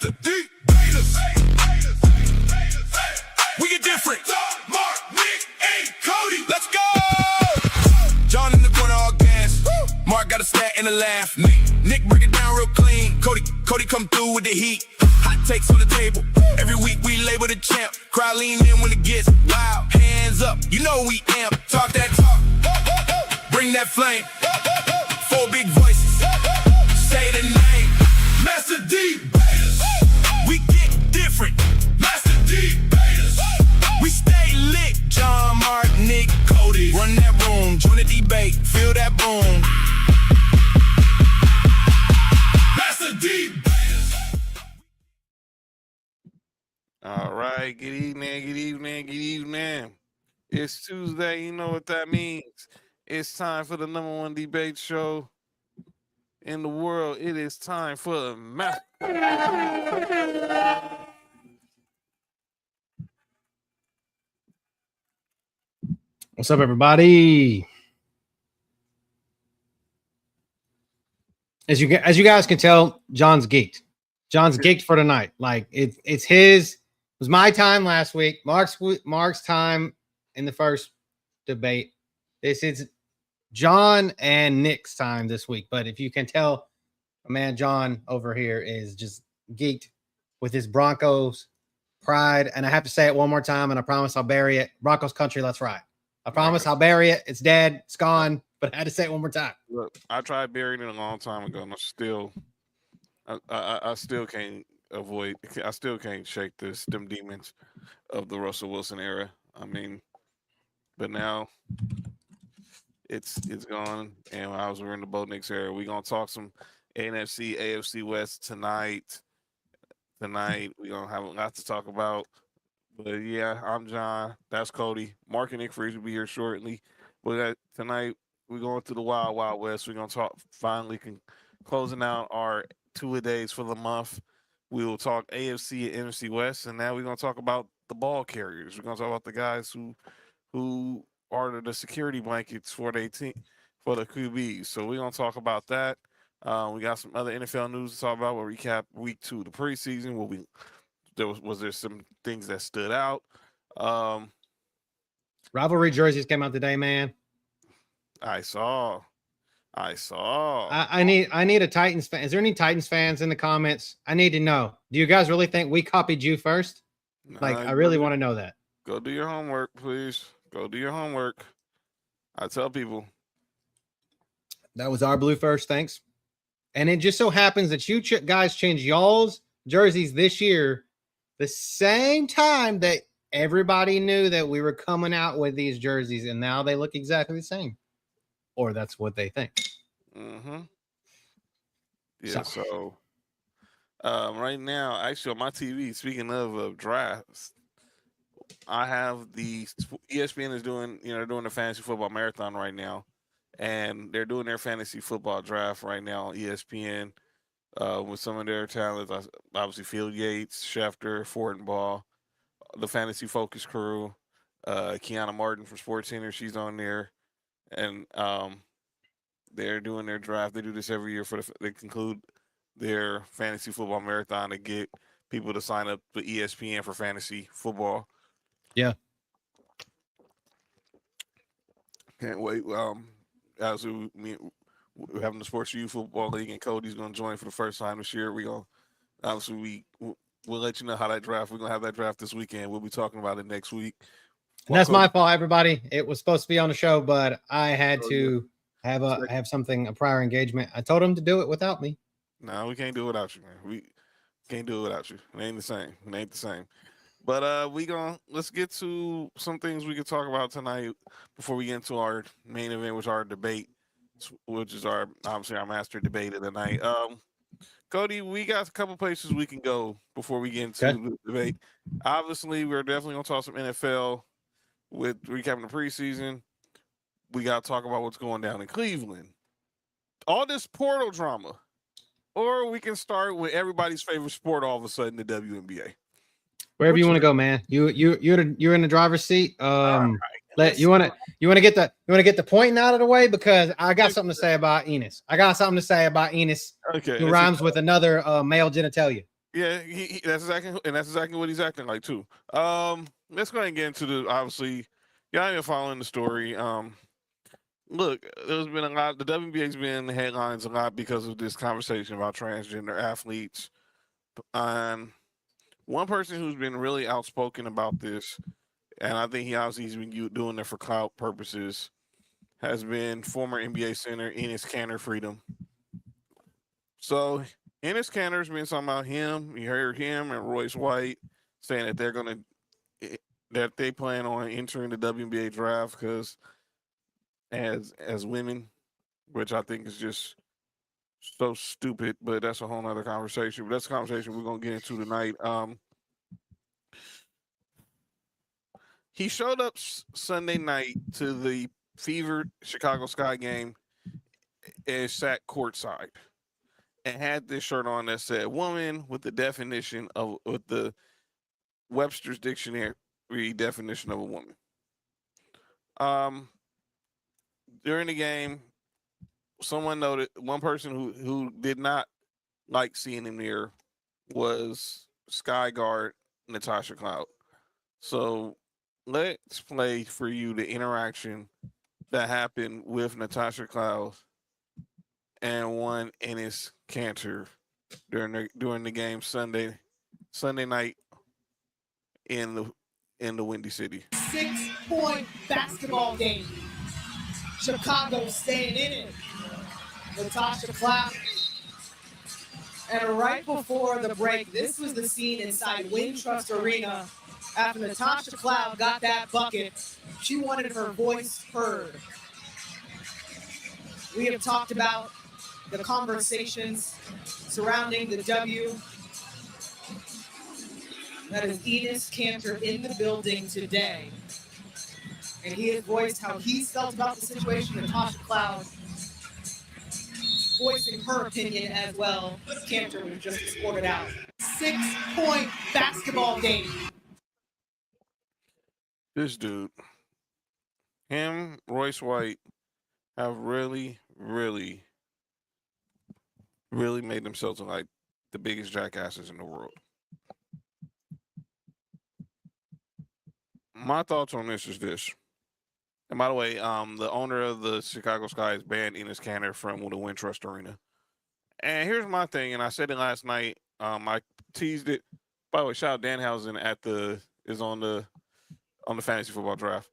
Mastah D-Baters. We get different. Mark, Nick, and Cody. Let's go. John in the corner, all gas. Mark got a stat and a laugh. Nick break it down real clean. Cody come through with the heat. Hot takes on the table. Every week we label the champ. Crowd lean in when it gets loud. Hands up, you know we amp. Talk that talk. Bring that flame. Four big voices. Say the name. Mastah D-Baters. We get different. Mastah D-Baters. We stay lit. John, Mark, Nick, Cody. Run that room. Join the debate. Feel that boom. Mastah D-Baters. All right, good evening. It's Tuesday, you know what that means. It's time for the #1 debate show in the world. It is time for the What's up, everybody? As you guys can tell, John's geeked. John's geeked for tonight. Like it's his. It was my time last week. Mark's time in the first debate. This is John and Nick's time this week. But if you can tell, man, John over here is just geeked with his Broncos pride. And I have to say it one more time, and I promise I'll bury it. Broncos country, let's ride. I promise I'll bury it. It's dead. It's gone. But I had to say it one more time. Look, I tried burying it a long time ago, and I still can't avoid. I still can't shake them demons of the Russell Wilson era. I mean, but now it's gone, and we're in the Bo Nix era. We're gonna talk some NFC, AFC West tonight. Tonight we're gonna have a lot to talk about. But yeah, I'm John. That's Cody. Mark and Nick Freeze will be here shortly. But tonight we're going through the Wild Wild West. We're gonna talk closing out our two-a-days for the month. We will talk AFC and NFC West, and now we're going to talk about the ball carriers. We're going to talk about the guys who are the security blankets for their team, for the QBs. So we're going to talk about that. We got some other NFL news to talk about. We'll recap week 2 of the preseason. Was there some things that stood out? Rivalry jerseys came out today, man. I saw. I need a Titans fan. Is there any Titans fans in the comments? I need to know. Do you guys really think we copied you first? Like, I really want to know that. Go do your homework, please. Go do your homework. I tell people. That was our blue first. Thanks. And it just so happens that you guys changed y'all's jerseys this year, the same time that everybody knew that we were coming out with these jerseys, and now they look exactly the same. Or that's what they think. Mm-hmm. Yeah, so right now, actually on my TV, speaking of drafts, I have the ESPN is doing the fantasy football marathon right now, and they're doing their fantasy football draft right now on ESPN with some of their talents. Obviously, Field Yates, Schefter, Fortenbaugh, the fantasy focus crew, Kiana Martin from SportsCenter, she's on there. And they're doing their draft. They do this every year they conclude their fantasy football marathon to get people to sign up for ESPN for fantasy football. Yeah. Can't wait. As we're having the Sports U Football League, and Cody's going to join for the first time this year. We'll let you know how that draft. We're going to have that draft this weekend. We'll be talking about it next week. And that's my fault, everybody. It was supposed to be on the show, but I had to have a prior engagement. I told him to do it without me. No, we can't do it without you, man. We can't do it without you. It ain't the same. But let's get to some things we can talk about tonight before we get into our main event, which is our debate, which is obviously our master debate of the night. Cody, we got a couple places we can go before we get into the debate. Obviously, we're definitely gonna talk some NFL. With recapping the preseason, we got to talk about what's going down in Cleveland. All this portal drama. Or we can start with everybody's favorite sport all of a sudden, the WNBA. Wherever you want to go, man. You're in the driver's seat. You want to get the pointing out of the way, because I got something to say about Enos. Okay. Who rhymes with another male genitalia. Yeah, that's exactly what he's acting like too. Let's go ahead and get into the obviously. Y'all been following the story. Look, there's been a lot. The WNBA's been in the headlines a lot because of this conversation about transgender athletes. One person who's been really outspoken about this, and I think he's been doing it for clout purposes, has been former NBA center Enes Kanter Freedom. So Enes Kanter's been talking about him. You heard him and Royce White saying that that they plan on entering the WNBA draft because as women, which I think is just so stupid. But that's a whole nother conversation. But that's a conversation we're gonna get into tonight. He showed up Sunday night to the fevered Chicago Sky game and sat courtside and had this shirt on that said "woman" with the definition of with the Webster's dictionary definition of a woman. During the game, someone noted one person who did not like seeing him there was Sky guard Natasha Cloud. So let's play for you the interaction that happened with Natasha Cloud and one Enes Kanter during the game Sunday night in the Windy City. 6-point basketball game. Chicago staying in it. Natasha Cloud. And right before the break, this was the scene inside Wintrust Arena. After Natasha Cloud got that bucket, she wanted her voice heard. We have talked about the conversations surrounding the W. That is Enes Kanter in the building today. And he has voiced how he felt about the situation. Natasha Cloud voicing her opinion as well. Kanter was just escorted out. 6-point basketball game. This dude, him, Royce White, have really made themselves look like the biggest jackasses in the world. My thoughts on this is this. And by the way, the owner of the Chicago Sky has banned Enes Kanter from the Wintrust Arena. And here's my thing, and I said it last night. I teased it. By the way, shout out Danhausen is on the fantasy football draft.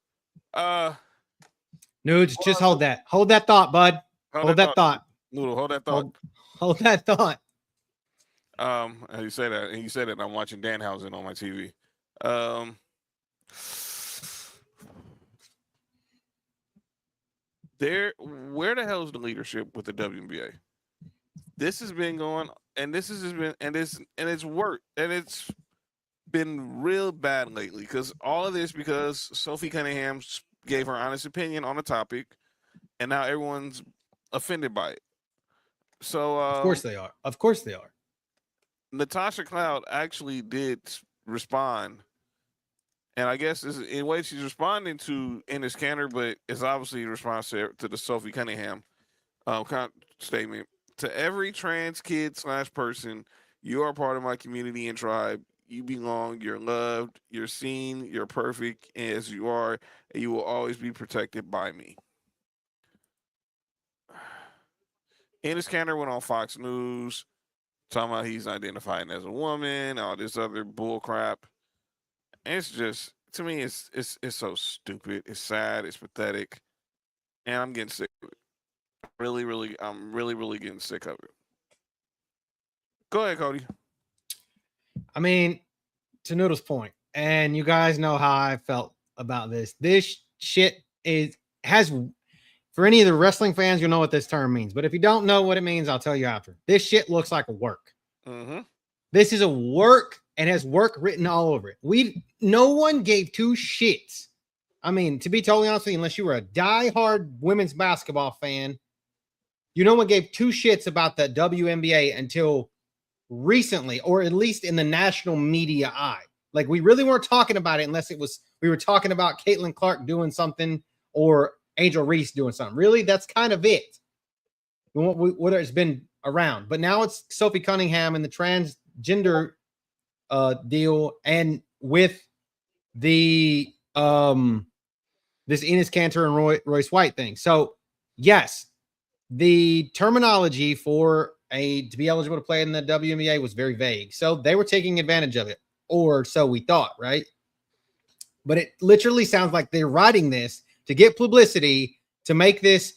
Nudes, just hold that. Hold that thought, bud. Hold that thought. Noodle, hold that thought. Hold that thought. And you say that, and I'm watching Danhausen on my TV. Where the hell is the leadership with the WNBA? This has been going, and it's worked, and it's been real bad lately. Because all of this because Sophie Cunningham gave her honest opinion on the topic, and now everyone's offended by it. So of course they are. Of course they are. Natasha Cloud actually did respond. And I guess in a way she's responding to Enes Kanter, but it's obviously a response to the Sophie Cunningham statement. To every trans kid / person, you are part of my community and tribe. You belong, you're loved, you're seen, you're perfect as you are, and you will always be protected by me. Enes Kanter went on Fox News talking about he's identifying as a woman, all this other bull crap. It's just, to me, it's so stupid. It's sad. It's pathetic, and I'm getting sick of it. I'm really getting sick of it. Go ahead, Cody. I mean, to Noodle's point, and you guys know how I felt about this. This shit has for any of the wrestling fans, you'll know what this term means. But if you don't know what it means, I'll tell you after. This shit looks like a work. Mm-hmm. This is a work and has work written all over it. No one gave two shits. I mean, to be totally honest with you, unless you were a diehard women's basketball fan, no one gave two shits about the WNBA until recently, or at least in the national media eye. Like, we really weren't talking about it unless we were talking about Caitlin Clark doing something or Angel Reese doing something. Really, that's kind of it. What it's been around. But now it's Sophie Cunningham and the gender deal, and with the this Enes Kanter and Royce White thing. So yes, the terminology for to be eligible to play in the WNBA was very vague. So they were taking advantage of it, or so we thought, right? But it literally sounds like they're writing this to get publicity, to make this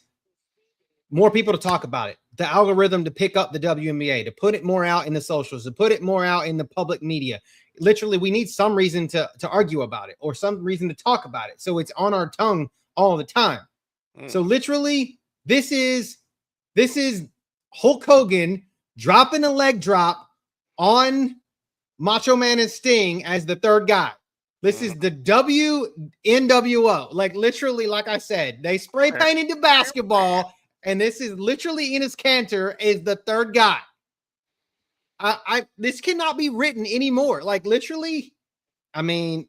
more people to talk about it, the algorithm to pick up the WNBA, to put it more out in the socials, to put it more out in the public media. Literally, we need some reason to argue about it or some reason to talk about it. So it's on our tongue all the time. So literally, this is Hulk Hogan dropping a leg drop on Macho Man and Sting as the third guy. This is the WNWO. Like literally, like I said, they spray painted the basketball, and this is literally Enes Kanter is the third guy. This cannot be written anymore. Like literally, I mean,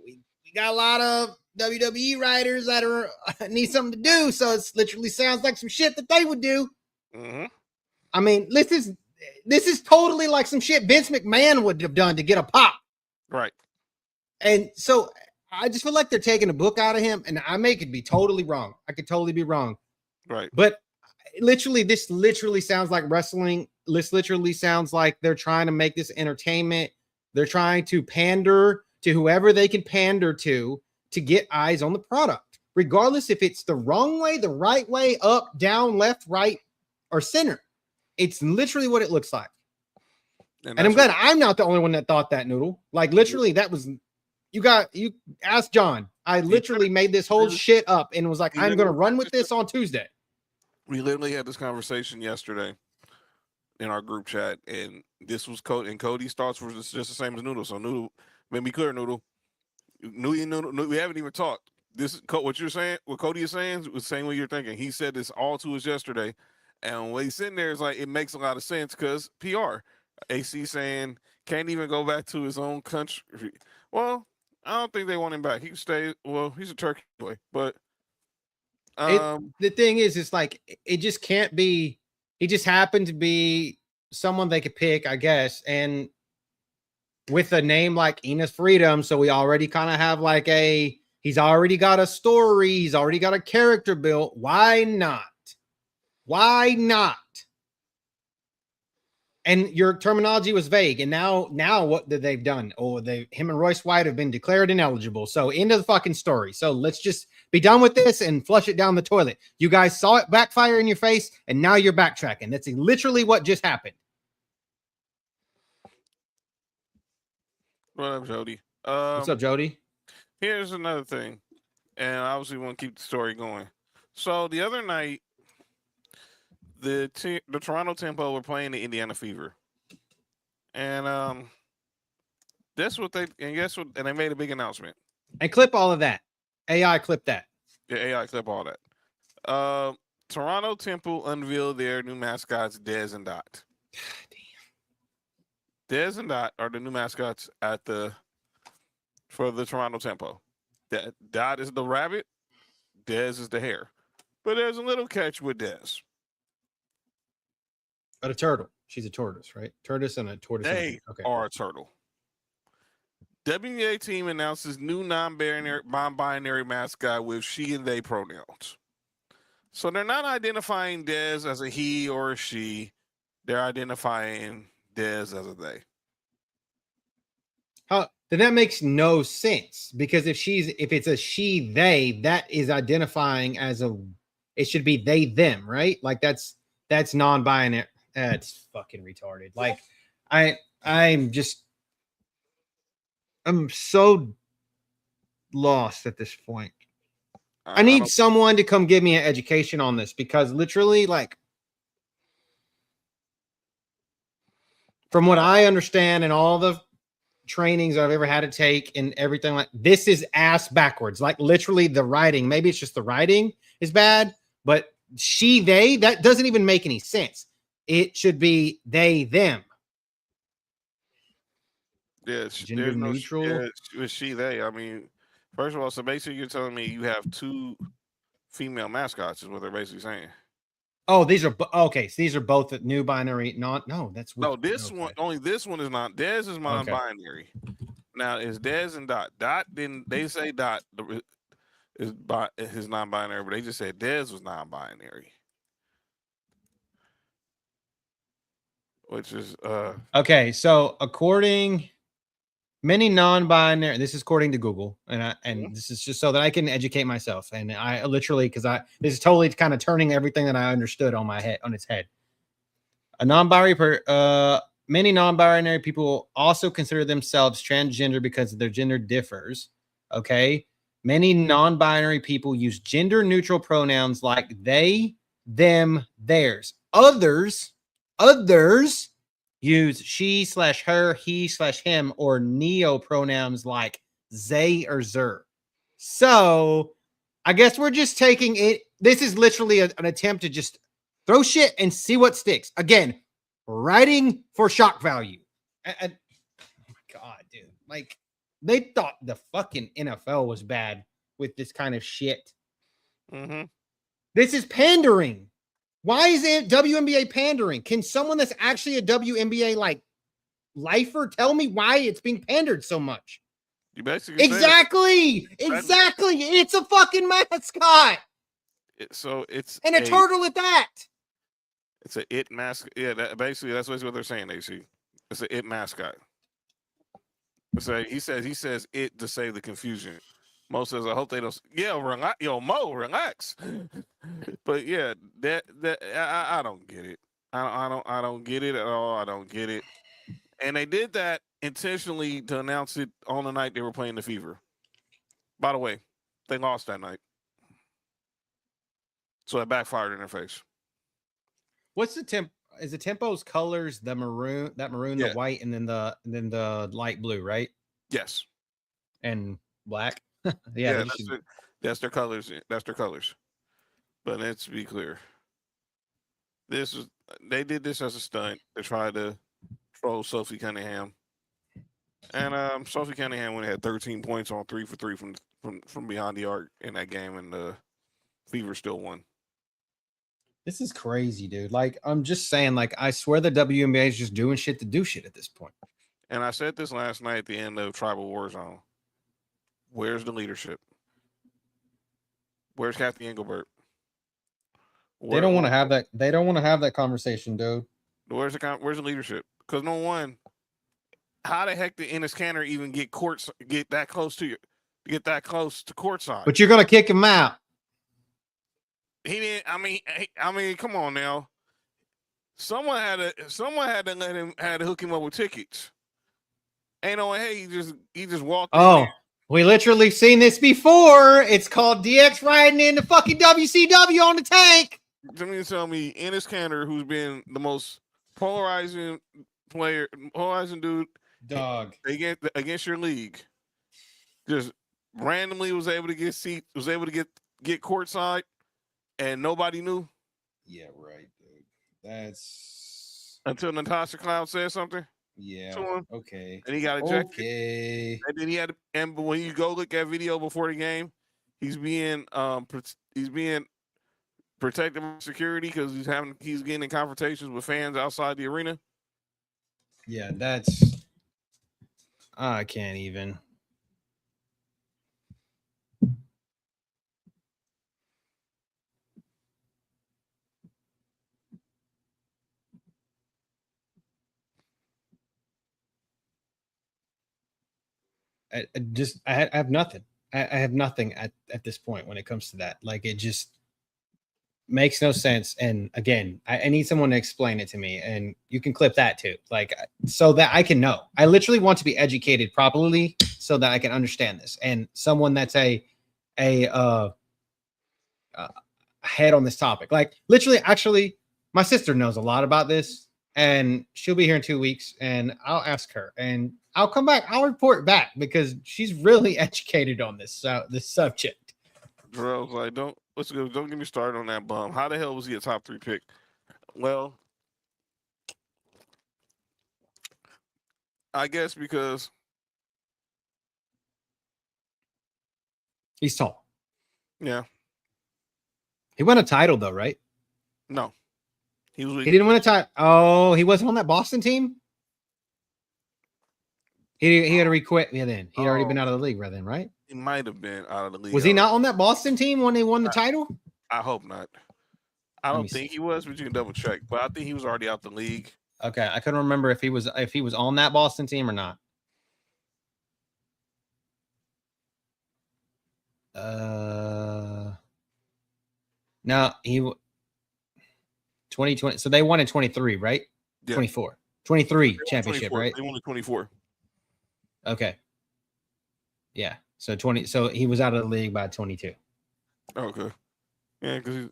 we got a lot of WWE writers that are need something to do, so it literally sounds like some shit that they would do. I mean, this is totally like some shit Vince McMahon would have done to get a pop. Right. And so I just feel like they're taking a book out of him, and I may could be totally wrong. I could totally be wrong. Right. But literally, this literally sounds like wrestling. This literally sounds like they're trying to make this entertainment. They're trying to pander to whoever they can pander to get eyes on the product, regardless if it's the wrong way, the right way, up, down, left, right, or center. It's literally what it looks like. And I'm glad I'm not the only one that thought that, Noodle. Like literally, that was you asked John. I literally made this whole shit up and was like, I'm gonna run with this on Tuesday. We literally had this conversation yesterday in our group chat, and this was Cody, and Cody's thoughts were just the same as Noodle. So Noodle, made me clear, Noodle. Noodle, we haven't even talked. This what you're saying, what Cody is saying, was saying what you're thinking. He said this all to us yesterday, and when he's sitting there, it's like it makes a lot of sense because PR. AC saying can't even go back to his own country. Well, I don't think they want him back. He can stay. Well, he's a Turkey boy, but the thing is, it's like it just can't be. He just happened to be someone they could pick, I guess, and with a name like Enes Freedom, so we already kind of have like he's already got a story, he's already got a character built. Why not? Why not? And your terminology was vague. And now what did they've done? Oh, him and Royce White have been declared ineligible. So end of the fucking story. So let's just be done with this and flush it down the toilet. You guys saw it backfire in your face, and now you're backtracking. That's literally what just happened. What up, Jody? What's up, Jody? Here's another thing, and obviously we want to keep the story going. So the other night, the Toronto Tempo were playing the Indiana Fever, and that's what they and they made a big announcement. And clip all of that. AI clip that. Yeah, AI clip all that. Toronto Temple unveiled their new mascots, Dez and Dot. Dez and Dot are the new mascots for the Toronto Tempo. Dot is the rabbit, Dez is the hare. But there's a little catch with Dez. But a turtle. She's a tortoise, right? Tortoise and a tortoise. They are a turtle. WNBA team announces new non-binary mascot with she and they pronouns. So they're not identifying Dez as a he or a she. They're identifying Dez as a they. Then that makes no sense, because if it's a she, they, that is identifying as it should be they, them, right? Like that's non-binary. That's fucking retarded. Like I'm so lost at this point. I need someone to come give me an education on this, because literally, like, from what I understand and all the trainings I've ever had to take and everything, like, this is ass backwards. Like literally the writing, maybe it's just the writing is bad, but she, they, that doesn't even make any sense. It should be they, them. Yeah, gender neutral. Yeah, she, they. I mean, first of all, so basically you're telling me you have two female mascots is what they're basically saying. Oh, these are okay. So these are both new binary. No, that's No, weird. this Okay. one only. This one is not. Dez is Okay. non-binary. Now is Dez and Dot. Dot didn't they say Dot is non-binary, but they just said Dez was non-binary, which is Okay, so according many non-binary, this is according to Google, and this is just so that I can educate myself. And I literally, because this is totally kind of turning everything that I understood on its head. Many non-binary people also consider themselves transgender because their gender differs. Okay, many non-binary people use gender-neutral pronouns like they, them, theirs. Others use she/her, he/him, or neo pronouns like they or zer. So I guess we're just taking it. This is literally an attempt to just throw shit and see what sticks. Again, writing for shock value. Oh my God, dude. Like, they thought the fucking NFL was bad with this kind of shit. This is pandering. Why is it WNBA pandering? Can someone that's actually a WNBA like lifer tell me why it's being pandered so much? you basically Exactly. It's a fucking mascot. So it's And a turtle at that. It's a it mascot. Yeah, basically that's what they're saying. AC. It's a it mascot. So he says it to save the confusion. Mo says, I hope they don't. Yeah, relax. Yo, Mo, relax. But yeah, I don't get it. I don't get it at all. I don't get it. And they did that intentionally to announce it on the night they were playing the Fever. By the way, they lost that night, so it backfired in their face. What's the temp? Is the tempo's colors the maroon, Yeah. the white, and then the light blue, right? Yes. And black. That's their colors. That's their colors. But let's be clear. They did this as a stunt to try to troll Sophie Cunningham. And Sophie Cunningham went had 13 points on 3 for 3 from behind the arc in that game, and the Fever still won. This is crazy, dude. Like, I'm just saying, like, I swear the WNBA is just doing shit to do shit at this point. And I said this last night at the end of Tribal Warzone. Where's the leadership? Where's Kathy Engelbert? They don't want to have that. They don't want to have that conversation, dude. Where's the leadership? Because no one. How the heck did Enes Kanter even get that close to courtside? But you're gonna kick him out. He didn't. I mean, come on now. Someone had to hook him up with tickets. Ain't no way he just walked. Oh, we literally seen this before. It's called DX riding in the fucking WCW on the tank. Tell me, Enes Kanter, who's been the most polarizing dude, dog, against your league, just randomly was able to get courtside, and nobody knew. Yeah, right, dude. That's until Natasha Cloud said something. Yeah. To him, okay. And he got ejected. Okay. And then and when you go look at video before the game, he's being protected by security because he's getting in confrontations with fans outside the arena. Yeah, that's I can't even. I have nothing. I have nothing at this point when it comes to that. Like, it just makes no sense. And again, I need someone to explain it to me, and you can clip that too. Like, so that I can know. I literally want to be educated properly so that I can understand this. And someone that's a head on this topic. Like, literally, actually, my sister knows a lot about this, and she'll be here in 2 weeks, and I'll ask her, and I'll come back. I'll report back because she's really educated on this subject. Bro, like, don't get me started on that bum. How the hell was he a top 3 pick? Well, I guess because he's tall. Yeah. He won a title though, right? No, he was. He didn't win a title. Oh, he wasn't on that Boston team. He had to requit. Yeah, then he'd already been out of the league by then, right? He might have been out of the league. Was he not on that Boston team when they won the title? I hope not. I don't think he was, but you can double check. But I think he was already out the league. Okay, I couldn't remember if he was on that Boston team or not. No, 2020. So they won in 23, right? Yeah. 24. 23 championship, 24. right? They won in 24. Okay. Yeah. So 20. So he was out of the league by 22. Okay. Yeah, because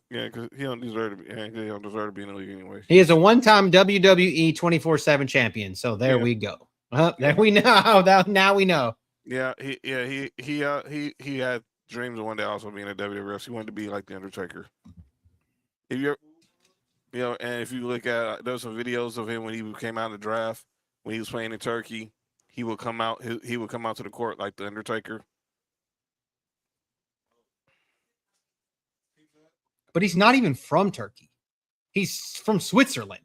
he don't deserve to be. Yeah, he don't deserve to be in the league anyway. He is a one-time WWE 24/7 champion. So there we go. There we know. Now we know. Yeah, he had dreams of one day also being a WWF. He wanted to be like the Undertaker. If you're, and if you look at there's some videos of him when he came out of the draft when he was playing in Turkey, he would come out. He would come out to the court like the Undertaker. But he's not even from Turkey. He's from Switzerland.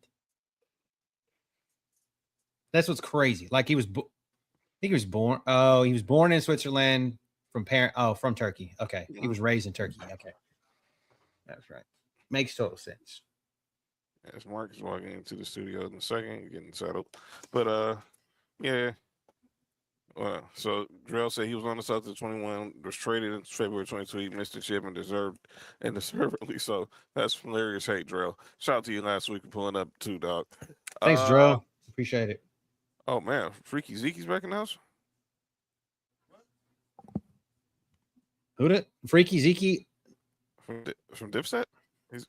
That's what's crazy. Like he was, I think he was born. Oh, he was born in Switzerland from Turkey. Okay, he was raised in Turkey. Okay, that's right. Makes total sense. As Mark is walking into the studio in a second, getting settled. But yeah. So Drell said he was on the Celtics 21, was traded in February 22. He missed the chip and deservedly so. That's hilarious. Hey, Drell. Shout out to you last week for pulling up too, dog. Thanks, Drell. Appreciate it. Oh man, Freaky Zeke's back in the house. Who did Freaky Zeke from Dipset? He's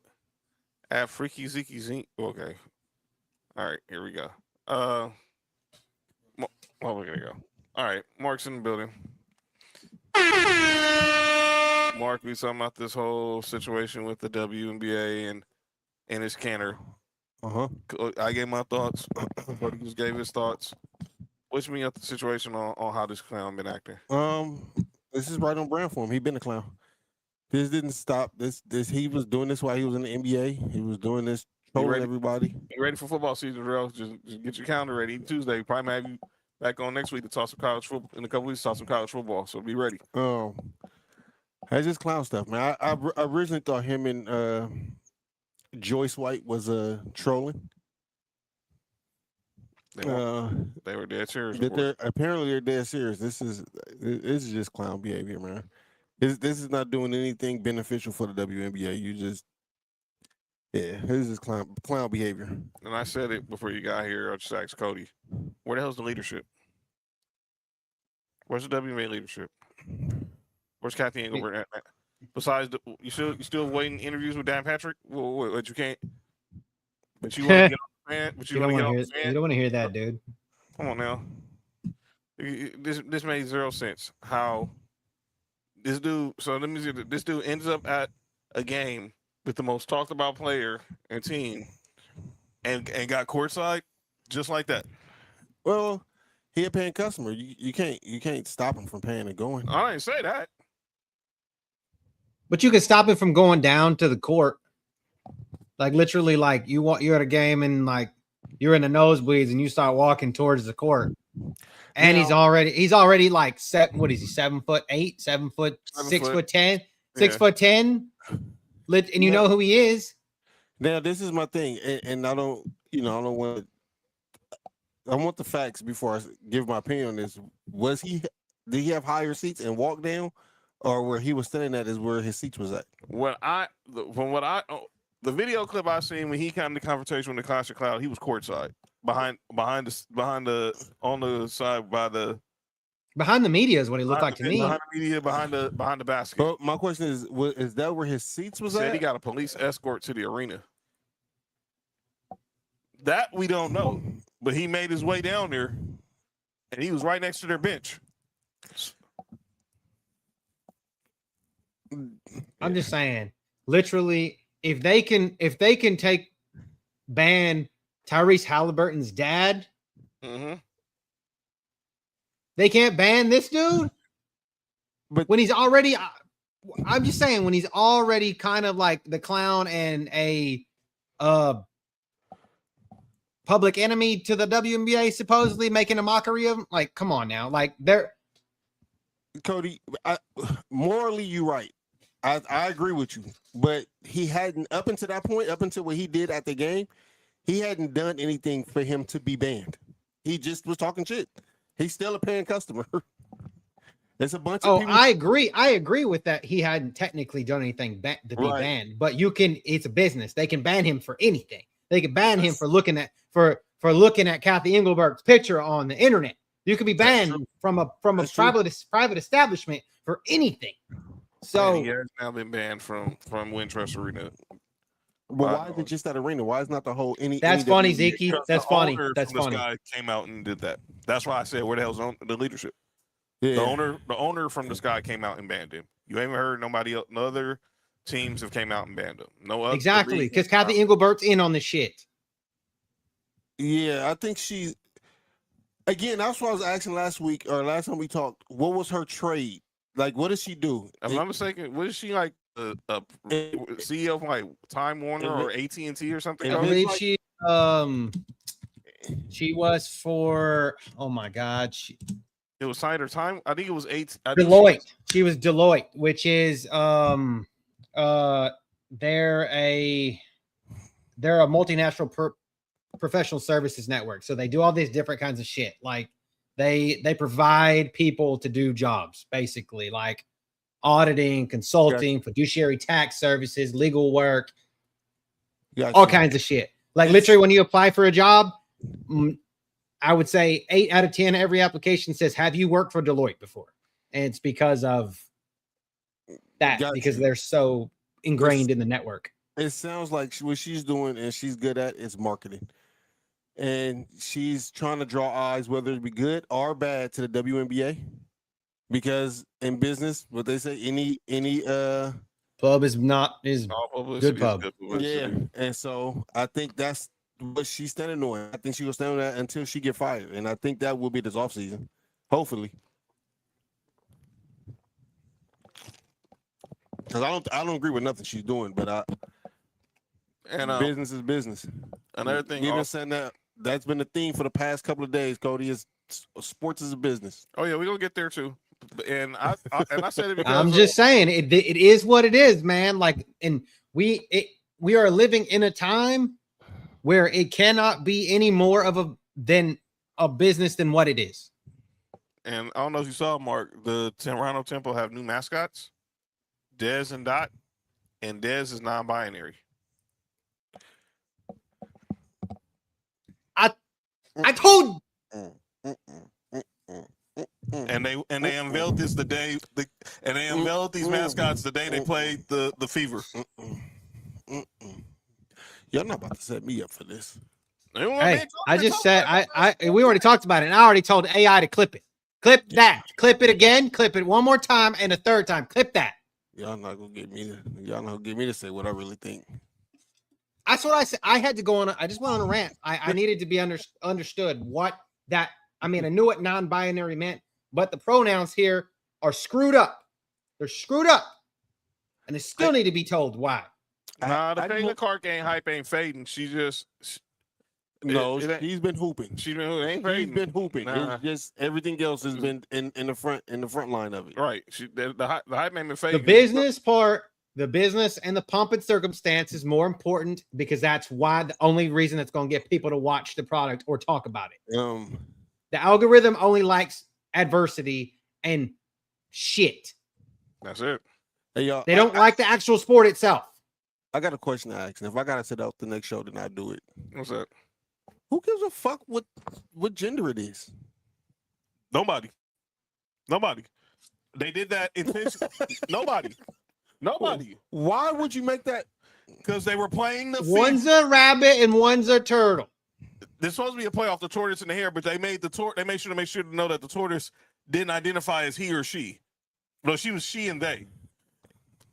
at Freaky Zeke. Okay. All right, here we go. Well, we're gonna go. All right, Mark's in the building. Mark, we talking about this whole situation with the WNBA and his canner. I gave my thoughts. He just gave his thoughts. What's me up the situation on how this clown been acting? This is right on brand for him. He been a clown. This didn't stop. This he was doing this while he was in the NBA. He was doing this trolling everybody. You ready for football season, Real? Just get your calendar ready. Tuesday, we probably have you back on next week to talk some college football. In a couple weeks, talk some college football. So be ready. That's just clown stuff, man. I originally thought him and Joyce White was trolling. They were dead serious. Apparently they're dead serious. This is just clown behavior, man. This is not doing anything beneficial for the WNBA. This is clown behavior. And I said it before you got here. I just asked Cody, where the hell's the leadership? Where's the WNBA leadership? Where's Kathy Engelbert at? Besides, you still waiting interviews with Dan Patrick? What you can't? But you want to get on the fan? But you want to get on the fan? You don't want to hear that, dude. Come on now. This made zero sense. How this dude? So let me see. This dude ends up at a game with the most talked about player and team, and got courtside just like that. Well, he a paying customer. You can't stop him from paying and going. I didn't say that. But you can stop it from going down to the court. Like literally, like you're at a game and like you're in the nosebleeds and you start walking towards the court. And he's already like what is he, 7'8", 7 foot, 6'10", 6'10", and you know who he is. Now this is my thing, and I don't want. I want the facts before I give my opinion on this. Did he have higher seats and walk down, or where he was standing at is where his seats was at? The video clip I seen when he came to confrontation with the Clash of Cloud, he was courtside behind on the side behind the media is what he looked like to me. Behind the media, behind the basket. But my question is that where his seats was at? He got a police escort to the arena. That we don't know, but he made his way down there, and he was right next to their bench. I'm just saying, literally, if they can ban Tyrese Halliburton's dad, they can't ban this dude. But when he's already, I'm just saying, when he's already kind of like the clown and a public enemy to the WNBA, supposedly making a mockery of him. Like, come on now. Like, they're Cody, morally, you're right. I agree with you, but he hadn't up until that point, up until what he did at the game, he hadn't done anything for him to be banned. He just was talking shit. He's still a paying customer. There's a bunch of people. I agree with that. He hadn't technically done anything to be banned, but it's a business. They can ban him for anything. They can ban him for looking at Kathy Engelbert's picture on the internet. You could be banned from a private establishment for anything. So he has now been banned from Wintrust Arena. But why is it just that arena? Why is not the whole any? That's funny, Zeke. That's funny. That's funny. This guy came out and did that. That's why I said, where the hell's the leadership? Yeah. The owner from the Sky came out and banned him. You haven't heard nobody else. No other teams have came out and banned him. No other. Exactly, because Kathy Engelbert's in on the shit. Yeah, I think she. Again, that's what I was asking last week or last time we talked. What was her trade? Like, what does she do? If I'm not mistaken, was she like a CEO of like Time Warner or AT&T or something? I believe she was for. Oh my God, it was signed or Time. I think it was Deloitte. She was Deloitte, which is they're a multinational professional services network. So they do all these different kinds of shit. Like they provide people to do jobs, basically, like auditing, consulting, fiduciary tax services, legal work, all kinds of shit. Like literally, when you apply for a job, I would say 8 out of 10 every application says, "Have you worked for Deloitte before?" And it's because of that, because they're so ingrained in the network. It sounds like what she's doing and she's good at is marketing. And she's trying to draw eyes, whether it be good or bad, to the WNBA. Because in business, what they say, any pub is good pub. Yeah. And so I think that's what she's standing on. I think she will stand on that until she get fired. And I think that will be this offseason. Hopefully. Because I don't agree with nothing she's doing, but business is business. Another thing, we've been saying that's been the theme for the past couple of days, Cody, is sports is a business. Oh yeah, we're gonna get there too. And I said it because I'm just saying it is what it is, man. Like, and we are living in a time where it cannot be any more of a business than what it is. And I don't know if you saw, Mark, the Toronto Temple have new mascots, Dez and Dot, and Dez is non-binary. I told. And they unveiled this the day, and they unveiled these mascots the day they played the Fever. You're not about to set me up for this. Hey, I just said we already talked about it, and I already told AI to clip it. Clip that. Clip it again. Clip it one more time, and a third time. Clip that. Y'all not gonna get me to say what I really think. That's what I said. I had to go on. I just went on a rant. I needed to be understood what that. I mean, I knew what non-binary meant, but the pronouns here are screwed up. They're screwed up, and they still need to be told why. Nah, the Taylor Clark hype ain't fading. She's been hooping. She's been hooping. Nah. It's just everything else has been in the front line of it. Right. The hype ain't been fading. The business part, the business and the pomp and circumstance is more important, because that's why the only reason that's going to get people to watch the product or talk about it. The algorithm only likes adversity and shit. That's it. Hey, y'all, they don't like the actual sport itself. I got a question to ask, and if I gotta sit out the next show, then I do it. What's that? Who gives a fuck what gender it is? Nobody. They did that intentionally. Nobody. Why would you make that? Because they were playing the one's a rabbit and one's a turtle. There's supposed to be a playoff, the tortoise and the hare, but they made they made sure to know that the tortoise didn't identify as he or she. No, she was she and they.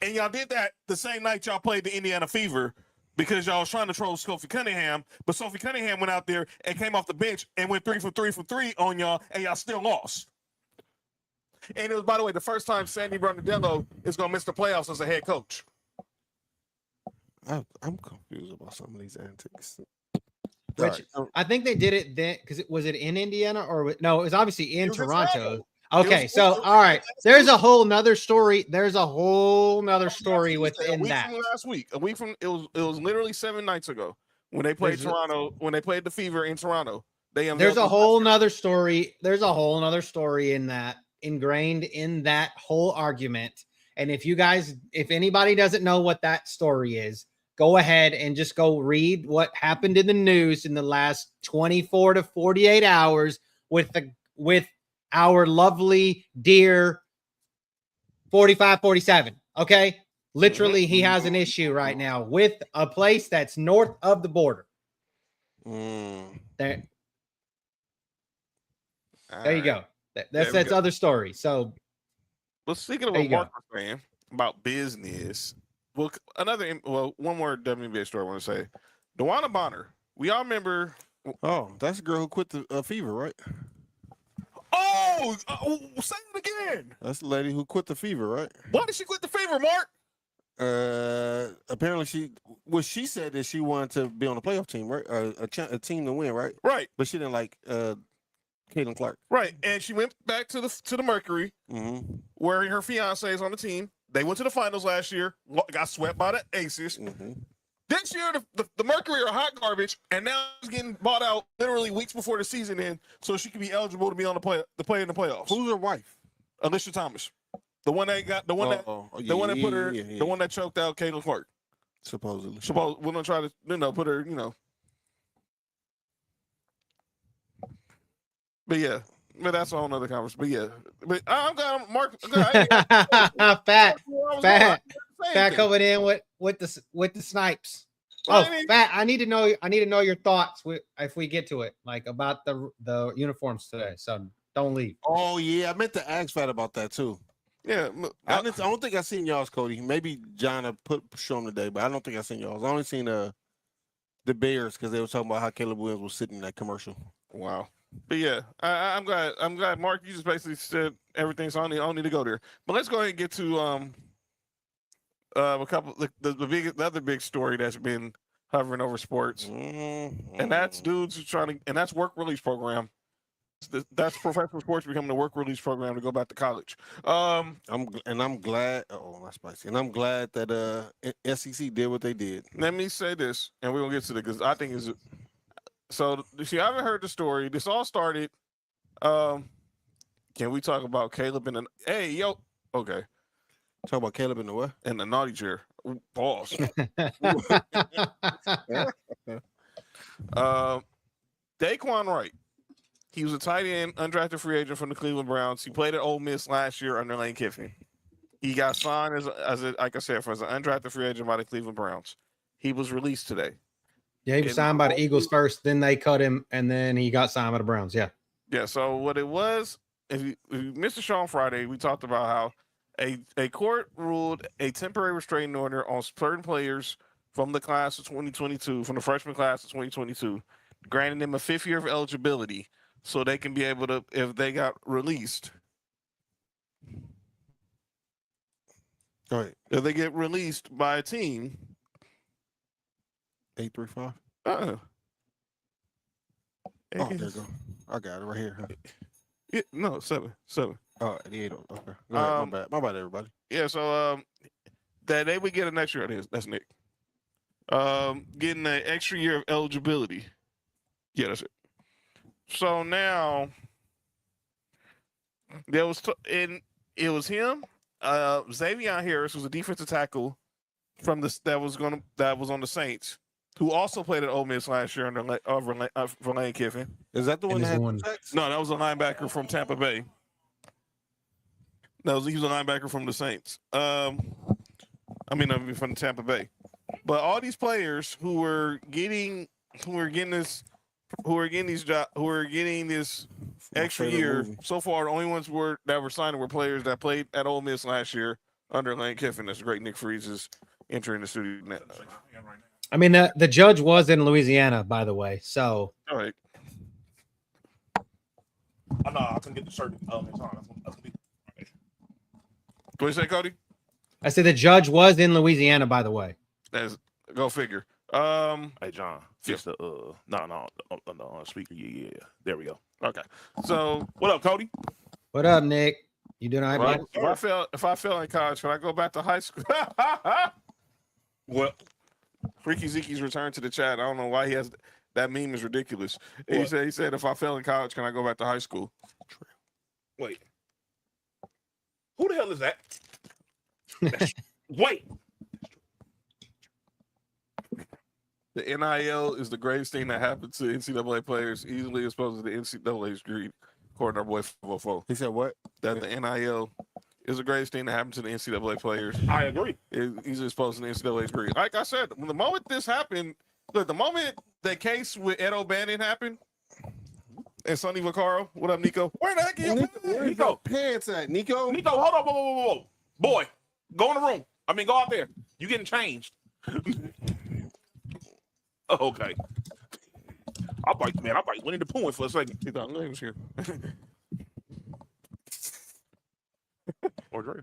And y'all did that the same night y'all played the Indiana Fever, because y'all was trying to troll Sophie Cunningham, but Sophie Cunningham went out there and came off the bench and went 3 for 3 on y'all, and y'all still lost. And it was, by the way, the first time Sandy Bernardello is going to miss the playoffs as a head coach. I'm confused about some of these antics. Which I think they did it then because was it in Indiana or no? It was obviously in was in Toronto. Toronto. Okay, so all right, there's a whole nother story. There's a whole nother story within week that. from last week. A week from it was literally 7 nights ago when they played Toronto. When they played the Fever in Toronto, There's a whole nother story. There's a whole nother story in that, ingrained in that whole argument. And if anybody doesn't know what that story is, go ahead and just go read what happened in the news in the last 24 to 48 hours with our lovely dear 4547. Okay. Literally, he has an issue right now with a place that's north of the border. There you go. That's other story. So, well, speaking of a Marcus fan about business, one more WNBA story I want to say. DeWanna Bonner. We all remember. Oh, that's the girl who quit the Fever, right? Oh, say it again. That's the lady who quit the Fever, right? Why did she quit the Fever, Mark? Apparently she said that she wanted to be on a playoff team, right? A team to win, right? Right. But she didn't like Caitlin Clark. Right. And she went back to the Mercury, where her fiance is on the team. They went to the finals last year, got swept by the Aces. This year, the Mercury are hot garbage, and now it's getting bought out literally weeks before the season ends, so she can be eligible to be on the play in the playoffs. Who's her wife? Alicia Thomas, the one that choked out Caitlin Clark. Supposedly. We're gonna try to put her, But yeah, but that's a whole nother conversation. But yeah, but I'm glad Mark. Fat coming in with the snipes. Oh, Fat, I need to know your thoughts if we get to it, like about the uniforms today. So don't leave. Oh yeah, I meant to ask Fat about that too. Yeah, I don't think I seen y'all's, Cody. Maybe John show them today, but I don't think I seen y'all's. I only seen the Bears because they were talking about how Caleb Williams was sitting in that commercial. Wow. But yeah, I'm glad Mark, you just basically said everything, so I don't need to go there. But let's go ahead and get to a couple the other big story that's been hovering over sports, and that's dudes who and that's work release program. That's professional sports becoming the work release program to go back to college. I'm glad. Oh, that's spicy. And I'm glad that SEC did what they did. Let me say this, and we're gonna get to it because I think it's. So, if you haven't heard the story, this all started. Can we talk about Caleb and okay. Talk about Caleb in the what? In the naughty chair. Boss. Daquan Wright. He was a tight end, undrafted free agent from the Cleveland Browns. He played at Ole Miss last year under Lane Kiffin. He got signed as an undrafted free agent by the Cleveland Browns. He was released today. Yeah, he was signed by the Eagles first, then they cut him, and then he got signed by the Browns. Yeah. Yeah, so what it was, if you missed the show on Friday, we talked about how a court ruled a temporary restraining order on certain players from the class of 2022, from the freshman class of 2022, granting them a 5th year of eligibility so they can be able to, if they got released. All right. If they get released by a team. 835. Oh, there you go. I got it right here. Huh? Yeah, no, 7. Oh, 8. Okay. Go ahead. My bad, everybody. Yeah, so that they would get an extra. That's Nick. Getting an extra year of eligibility. Yeah, that's it. So now it was him. Xavier Harris was a defensive tackle that was on the Saints, who also played at Ole Miss last year for Lane Kiffin. Is that the one that had sex? No, that was a linebacker from Tampa Bay. He was a linebacker from the Saints. From Tampa Bay. But all these players who are getting this extra year so far, the only ones that were signed were players that played at Ole Miss last year under Lane Kiffin. That's great. Nick Freeze is entering the studio now. I mean, the judge was in Louisiana, by the way. So, all right. I know I can get the shirt. What you say, Cody? I said the judge was in Louisiana, by the way. That's Go figure. Hey, John, fix the no speaker. Yeah. There we go. Okay. So What up, Cody? What up, Nick? You doing all right, if man? if I fail in college, can I go back to high school? What? Freaky Zeke's return to the chat. I don't know why he has that meme is ridiculous. He What? said if I fail in college, can I go back to high school? Wait. Who the hell is that? Wait. The NIL is the greatest thing that happened to NCAA players, easily exposed to the NCAA's greed, according to our boy 404. He said what? That the NIL is the greatest thing that happened to the NCAA players. I agree. He's exposed to the NCAA's greed. Like I said, the moment this happened, look, the moment the case with Ed O'Bannon happened, and Sonny Vaccaro, what up, Nico? Where the heck are you? Where's your pants at, Nico? Nico, hold on, whoa. Boy, go in the room. I mean, go out there. You getting changed. Oh, okay. I thought Winnie the Pooh for a second. He thought he was here. Or Dre.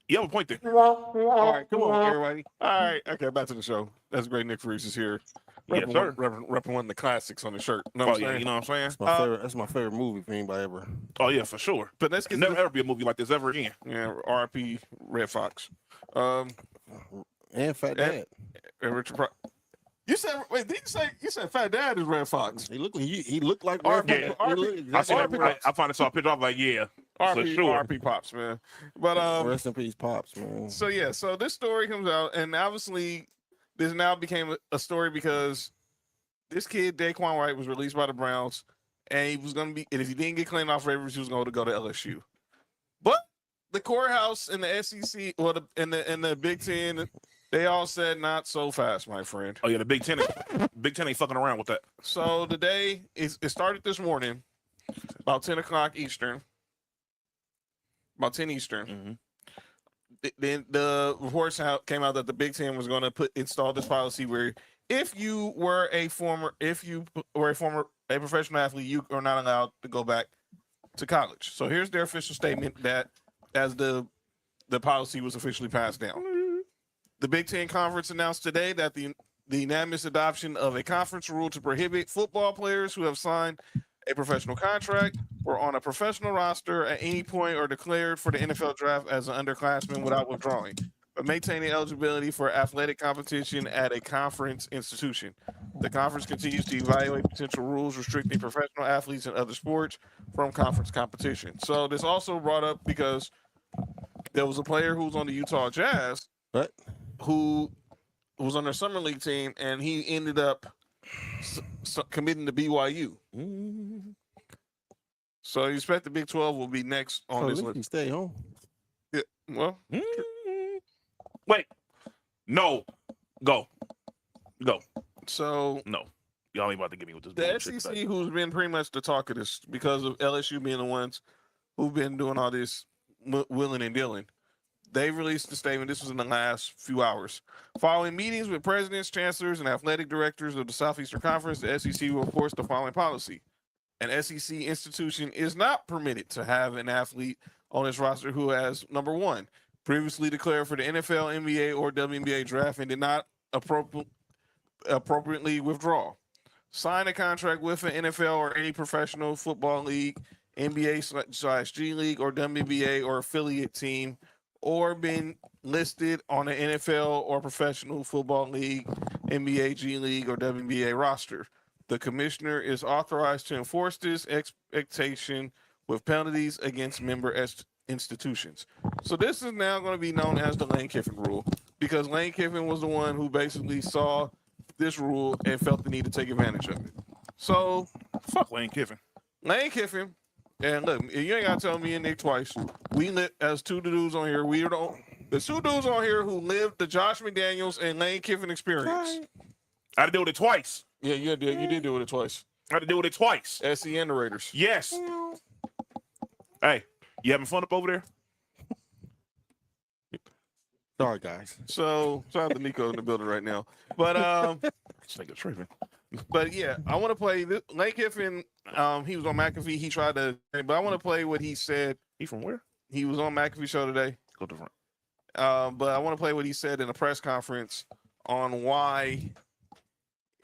You have a point there. All right, come on, everybody. All right, okay, back to the show. That's great. Nick Freeze is here. Yes, sir. Repping one of the classics on the shirt. Know Oh, what I'm yeah, saying? you know what I'm saying? That's my favorite. That's my favorite movie for anybody ever. Oh, yeah, for sure. But let's get Never ever be a movie like this ever again. yeah, RP Red Fox. And Fat Dad. And Richard you said wait, did you said Fat Dad is Red Fox? He looked like RP, Red Fox. He looked I exactly said like I finally saw a picture. I was like, yeah, for RP sure. RP Pops, man. But Rest in peace, Pops, man. so yeah, so this story comes out, and obviously this now became a story because this kid, Daquan White, was released by the Browns, and he was going to be, and if he didn't get claimed off waivers, he was going to go to LSU. But the courthouse and the SEC, well, and the Big Ten, they all said not so fast, my friend. Oh, yeah, the Big Ten ain't fucking around with that. So the day it started this morning, about 10 o'clock Eastern, about 10 Eastern. Mm-hmm. Then the reports came out that the Big Ten was going to install this policy where if you were a professional athlete, you are not allowed to go back to college. So here's their official statement that as the policy was officially passed down. The Big Ten Conference announced today that the unanimous adoption of a conference rule to prohibit football players who have signed a professional contract or on a professional roster at any point or declared for the NFL draft as an underclassman without withdrawing, but maintaining eligibility for athletic competition at a conference institution. The conference continues to evaluate potential rules restricting professional athletes and other sports from conference competition. So this also brought up because there was a player who was on the Utah Jazz What? who was on their summer league team, and he ended up committing to BYU. So you expect the Big 12 will be next on this list. Stay home. Yeah, well, Wait. No. Go. so No. Y'all ain't about to get me with this the bullshit SEC, today. who's been pretty much the talk of this because of LSU being the ones who've been doing all this willing and dealing, they released the statement. This was in the last few hours. Following meetings with presidents, chancellors, and athletic directors of the Southeastern Conference, the SEC will enforce the following policy. An SEC institution is not permitted to have an athlete on its roster who has, number one, previously declared for the NFL, NBA, or WNBA draft and did not appropriately withdraw. Sign a contract with an NFL or any professional football league, NBA/G League, or WNBA or affiliate team, or been listed on an NFL or professional football league, NBA, G League, or WNBA roster. The commissioner is authorized to enforce this expectation with penalties against member institutions. So this is now going to be known as the Lane Kiffin rule because Lane Kiffin was the one who basically saw this rule and felt the need to take advantage of it. So Fuck Lane Kiffin. Lane Kiffin, and look, you ain't got to tell me and Nick twice. We live as two dudes on here. We are the two dudes on here who lived the Josh McDaniels and Lane Kiffin experience. I had to deal with it twice. Yeah, you did do it twice. I had to deal with it twice. SC and the Raiders. Yes. Hey, you having fun up over there? Sorry, guys. So shout out to Nico in the building right now. But This nigga tripping. but yeah, I want to play this. Lane Kiffin. He was on McAfee. He tried to, but I want to play what he said. He from where? he was on McAfee's show today. Go to front. But I want to play what he said in a press conference on why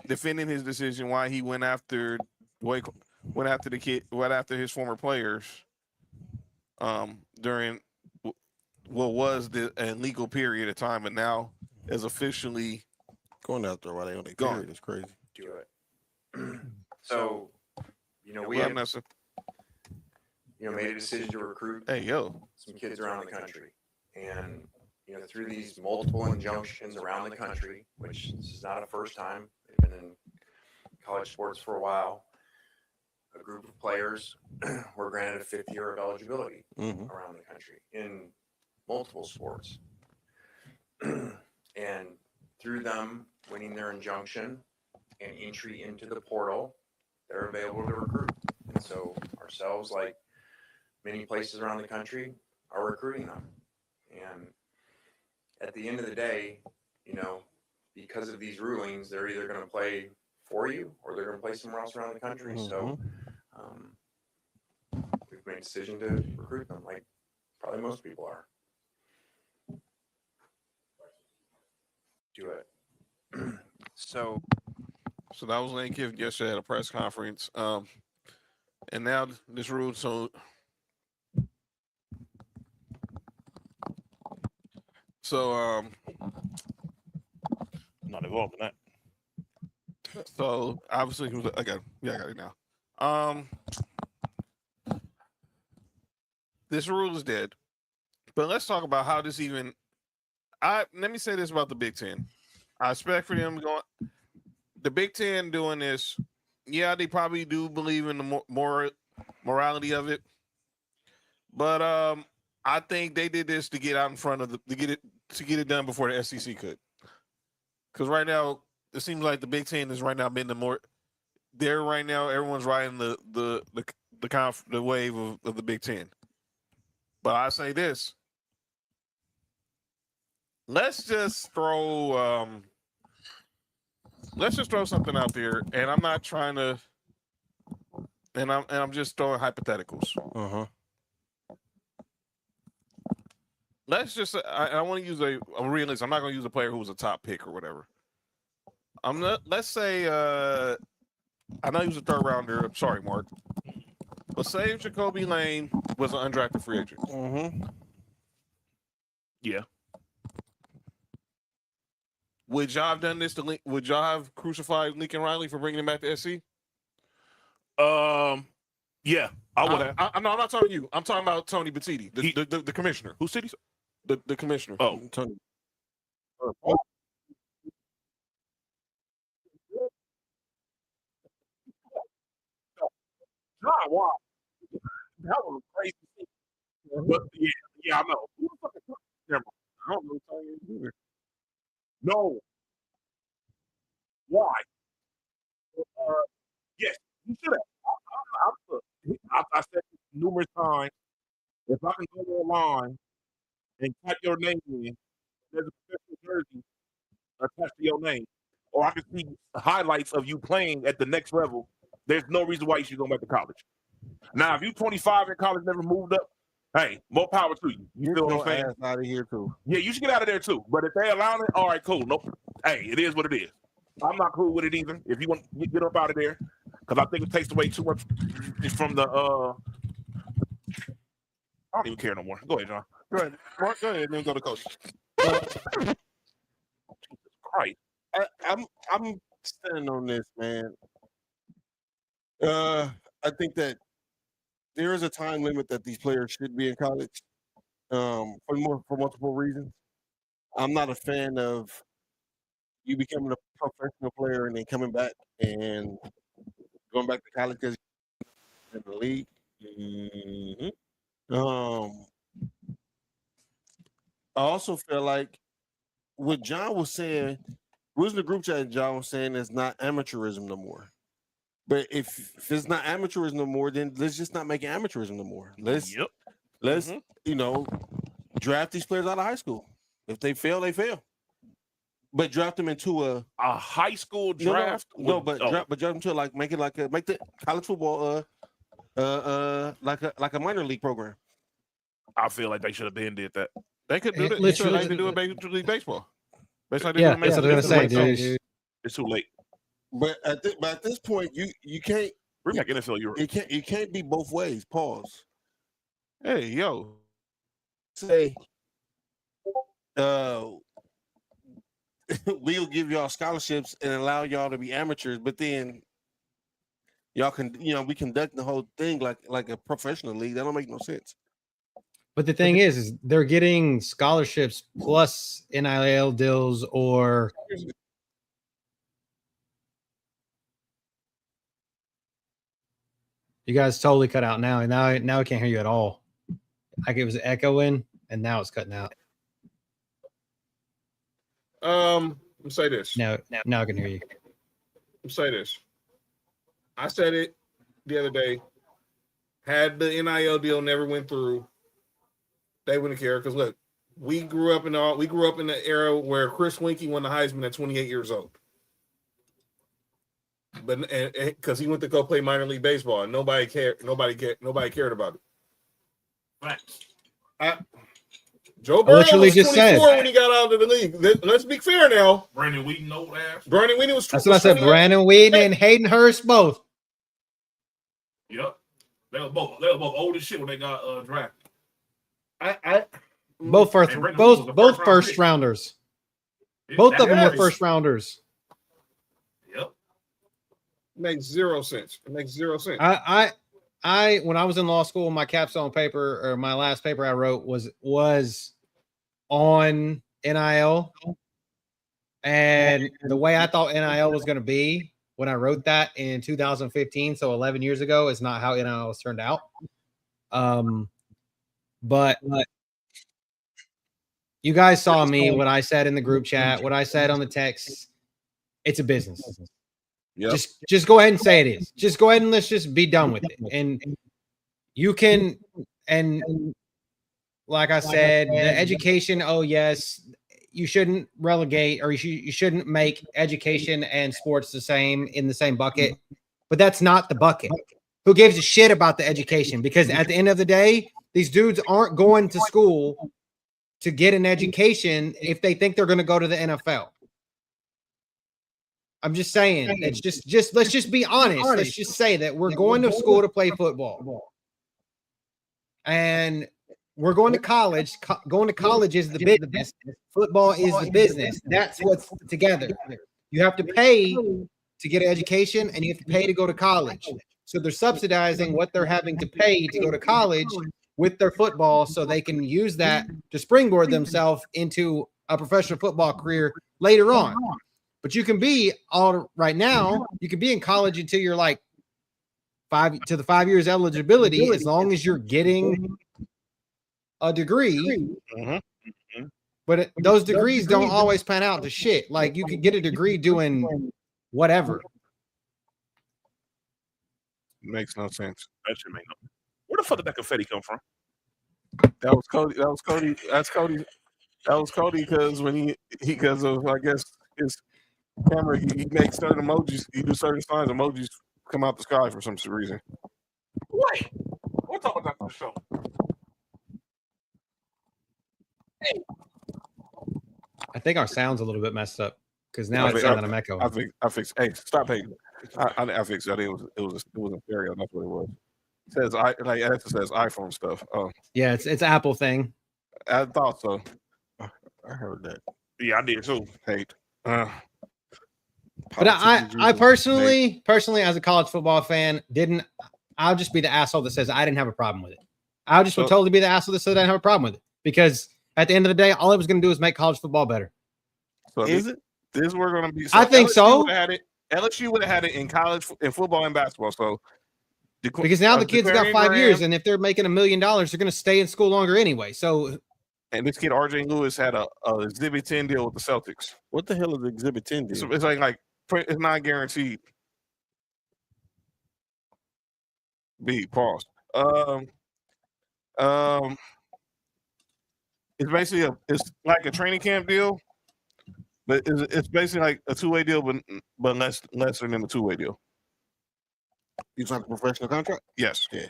defending his decision, why he went after his former players during what was the illegal period of time, and now is officially Going out there while they on their Gone. period is crazy. Do it. So, we What have, up, Nessa? made a decision to recruit Hey, yo. some kids around the country. And, through these multiple injunctions around the country, which this is not a first time, they've been in college sports for a while, a group of players were granted a 5th year of eligibility Mhm. around the country in multiple sports. And through them winning their injunction and entry into the portal, they're available to recruit. And so ourselves, like many places around the country, are recruiting them. And at the end of the day, because of these rulings, they're either going to play for you or they're going to play somewhere else around the country. So we've made a decision to recruit them, like probably most people are. Do it. So that was Lane Kiffin yesterday at a press conference. And now this rule. Not involved in that. So obviously, I got it now. This rule is dead. But let's talk about how this even. Let me say this about the Big Ten. I expect for them going. The Big Ten doing this. Yeah, they probably do believe in the morality of it. But I think they did this to get out in front of to get it done before the SEC could. Because right now it seems like the Big Ten is right now being they're right now everyone's riding the wave of the Big Ten. But I say this. Let's just throw something out there, and I'm not trying to, and I'm just throwing hypotheticals. Let's just I want to use a realist. I'm not going to use a player who was a top pick or whatever. Let's say I know he was a 3rd rounder. Sorry, Mark. But say Jacoby Lane was an undrafted free agent. Yeah. Would y'all have done this would y'all have crucified Lincoln Riley for bringing him back to SC? Yeah, I would have. I'm not talking to you. I'm talking about Tony Batiti, the commissioner. Who said he? The commissioner. Oh, Tony. wow. That was a crazy thing. But yeah, I know. Who the fuck is Never mind. I don't know Tony either. No. Why? Yes, you should have. I said this numerous times. If I can go online and type your name in, there's a professional jersey attached to your name, or I can see highlights of you playing at the next level. There's no reason why you should go back to college. Now, if you're 25 in college, never moved up, hey, more power to you. You feel what I'm saying? Out of here too. Yeah, you should get out of there too. But if they allow it, all right, cool. Nope. Hey, it is what it is. I'm not cool with it either. If you want to get up out of there, because I think it takes away too much from the. I don't even care no more. Go ahead, John. Go ahead, Mark. Go ahead, and then go to coach. Jesus Christ. I'm standing on this, man. I think that there is a time limit that these players should be in college, for multiple reasons. I'm not a fan of you becoming a professional player and then coming back and going back to college because you're in the league. I also feel like what John was saying, was in the group chat, John was saying is not amateurism no more. But if it's not amateurism no more, then let's just not make it amateurism no more. Let's draft these players out of high school. If they fail, they fail. But draft them into a high school draft. But draft them to make the college football like a minor league program. I feel like they should have been did that. They could do It that. literally- Like they do in Major League Baseball. Basically, they Yeah, do in that's Major what I League was gonna say, Baseball. dude. It's too late. But at this point, you can't. Bring back NFL Europe. It can't be both ways. Pause. Hey, yo, Say, we'll give y'all scholarships and allow y'all to be amateurs, but then y'all can, we conduct the whole thing like a professional league. That don't make no sense. But the thing is they're getting scholarships plus NIL deals or you guys totally cut out now. And now I can't hear you at all. Like it was echoing and now it's cutting out. Let me say this. Now I can hear you. Let me say this. I said it the other day. Had the NIL deal never went through, they wouldn't care. Because look, we grew up in the era where Chris Winkie won the Heisman at 28 years old. But because he went to go play minor league baseball, and nobody cared about it. Facts. Joe Burrow literally was just 24 said. when he got out of the league. Let's be fair now. Brandon Wheaton, old ass. Brandon Wheaton was. That's what I said. Brandon Wheaton and Hayden Hurst both. Yep. They were both old as shit when they got drafted. Both first And Brandon Wheaton was the both first round first pick. rounders. Yeah, Both that of them were is. first rounders. Yep. Makes zero sense. It makes zero sense. I when I was in law school, my capstone paper or my last paper I wrote was on NIL. And the way I thought NIL was going to be when I wrote that in 2015, so 11 years ago, is not how NIL has turned out. But you guys saw me, what I said in the group chat, what I said on the text. It's a business. Yep. Just go ahead and say it is. Just go ahead and let's just be done with it. And you can, and like I said, the education, oh yes, you shouldn't relegate or you shouldn't make education and sports in the same bucket. But that's not the bucket. Who gives a shit about the education? Because at the end of the day, these dudes aren't going to school to get an education if they think they're going to go to the NFL. I'm just saying, it's just let's just be honest. Let's just say that we're going to school to play football. And we're going to college. Going to college is the business. Football is the business. That's what's together. You have to pay to get an education and you have to pay to go to college. So they're subsidizing what they're having to pay to go to college with their football so they can use that to springboard themselves into a professional football career later on. But you can be right now, you can be in college until you're like 5 years eligibility, as long as you're getting a degree. Mm-hmm. But those degrees don't always pan out to shit. Like you could get a degree doing whatever. makes no sense. That should make no. Where the fuck did that confetti come from? That was Cody. That's Cody. That was Cody because when he because of I guess his camera, he makes certain emojis. He do certain signs. Emojis come out the sky for some reason. Wait, we'll talk about that for the show. I think our sound's a little bit messed up because now it's sounding like I'm echoing. I fixed. Hey, stop hating. I fixed it. I think it was a stereo. That's what it was. It says it says iPhone stuff. Oh, Yeah, it's Apple thing. I thought so. I heard that. Yeah, I did too. Hate. But I personally, as a college football fan, I'll just be the asshole that says I didn't have a problem with it. I just would totally be the asshole that said I didn't have a problem with it because at the end of the day, all it was going to do is make college football better. So Is it? This we're going to be. I think so. LSU would have had it in college, in football and basketball. So Because now the kids got 5 years, and if they're making $1 million, they're going to stay in school longer anyway. So, and this kid RJ Lewis had a Exhibit 10 deal with the Celtics. What the hell is Exhibit 10 It's deal? like it's not guaranteed. B pause. It's basically it's like a training camp deal, but it's basically like a two-way deal, but lesser than a two-way deal. You signed a professional contract? Yes. Yeah.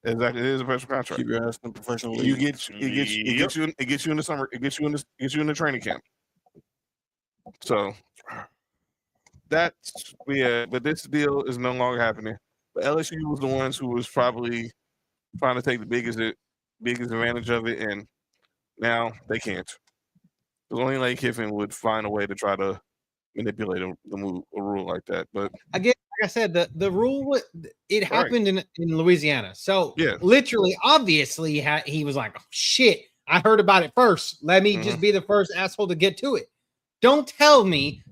Exactly, it is a professional contract. Keep your ass in the professional league. You get it gets you in the summer. It gets you in the training camp. So but this deal is no longer happening. But LSU was the ones who was probably trying to take the biggest advantage of it, and now they can't. Because only Lane Kiffin would find a way to try to manipulate a rule like that. But again, like I said, the rule it happened in Louisiana. So yeah, literally, obviously, he was like, oh, "Shit, I heard about it first. Let me just be the first asshole to get to it." Don't tell me,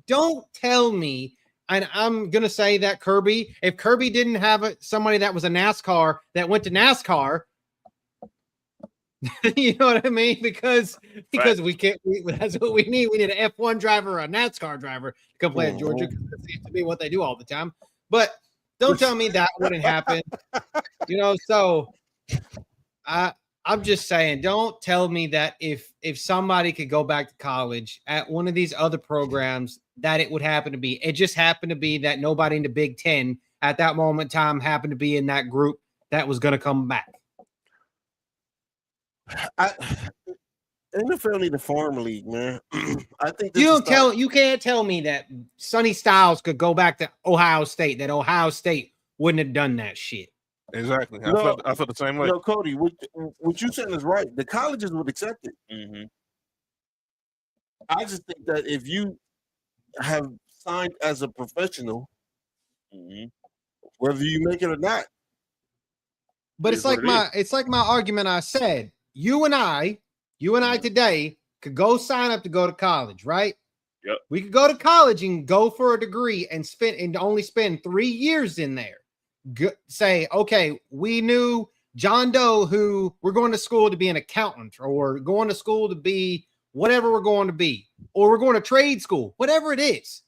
and I'm gonna say that if Kirby didn't have somebody that was a NASCAR that went to NASCAR, you know what I mean? Because we can't. That's what we need. We need an F1 driver or a NASCAR driver to come play at Georgia. Because that seems to be what they do all the time. But don't tell me that wouldn't happen. You know, so I'm just saying, don't tell me that if somebody could go back to college at one of these other programs, that it would happen to be. It just happened to be that nobody in the Big Ten at that moment in time happened to be in that group that was going to come back. NFL need a farm league, man. I think you can't tell me that Sonny Styles could go back to Ohio State, that Ohio State wouldn't have done that shit. Exactly. I felt the same way. No, Cody, what you saying is right. The colleges would accept it. Mm-hmm. I just think that if you have signed as a professional, whether you make it or not. But it's like my argument I said. You and I today could go sign up to go to college, right? Yep. We could go to college and go for a degree and only spend 3 years in there. Say, okay, we knew John Doe who we're going to school to be an accountant, or we're going to school to be whatever we're going to be, or we're going to trade school, whatever it is.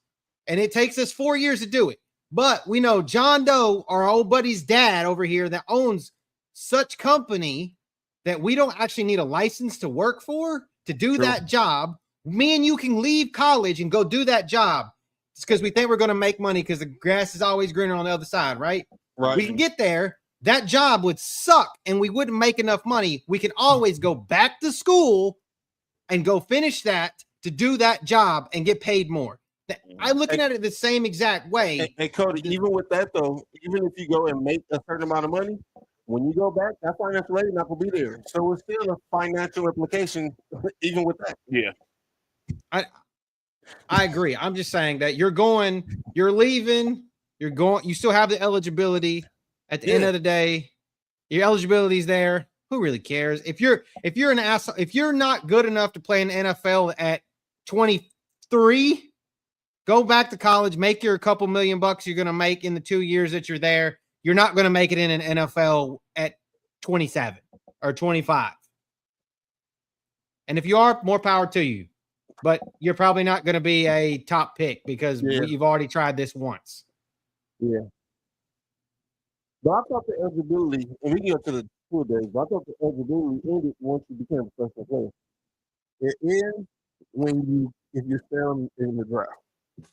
And it takes us 4 years to do it. But we know John Doe, our old buddy's dad over here, that owns such company that we don't actually need a license to work for to do that job. Me and you can leave college and go do that job. It's because we think we're going to make money because the grass is always greener on the other side, right? Right. We can get there. That job would suck and we wouldn't make enough money. We can always go back to school and go finish that to do that job and get paid more. I'm looking at it the same exact way. Hey, Cody, even with that, though, even if you go and make a certain amount of money, when you go back, that financial aid not going to be there. So it's still a financial implication, even with that. Yeah. I agree. I'm just saying that you're leaving, you still have the eligibility. At the end of the day, your eligibility is there. Who really cares? If you're an asshole, if you're not good enough to play in the NFL at 23, go back to college, make your couple $1 million you're going to make in the 2 years that you're there. You're not going to make it in an NFL at 27 or 25. And if you are, more power to you. But you're probably not going to be a top pick because you've already tried this once. Yeah. But I thought the eligibility, and we can go to the school days, but I thought the eligibility ended once you became a professional player. It ends if you're still in the draft,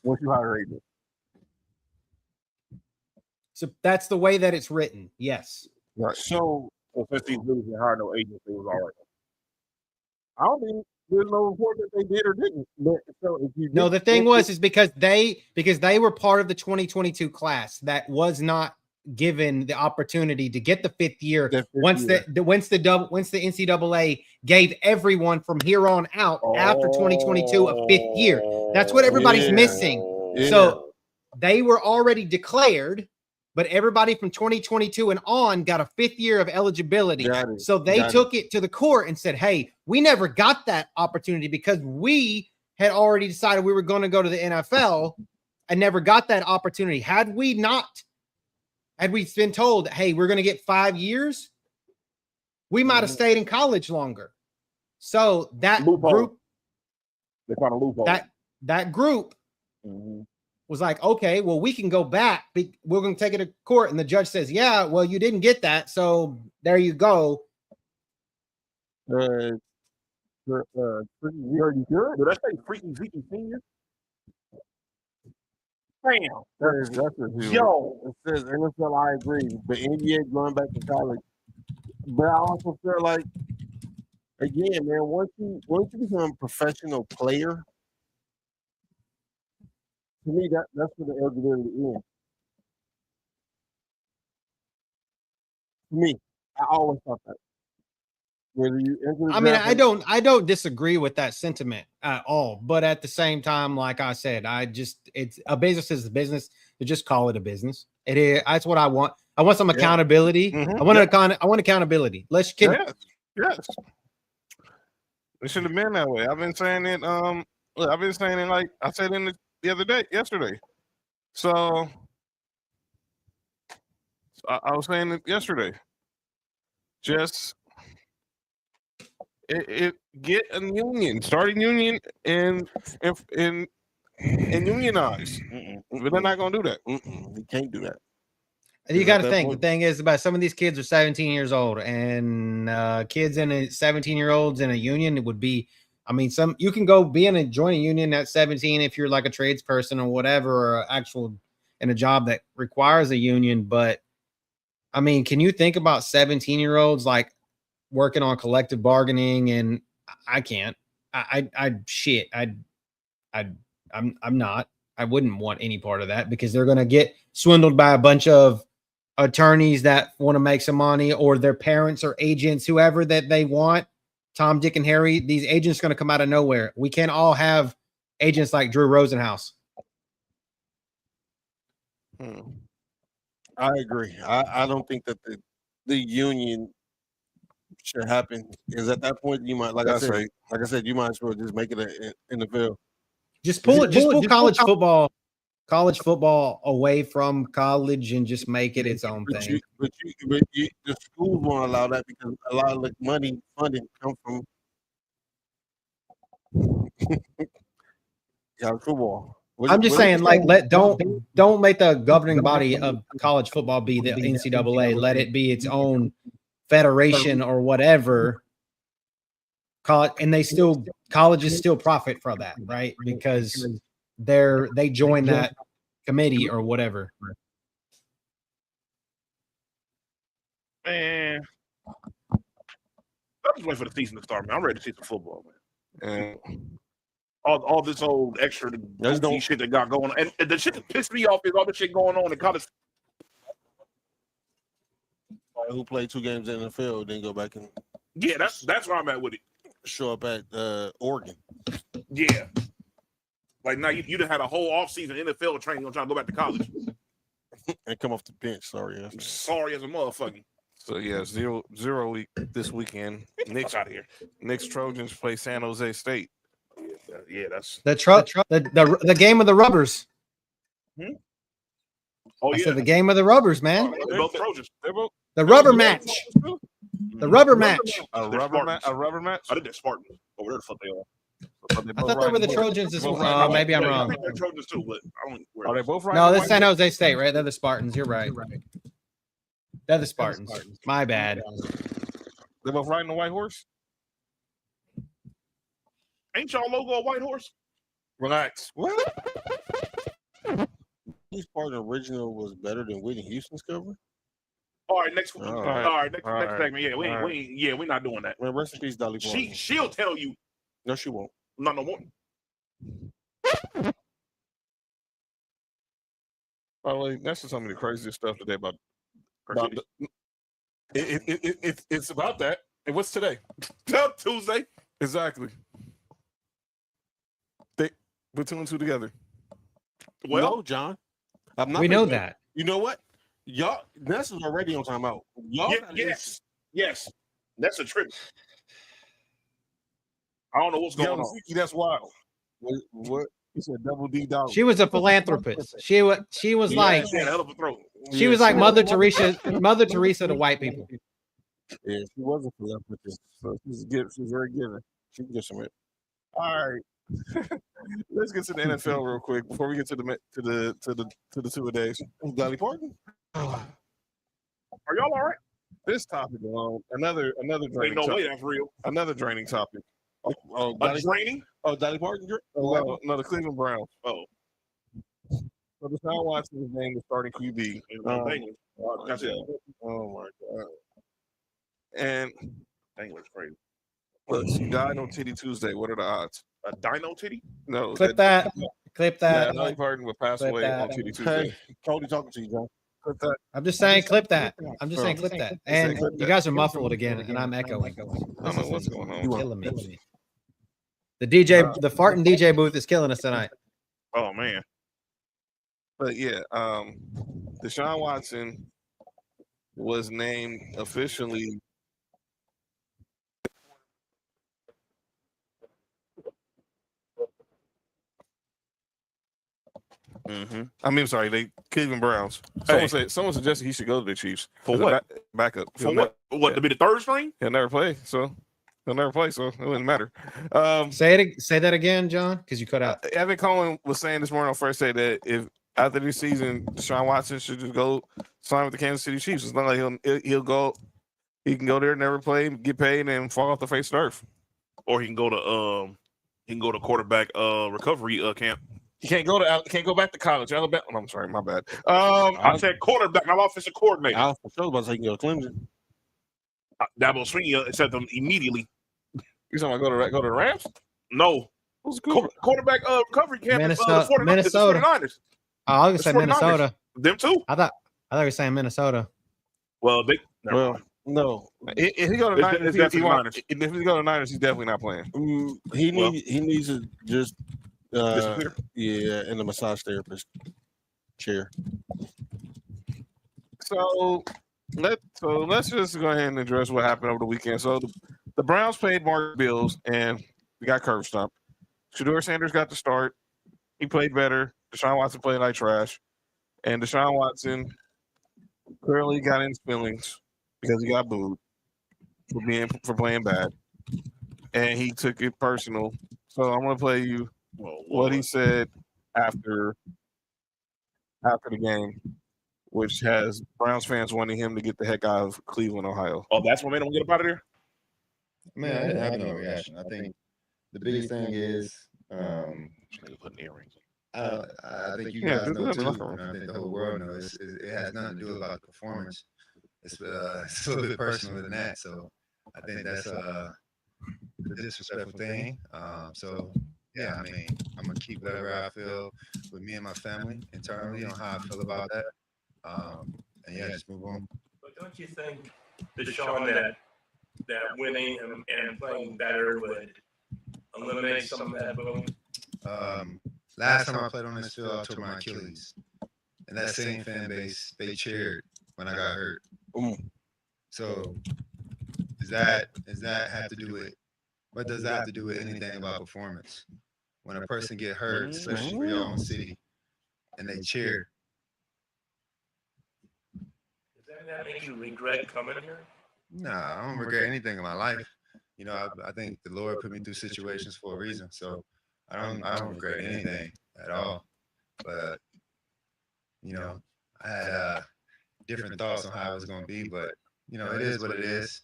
once you hire agent. So that's the way that it's written. Yes. Right. So since these dudes didn't hire no agents, it was all right. I don't think there's no report that they did or didn't. But, so if you no, the thing is because they were part of the 2022 class that was not given the opportunity to get the fifth year once the NCAA gave everyone from here on out after 2022 a fifth year. That's what everybody's missing. Yeah. So they were already declared, but everybody from 2022 and on got a fifth year of eligibility. So they took it to the court and said, hey, we never got that opportunity because we had already decided we were going to go to the NFL and never got that opportunity. Had we been told, hey, we're going to get 5 years, we might have stayed in college longer. So that group, they found a loophole. That group was like, okay, well, we can go back. We're going to take it to court. And the judge says, yeah, well, you didn't get that. So there you go. Did I say freaky Zeke Senior? Bam. That's a Yo. It says NFL, I agree. The NBA going back to college But I also feel like, again, man, once you become a professional player, to me that's where the eligibility ends. For me, I always thought that. Whether you enter the I mean, draft, I don't disagree with that sentiment at all. But at the same time, like I said, it's a business is a business. To just call it a business. It is. That's what I want. I want some Yeah. accountability. Mhm. I want I want accountability. Let's can Yes. It should have been that way. I've been saying it. Look, I've been saying it like I said in the other day, yesterday. So I was saying it yesterday. Just get a union, start a union, and unionize. But they're not gonna do that. you can't do that. You got to think. The thing is about some of these kids are 17 years old, and kids in 17-year-olds in a union, it would be. I mean, you can go join a union at 17 if you're like a tradesperson or whatever, or actual in a job that requires a union. But I mean, can you think about 17-year-olds like working on collective bargaining? And I can't. I'm not. I wouldn't want any part of that because they're going to get swindled by a bunch of attorneys that want to make some money, or their parents or agents, whoever that they want. Tom, Dick, and Harry. These agents are going to come out of nowhere. We can't all have agents like Drew Rosenhaus. I agree. I don't think that the union should happen, because at that point you might, like I said, you might as well just make it an NFL. Just pull college football away from college and just make it its own thing. But the schools won't allow that because a lot of the funding comes from college football. I'm just saying, like, don't make the governing body of college football be the NCAA. Let it be its own federation or whatever. Colleges still profit from that, right? Because they join that committee or whatever. Man, I'm just waiting for the season to start, man. I'm ready to see some football, man. And all this old extra shit that got going on. And the shit that pissed me off is all the shit going on in college. Who played 2 games in the NFL, then go back and that's where I'm at with it. Show up at Oregon. Yeah. Like now you done had a whole offseason NFL training on trying to go back to college. And come off the bench. Sorry as a motherfucker. So yeah, zero week this weekend. Knicks out of here. Knicks Trojans play San Jose State. Yeah, that's the game of the rubbers. Oh, I said the game of the rubbers, man. They're both Trojans. The rubber match. The rubber match. A rubber match. I think they're Spartans. Over there, the fuck they are. I thought they were the Trojans as well. Maybe I'm wrong. I think they're Trojans too, but I don't. Are they both right? No, that's San Jose State, right? They're the Spartans. You're right. They're the Spartans. My bad. They're both riding the white horse. Ain't y'all logo a white horse? Relax. What? This part of the original was better than Whitney Houston's cover. All right, next segment. Yeah, we're not doing that. Well, rest in peace, Dolly Parton. She'll tell you. No, she won't. Not no more. Oh, that's just some of the craziest stuff today about it's about that. And what's today? Tuesday. Exactly. They put 2 and 2 together. Well, no, John. We know that. You know what? Y'all, this is already on timeout. Y'all, yes. That's a trip. I don't know what's going on. That's wild. What? You said double D dollar. She was a philanthropist. She was like she had a hell of a throat. She was like Mother Teresa to white people. Yeah, she was a philanthropist. So she's very giving. She can get some it. All right. Let's get to the NFL real quick before we get to the 2 a days. Dolly Parton. Are y'all all right? This topic alone, another draining. Ain't no way that's real. Another draining topic. Draining? Oh, Dolly Parton. No, the Cleveland Browns. Oh. So Deshaun Watson is named the starting QB. That's it. Oh my God. And Dang, looks crazy. look, she died on Titty Tuesday. What are the odds? A dino titty? No, Clip that. Clip Yeah, that. Dolly Parton would pass Clip away that. on Titty Tuesday. Hey, Cody talking to you, John. Clip that. I'm just saying, clip that. I'm just saying, clip that. And clip you that. guys are muffled again, and I'm echoing. I don't know what's going on. Killing me. The DJ, the farting DJ booth is killing us tonight. Oh man. But yeah, Deshaun Watson was named officially. I mean, sorry, they Cleveland Browns. Someone suggested he should go to the Chiefs For as a what? backup. For what? What to be the third string? He'll never play, so it wouldn't matter. Say that again, John, because you cut out. Evan Cohen was saying this morning on First Day that if after this season, Deshaun Watson should just go sign with the Kansas City Chiefs. It's not like he can go there, never play, get paid, and fall off the face of the earth. Or he can go to quarterback recovery camp. He can't go back to college. Alabama. Oh, I'm sorry, my bad. I said quarterback, not offensive coordinator. I was about to say he can go to Clemson. Dabo Sweeney said them immediately. You talking about go to the Rams? No. Who's cool? Quarterback recovery camp. Minnesota. Minnesota. 49ers. I was gonna say Minnesota. Them too. I thought you were saying Minnesota. Well, no. If he go to Niners, if he go to Niners, he's definitely not playing. He needs to just disappear. Yeah, in the massage therapist chair. So let's just go ahead and address what happened over the weekend. So the Browns paid Mark Bills and we got curb stomped. Shedeur Sanders got the start. He played better. Deshaun Watson played like trash. And Deshaun Watson clearly got in his feelings because he got booed for playing bad. And he took it personal. So I'm gonna play you what he said after the game, which has Browns fans wanting him to get the heck out of Cleveland, Ohio. Oh, that's what made him get up out of there? Man, I didn't have no reaction. I think the biggest thing is putting earrings. I think you guys know too. And I think the whole world knows it has nothing to do about the performance. It's a little bit personal than that. So I think that's a disrespectful thing. So yeah, I mean, I'm gonna keep whatever I feel with me and my family internally on how I feel about that. And yeah, just move on. But don't you think, Deshaun, that winning and playing better would eliminate some of that boom? Last time I played on this field, I tore my Achilles. And that same fan base, they cheered when I got hurt. So does that have to do with, what does that have to do with anything about performance? When a person get hurt, especially for your own city, and they cheer. Does that make you regret coming here? Nah, I don't regret anything in my life. You know, I think the Lord put me through situations for a reason. So I don't regret anything at all. But you know, I had different thoughts on how it was going to be. But you know, it is what it is.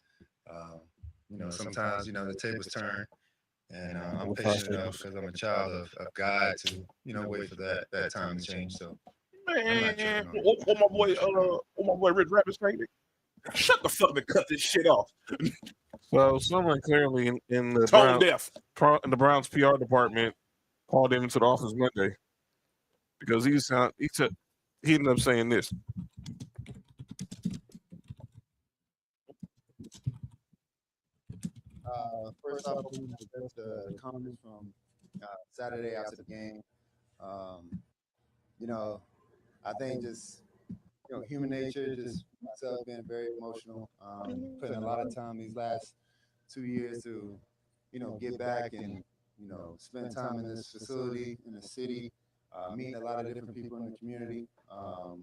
You know, sometimes the tables turn, and I'm patient enough because I'm a child of God to wait for that time to change. So man, what my boy Rich Rabbit's saying? Shut the fuck and cut this shit off. So someone clearly in the tone deaf in the Browns PR department called him into the office Monday because he ended up saying this. First off, we address the comments from Saturday after the game. I think just human nature, just myself being very emotional, putting a lot of time these last 2 years to get back and spend time in this facility in the city, meeting a lot of different people in the community. I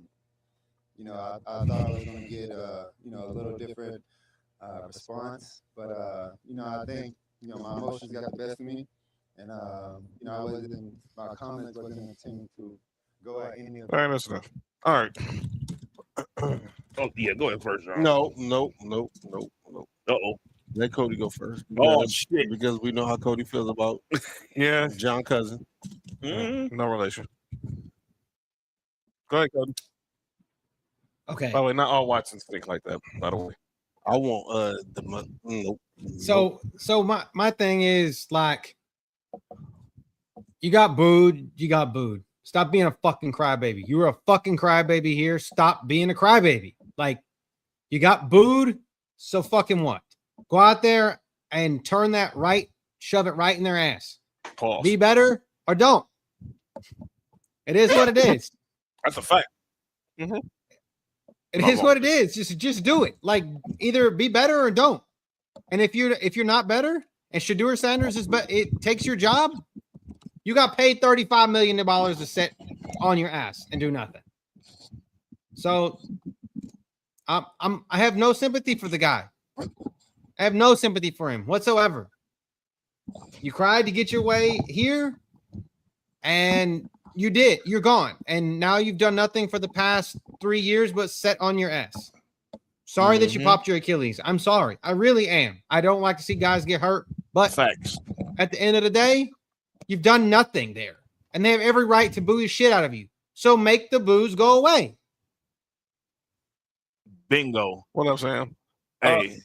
thought I was going to get a little different response, but I think my emotions got the best of me, and my comments wasn't intended to go at any of. All right, that's enough. All right. Oh yeah, go ahead first, John. No. Uh-oh. Let Cody go first. Shit. Because we know how Cody feels about John Cousin. No relation. Go ahead, Cody. Okay. By the way, not all Watsons think like that, by the way. I want nope. So my thing is like, you got booed. Stop being a fucking crybaby. You were a fucking crybaby here. Stop being a crybaby. Like, you got booed. So fucking what? Go out there and turn that right, shove it right in their ass. Pause. Be better or don't. It is what it is. That's a fact. It is what it is. Just do it. Like, either be better or don't. And if you're not better, and Shedeur Sanders it takes your job, you got paid $35 million to sit on your ass and do nothing. So I have no sympathy for the guy. I have no sympathy for him whatsoever. You cried to get your way here, and you did. You're gone. And now you've done nothing for the past 3 years but sit on your ass. Sorry that you popped your Achilles. I'm sorry. I really am. I don't like to see guys get hurt. But Facts. At the end of the day, you've done nothing there. And they have every right to boo the shit out of you. So make the boos go away. Bingo. What up, Sam? Hey.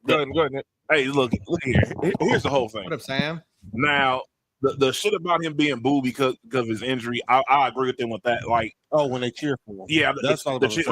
Go ahead, Nick. Hey, look here. Here's the whole thing. What up, Sam? Now, the shit about him being booed because of his injury, I agree with them with that. Like, when they cheer for him. Yeah, that's all the cheer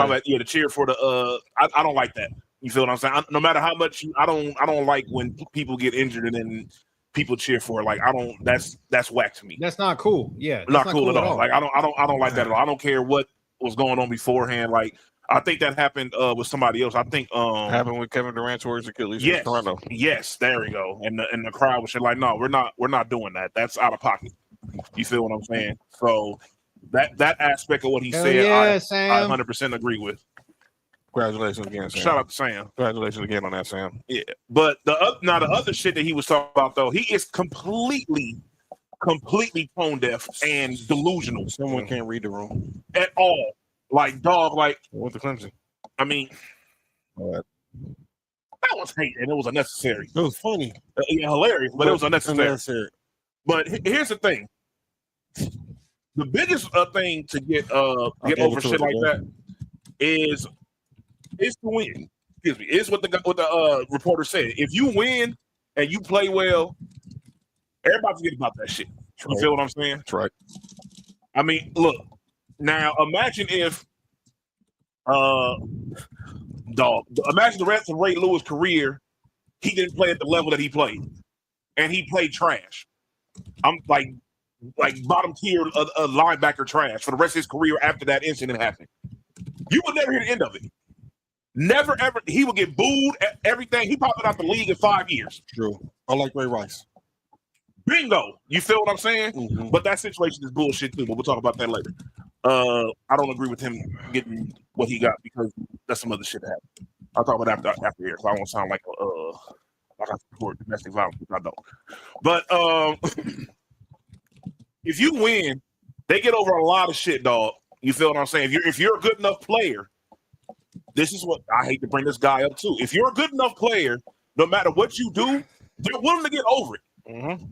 for the I don't like that. You feel what I'm saying? No matter how much I don't like when people get injured and then people cheer for it. Like, I don't. That's whack to me. That's not cool. Yeah, that's not cool at all. Like, I don't like that at all. I don't care what was going on beforehand. Like, I think that happened with somebody else. I think happened with Kevin Durant towards Achilles. Yes, Toronto. Yes, there we go. And the crowd was like, no, we're not doing that. That's out of pocket. You feel what I'm saying? So that aspect of what he said, I 100% agree with. Congratulations again, Sam. Shout out to Sam. Congratulations again on that, Sam. Yeah, but the other shit that he was talking about though, he is completely tone deaf and delusional. Someone can't read the room at all. Like, dog, like with the Clemson. I mean, that was hate and it was unnecessary. It was funny, hilarious, but it was unnecessary. But here's the thing: the biggest thing to get over shit like that is to win. Excuse me. Is what the reporter said. If you win and you play well, everybody forget about that shit. You feel what I'm saying? That's right. I mean, look. Now, imagine if, imagine the rest of Ray Lewis' career, he didn't play at the level that he played, and he played trash. I'm like bottom tier linebacker trash for the rest of his career after that incident happened. You would never hear the end of it. Never ever. He would get booed at everything. He popped out the league in 5 years. True. I like Ray Rice. Bingo. You feel what I'm saying? Mm-hmm. But that situation is bullshit too. But we'll talk about that later. I don't agree with him getting what he got because that's some other shit that happened. I'll talk about that after here, so I won't sound like I support domestic violence, which I don't. But if you win, they get over a lot of shit, dog. You feel what I'm saying? If you're a good enough player, this is what I hate to bring this guy up too. If you're a good enough player, no matter what you do, they're willing to get over it. Mm-hmm.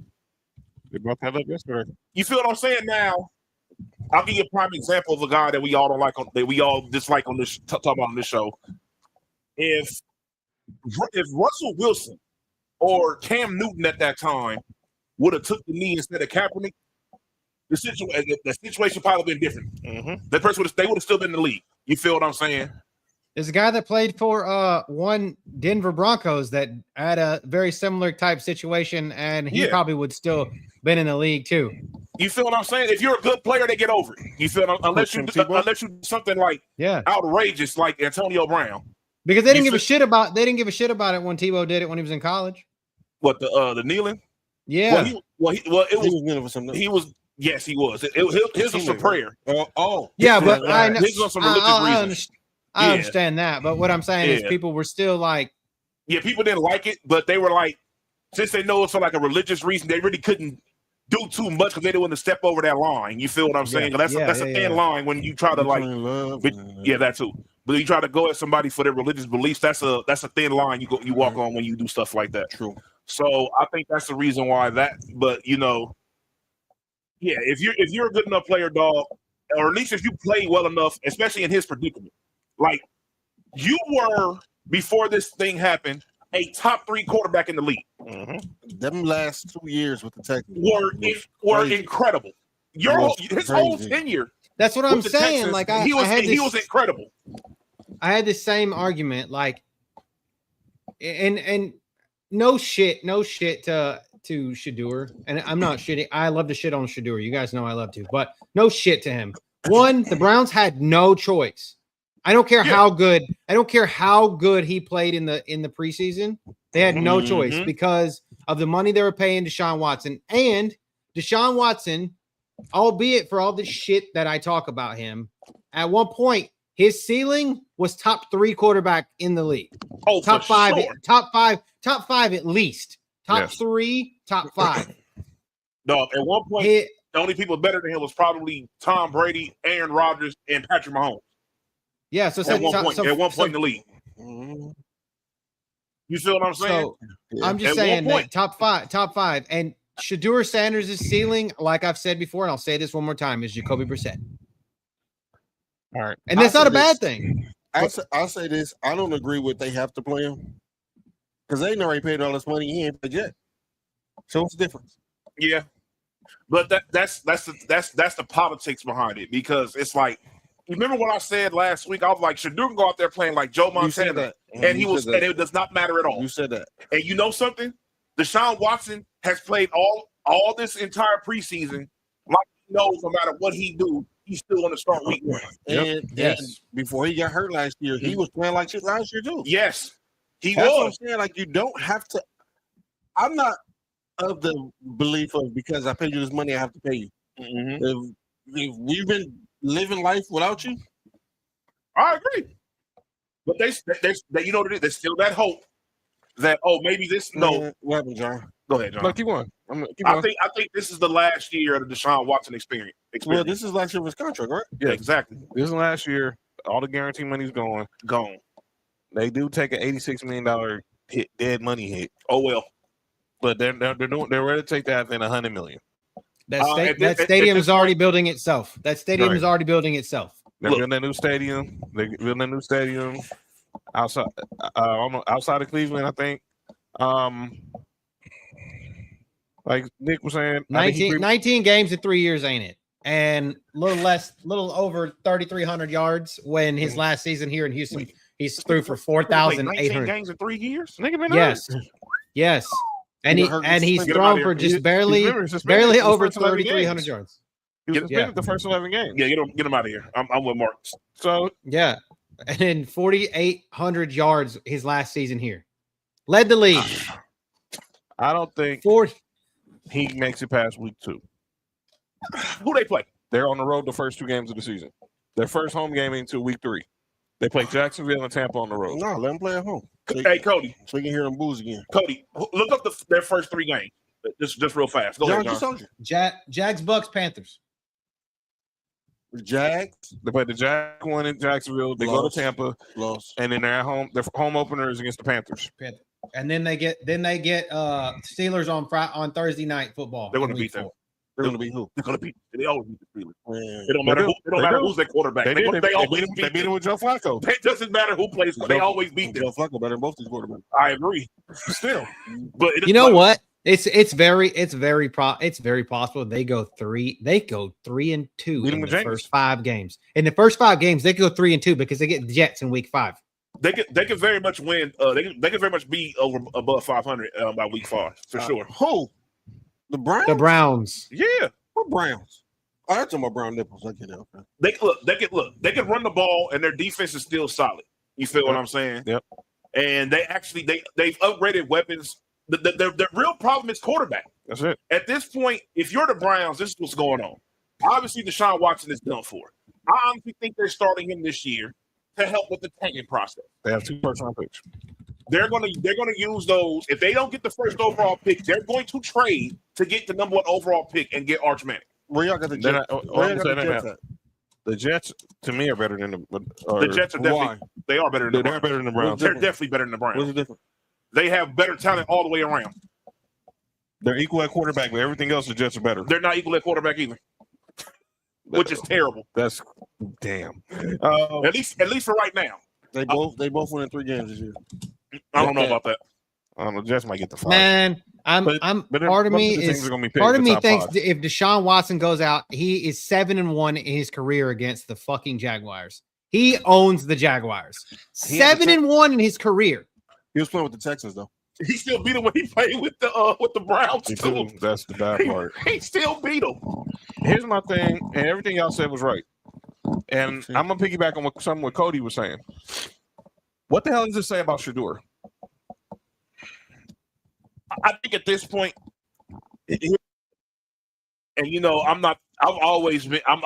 They both had up yesterday. You feel what I'm saying? Now, I'll give you a prime example of a guy that we all don't like, that we all dislike on this talk about on this show. If Russell Wilson or Cam Newton at that time would have took the knee instead of Kaepernick, the situation probably been different. Mm-hmm. That person would have still been in the league. You feel what I'm saying? There's a guy that played for one Denver Broncos that had a very similar type situation, and he probably would still been in the league too. You feel what I'm saying? If you're a good player, they get over it. You feel unless you do something like outrageous like Antonio Brown. Because they didn't give a shit about it when Tebow did it when he was in college. What the kneeling? Yeah. He was. Yes, he was. His was for prayer. Yeah, but I know. His was for religious reasons. I understand that, but what I'm saying is people were still like, people didn't like it, but they were like, since they know it's for like a religious reason, they really couldn't do too much because they didn't want to step over that line. You feel what I'm saying? That's a thin line when you try to that too. But you try to go at somebody for their religious beliefs. That's a thin line you walk on when you do stuff like that. True. So I think that's the reason why that. But if you're a good enough player, dog, or at least if you play well enough, especially in his predicament, like you were before this thing happened, a top 3 quarterback in the league. Them last 2 years with the Texans were incredible. His whole tenure. That's what I'm with the saying. Texans, Like he was incredible. I had the same argument. Like, and no shit to Shedeur. And I'm not shitting. I love to shit on Shedeur. You guys know I love to, but no shit to him. One, the Browns had no choice. I don't care how good. I don't care how good he played in the preseason. They had no choice because of the money they were paying Deshaun Watson. And Deshaun Watson, albeit for all the shit that I talk about him, at one point his ceiling was top 3 quarterback in the league. Oh, top 5, sure. top 5 at least. Top 3, top 5. No, at one point, the only people better than him was probably Tom Brady, Aaron Rodgers, and Patrick Mahomes. Yeah, so at one point in the league. You feel what I'm saying? So I'm just saying that top five. And Shedeur Sanders' ceiling, like I've said before, and I'll say this one more time, is Jacoby Brissett. All right. And that's not a bad thing. I'll say this. I don't agree with they have to play him. Because they ain't already paid all this money. He ain't paid yet. So what's the difference? Yeah. But that's the politics behind it, because it's like, remember what I said last week? I was like, Shedeur can go out there playing like Joe Montana, and it does not matter at all. You said that. And you know something? Deshaun Watson has played all this entire preseason like he knows no matter what he do, he's still going to start week 1. And before he got hurt last year, he was playing like shit last year too. Yes, he That's was. what I'm saying. Like, you don't have to. I'm not of the belief of because I paid you this money, I have to pay you. If we've been living life without you, I agree. But they you know, there's still that hope that maybe this what happened, John? Go ahead, John. No, keep going. I think this is the last year of the Deshaun Watson experience. Well, this is last year of his contract, right? Yeah, exactly. This is last year. All the guarantee money's gone. They do take an $86 million hit, dead money hit. Oh well, but they're ready to take that than $100 million. That stadium is already building itself. That stadium is already building itself. They're building a new stadium. They're building a new stadium outside of Cleveland, I think. Like Nick was saying, 19 games in 3 years, ain't it? And little over 3,300 yards when his last season here in Houston, he's threw for 4,800 games in 3 years. Yes. And he's thrown for just barely over 3,300 yards. He was suspended the first 11 games. Yeah, get him out of here. I'm with Mark. So yeah, and then 4,800 yards his last season here, led the league. I don't think he makes it past week 2. Who they play? They're on the road the first 2 games of the season. Their first home game until week 3. They play Jacksonville and Tampa on the road. No, let them play at home. Hey, Cody. So we can hear them boos again. Cody, look up their first 3 games. Just real fast. Go ahead, John. Jags, Bucks, Panthers. Jags. They play the Jags one in Jacksonville. They go to Tampa. And then they're at home. Their home opener is against the Panthers. And then they get Steelers on Thursday night football. They're going to beat them. They're going to beat who? They're going to beat. They always beat the Steelers. It don't matter who's their quarterback. They beat him with Joe Flacco. It doesn't matter who plays. They always beat them. Joe Flacco better than both these quarterbacks. I agree. Still, but you know what? It's very possible they go 3-2 in the first 5 games. In the first 5 games, they go 3-2 because they get the Jets in week 5. They can very much win. They can very much be above 500 by week 5 for sure. Who? The Browns? The Browns. Yeah. What Browns? I heard some more brown nipples. I get it. They can run the ball and their defense is still solid. You feel what I'm saying? Yep. And they've upgraded weapons. The real problem is quarterback. That's it. At this point, if you're the Browns, this is what's going on. Obviously, Deshaun Watson is done for. I honestly think they're starting him this year to help with the tanking process. They have 2 first-round picks. They're gonna use those. If they don't get the first overall pick, they're going to trade to get the number 1 overall pick and get Arch Manning. Where y'all got the Jets? The Jets, to me, are better than the Jets are definitely. They are better than they're better than the Browns. They're definitely better than the Browns. What's the difference? They have better talent all the way around. They're equal at quarterback, but everything else, the Jets are better. They're not equal at quarterback either, which is terrible. That's damn. At least for right now. They both win in 3 games this year. I don't know about that. I don't know. Jets might get the 5. Man, But part of me teams are gonna be part of me thinks 5. if Deshaun Watson goes out, he is 7-1 in his career against the fucking Jaguars. He owns the Jaguars. 7-1 in his career. He was playing with the Texans though. He still beat him when he played with the Browns too. That's the bad part. He still beat him. Here's my thing, and everything y'all said was right. And I'm gonna piggyback on something what Cody was saying. What the hell does it say about Shedeur? I think at this point, and you know, I'm not. I've always been. I'm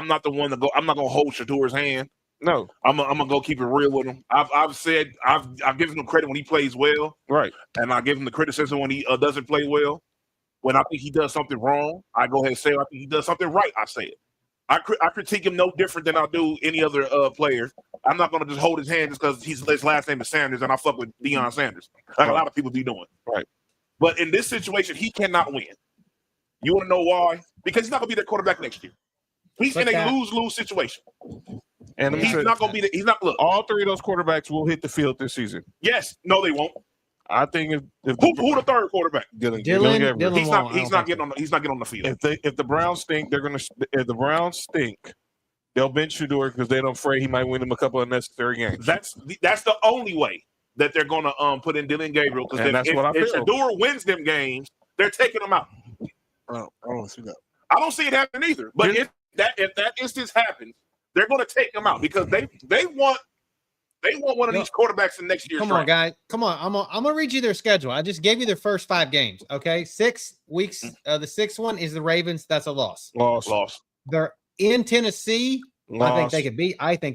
not the one to go. I'm not gonna hold Shadeur's hand. No, I'm gonna go keep it real with him. I've said I've given him credit when he plays well, right, and I give him the criticism when he doesn't play well. When I think he does something wrong, I go ahead and say I think he does something right. I say it. I critique him no different than I do any other player. I'm not going to just hold his hand just because his last name is Sanders and I fuck with Deion Sanders, like a lot of people be doing. Right. But in this situation, he cannot win. You want to know why? Because he's not going to be their quarterback next year. He's in a lose-lose situation. And he's not going to be. He's not. Look, all 3 of those quarterbacks will hit the field this season. Yes. No, they won't. I think if who the third quarterback? Dylan He's not getting on the field. If the Browns stink, if the Browns stink, they'll bench Shedeur because they're afraid he might win them a couple of necessary games. That's the only way that they're going to put in Dylan Gabriel, because if Shedeur wins them games, they're taking him out. I don't see that. I don't see it happening either. But if that instance happens, they're going to take him out because they want one of these quarterbacks in next year's Come draft. on, guys. Come on. I'm gonna read you their schedule. I just gave you their first 5 games. Okay, 6 weeks. The 6th one is the Ravens. That's a loss. Loss. They're in Tennessee. Loss. I think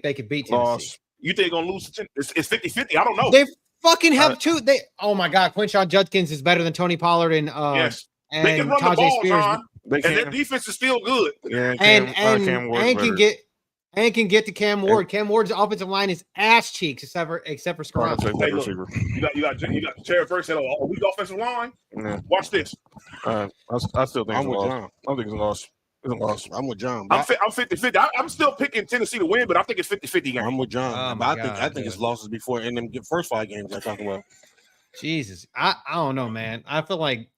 they could beat Tennessee. Loss. You think they're gonna lose? It's 50-50. I don't know. They fucking have 2. Oh my God, Quinshon Judkins is better than Tony Pollard and yes. And they can run Tajay the ball, Spears. John, and their defense is still good. Yeah, and can get to Cam Ward. Cam Ward's offensive line is ass cheeks except for Scarron. Hey, look, you got Jared Verse said a weak offensive line. Yeah. Watch this. I still think it's a loss. I don't think it's a loss. It's a loss. I'm with John. I'm 50-50. I'm still picking Tennessee to win, but I think it's 50-50 game. I'm with John. Oh but I think it's losses before in them first 5 games I'm talking about. Jesus. I don't know, man. I feel like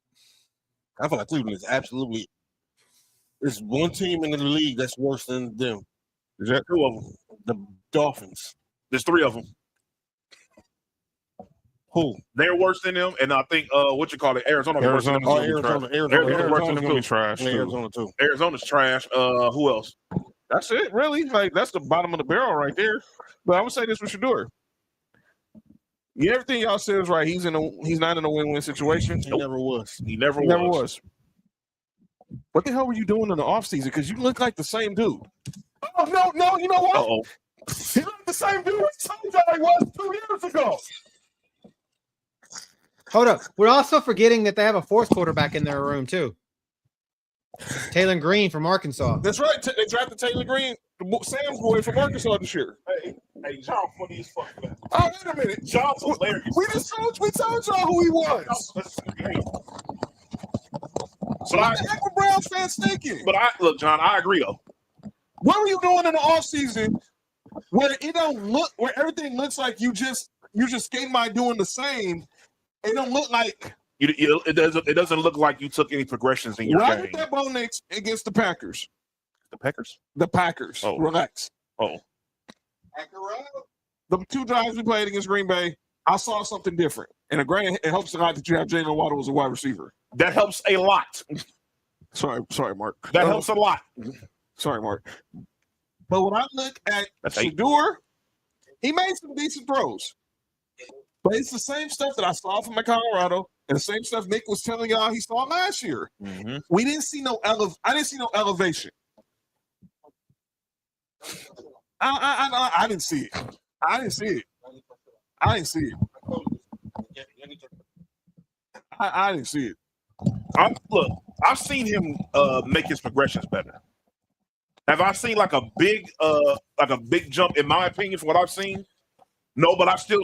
Cleveland is absolutely. There's one team in the league that's worse than them. Is that 2 of them? The Dolphins. There's 3 of them. Who? They're worse than them, and I think Arizona's worse than them. Arizona's worse than them too. Trash. Arizona too. Arizona's trash. Who else? That's it, really. Like that's the bottom of the barrel right there. But I would say this for Shedeur. Yeah, everything y'all said is right. He's not in a win-win situation. He never was. He never was. What the hell were you doing in the offseason? Because you look like the same dude. Oh no! You know what? Uh-oh. He looked the same dude he was 2 years ago. hold up. We're also forgetting that they have a 4th quarterback in their room too. Taylor Green from Arkansas. That's right. They drafted Taylor Green, Sam's boy from Arkansas this year. Hey, John, funny as fuck. Man. Oh, wait a minute. John's hilarious. We told y'all who he was. So what the heck were Browns fans thinking? But look, John, I agree though. What were you doing in the offseason where everything looks like you just skating by doing the same? It don't look like it doesn't look like you took any progressions in your game. Right that Bo Nix against the Packers. The Packers? The Packers. Oh. Relax. Oh. The 2 drives we played against Green Bay, I saw something different. And granted, it helps a lot that you have Jalen Waddle as a wide receiver. That helps a lot. Sorry, Mark. That helps a lot. Sorry, Mark. But when I look at Shedeur, he made some decent throws. But it's the same stuff that I saw from Colorado and the same stuff Nick was telling y'all he saw last year. Mm-hmm. We didn't see I didn't see no elevation. I didn't see it. I didn't see it. I didn't see it. I've seen him make his progressions better. Have I seen like a big jump in my opinion for what I've seen? No, but I've seen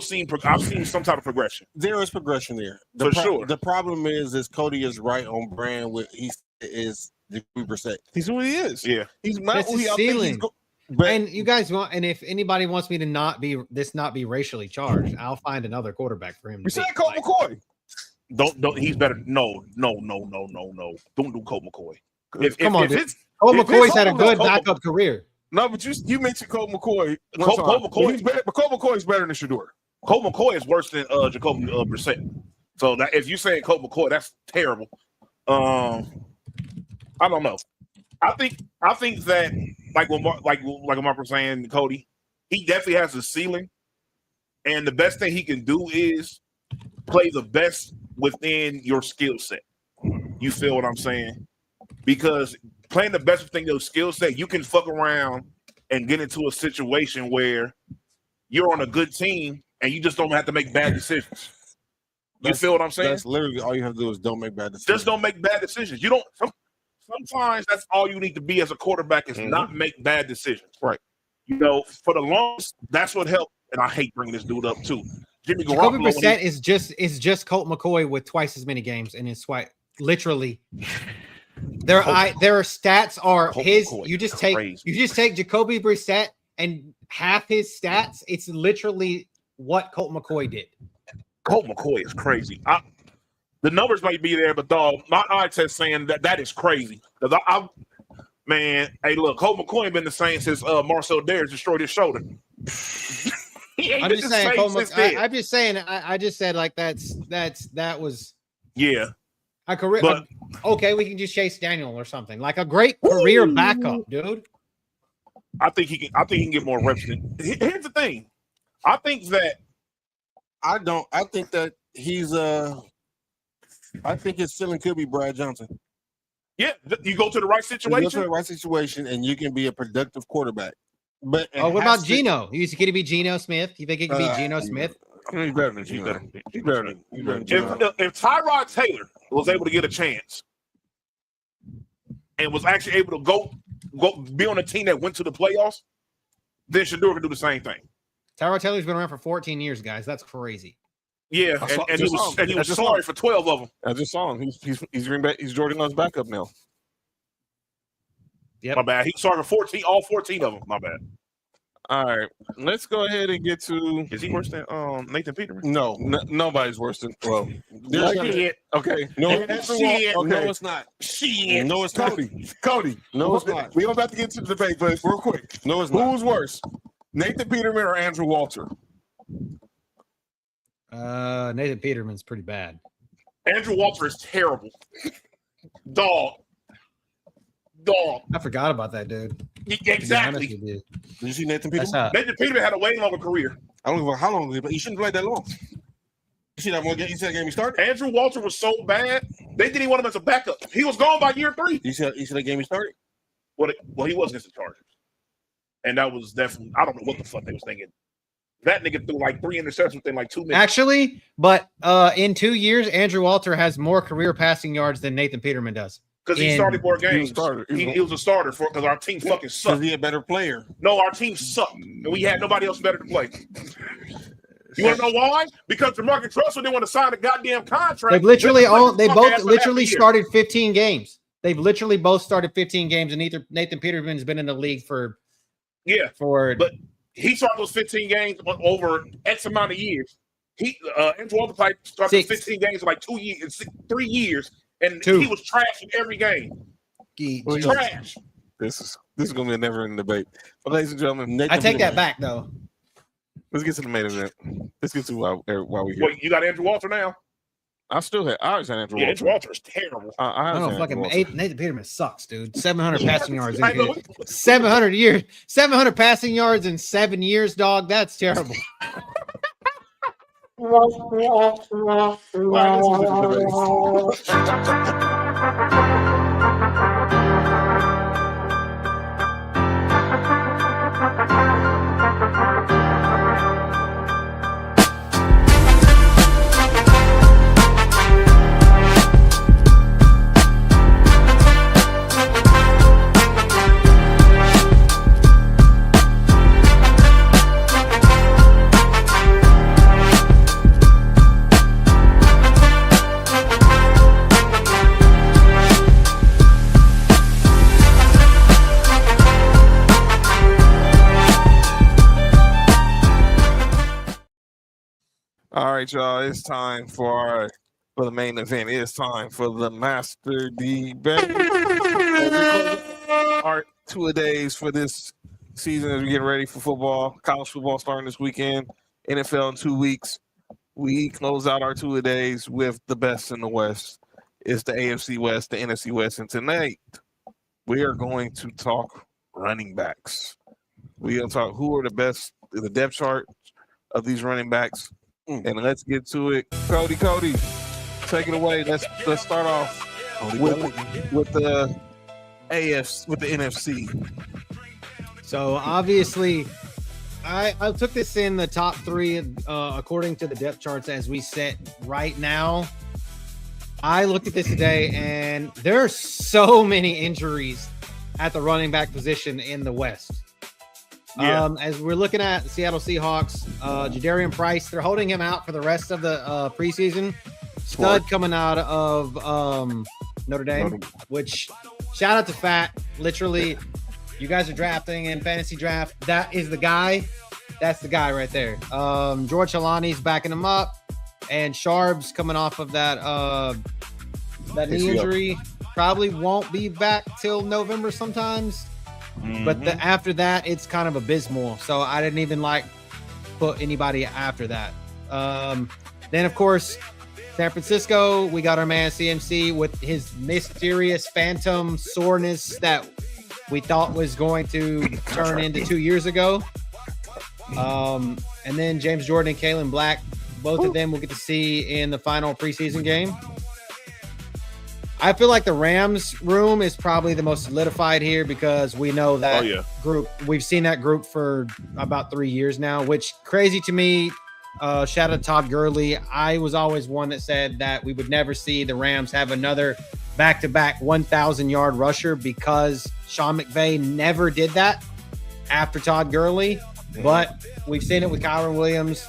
some type of progression. There is progression there. Sure. The problem is Cody is right on brand with he is the Brissett. He's who he is. Yeah. He's not who he But And you guys want, and if anybody wants me to not be racially charged, I'll find another quarterback for him. You said Colt McCoy. Don't. He's better. No. Don't do Colt McCoy. Come on, if dude. it's Colt if McCoy's it's had a Colt good McCoy- backup career. No, but you mentioned Colt McCoy. Colt McCoy- He's better, but Colt McCoy is better than Shador. Colt McCoy is worse than Jacoby Brissett. So that if you saying Colt McCoy, that's terrible. I don't know. I think that like Mark was saying, Cody, he definitely has a ceiling, and the best thing he can do is play the best within your skill set. You feel what I'm saying? Because playing the best within your skill set, you can fuck around and get into a situation where you're on a good team and you just don't have to make bad decisions. You feel what I'm saying? That's literally all you have to do is don't make bad decisions. Just don't make bad decisions. You don't. Sometimes that's all you need to be as a quarterback is not make bad decisions. Right. You know, for the longest, that's what helped. And I hate bringing this dude up too. Jimmy Jacoby Garoppolo. Brissett is just Colt McCoy with twice as many games, and it's why literally their stats are Colt his. McCoy You is just crazy. take Jacoby Brissett and half his stats. It's literally what Colt McCoy did. Colt McCoy is crazy. The numbers might be there, but dog, my eye test saying that is crazy. Because man, hey, look, Colt McCoy been the same since Marcel Dares destroyed his shoulder. I'm just saying, Colt McCoy. I'm just saying. I just said like that was Yeah. a career. But- okay, we can just Chase Daniel or something like a great career backup, dude. I think he can get more reps. Here's the thing. I think that I think that he's I think his ceiling could be Brad Johnson. yeah, you go to the right You go to the situation. right situation, and you can be a productive quarterback. But Oh, what about Geno? Could it be Geno Smith? You think it could be Geno Smith? He's better than Gino. He's better than Gino. If Tyrod Taylor was able to get a chance and was actually able to go be on a team that went to the playoffs, then Shador could do the same thing. Tyrod Taylor's been around for 14 years, guys. That's crazy. Yeah, and he was sorry for 12 of them. I just saw him. He's Jordan Love's backup now. Yep. My bad. He's sorry for 14, all 14 of them. My bad. All right, let's go ahead and get to. Is he worse than Nathan Peterman? No, Nobody's worse than. Well, Shit. okay. no, Shit. no, it's not. Shit. No, it's not. Cody. No, it's not. We're about to get to the debate, but real quick. No, it's not. Who's worse, Nathan Peterman or Andrew Walter? Nathan Peterman's pretty bad. Andrew Walter is terrible. Dog. I forgot about that dude. to be honest Exactly. with you. Did you see Nathan That's Peterman? Nathan Peterman had a way longer career. I don't know how long, but he shouldn't play that long. You see that one game? You see that game he started? Andrew Walter was so bad, they didn't even want him as a backup. He was gone by year 3. You see that game he started? Well, he was against the Chargers. And that was definitely, I don't know what the fuck they was thinking. That nigga threw like 3 interceptions within like 2 minutes. Actually, but in 2 years, Andrew Walter has more career passing yards than Nathan Peterman does. Because he in- started more He was games. starter. He was a starter for because our team fucking Because sucked. he's a better player. No, our team sucked. And we had nobody else better to play. You want to know why? Because DeMarcus Russell didn't want to sign a goddamn contract. They've literally Just all like they fuck both ass for literally half a year. started 15 games. They've literally both started 15 games, and Nathan Peterman's been in the league for Yeah, for but he started those 15 games over X amount of years. Andrew Walter started 6. 15 games in like 2 years, 3 years, and 2. he was trash in every game. Well, Trash. This is gonna be a never-ending debate. But ladies and gentlemen, I take that back though. let's get to the main event. Let's get to why we here. Wait, you got Andrew Walter now? I always had Andrew Yeah, Walter. Andrew Walter is terrible. I I always don't know, had fucking Andrew Walter. Nathan Peterman sucks, dude. 700 passing yards. I know. 700 passing yards in 7 years, dog. That's terrible. All right, let's get to the debate. All right, y'all. It's time for the main event. It's time for the Mastah D-Baters. Our two-a-days for this season as we get ready for football. College football starting this weekend. NFL in 2 weeks. We close out our two-a-days with the best in the West. It's the AFC West, the NFC West, and tonight we are going to talk running backs. We are talk who are the best, the depth chart of these running backs, and let's get to it. Cody, take it away. Let's start off with the AFC, with the NFC. So obviously, I took this in the top three according to the depth charts as we sit right now. I looked at this today, and there are so many injuries at the running back position in the West. Yeah. As we're looking at the Seattle Seahawks, Jadarian Price, they're holding him out for the rest of the preseason. Stud coming out of Notre Dame, which shout out to Fat. Literally, you guys are drafting in fantasy draft. That is the guy. That's the guy right there. George Halani's backing him up, and Sharb's coming off of that knee injury. Probably won't be back till November sometimes. But after that, it's kind of abysmal. So I didn't even put anybody after that. Then, of course, San Francisco, we got our man CMC with his mysterious phantom soreness that we thought was going to turn into 2 years ago. And then James Jordan and Kalen Black, both of them we'll get to see in the final preseason game. I feel like the Rams room is probably the most solidified here because we know that group. We've seen that group for about 3 years now, which crazy to me. Shout out to Todd Gurley. I was always one that said that we would never see the Rams have another back-to-back 1,000-yard rusher because Sean McVay never did that after Todd Gurley. But we've seen it with Kyron Williams.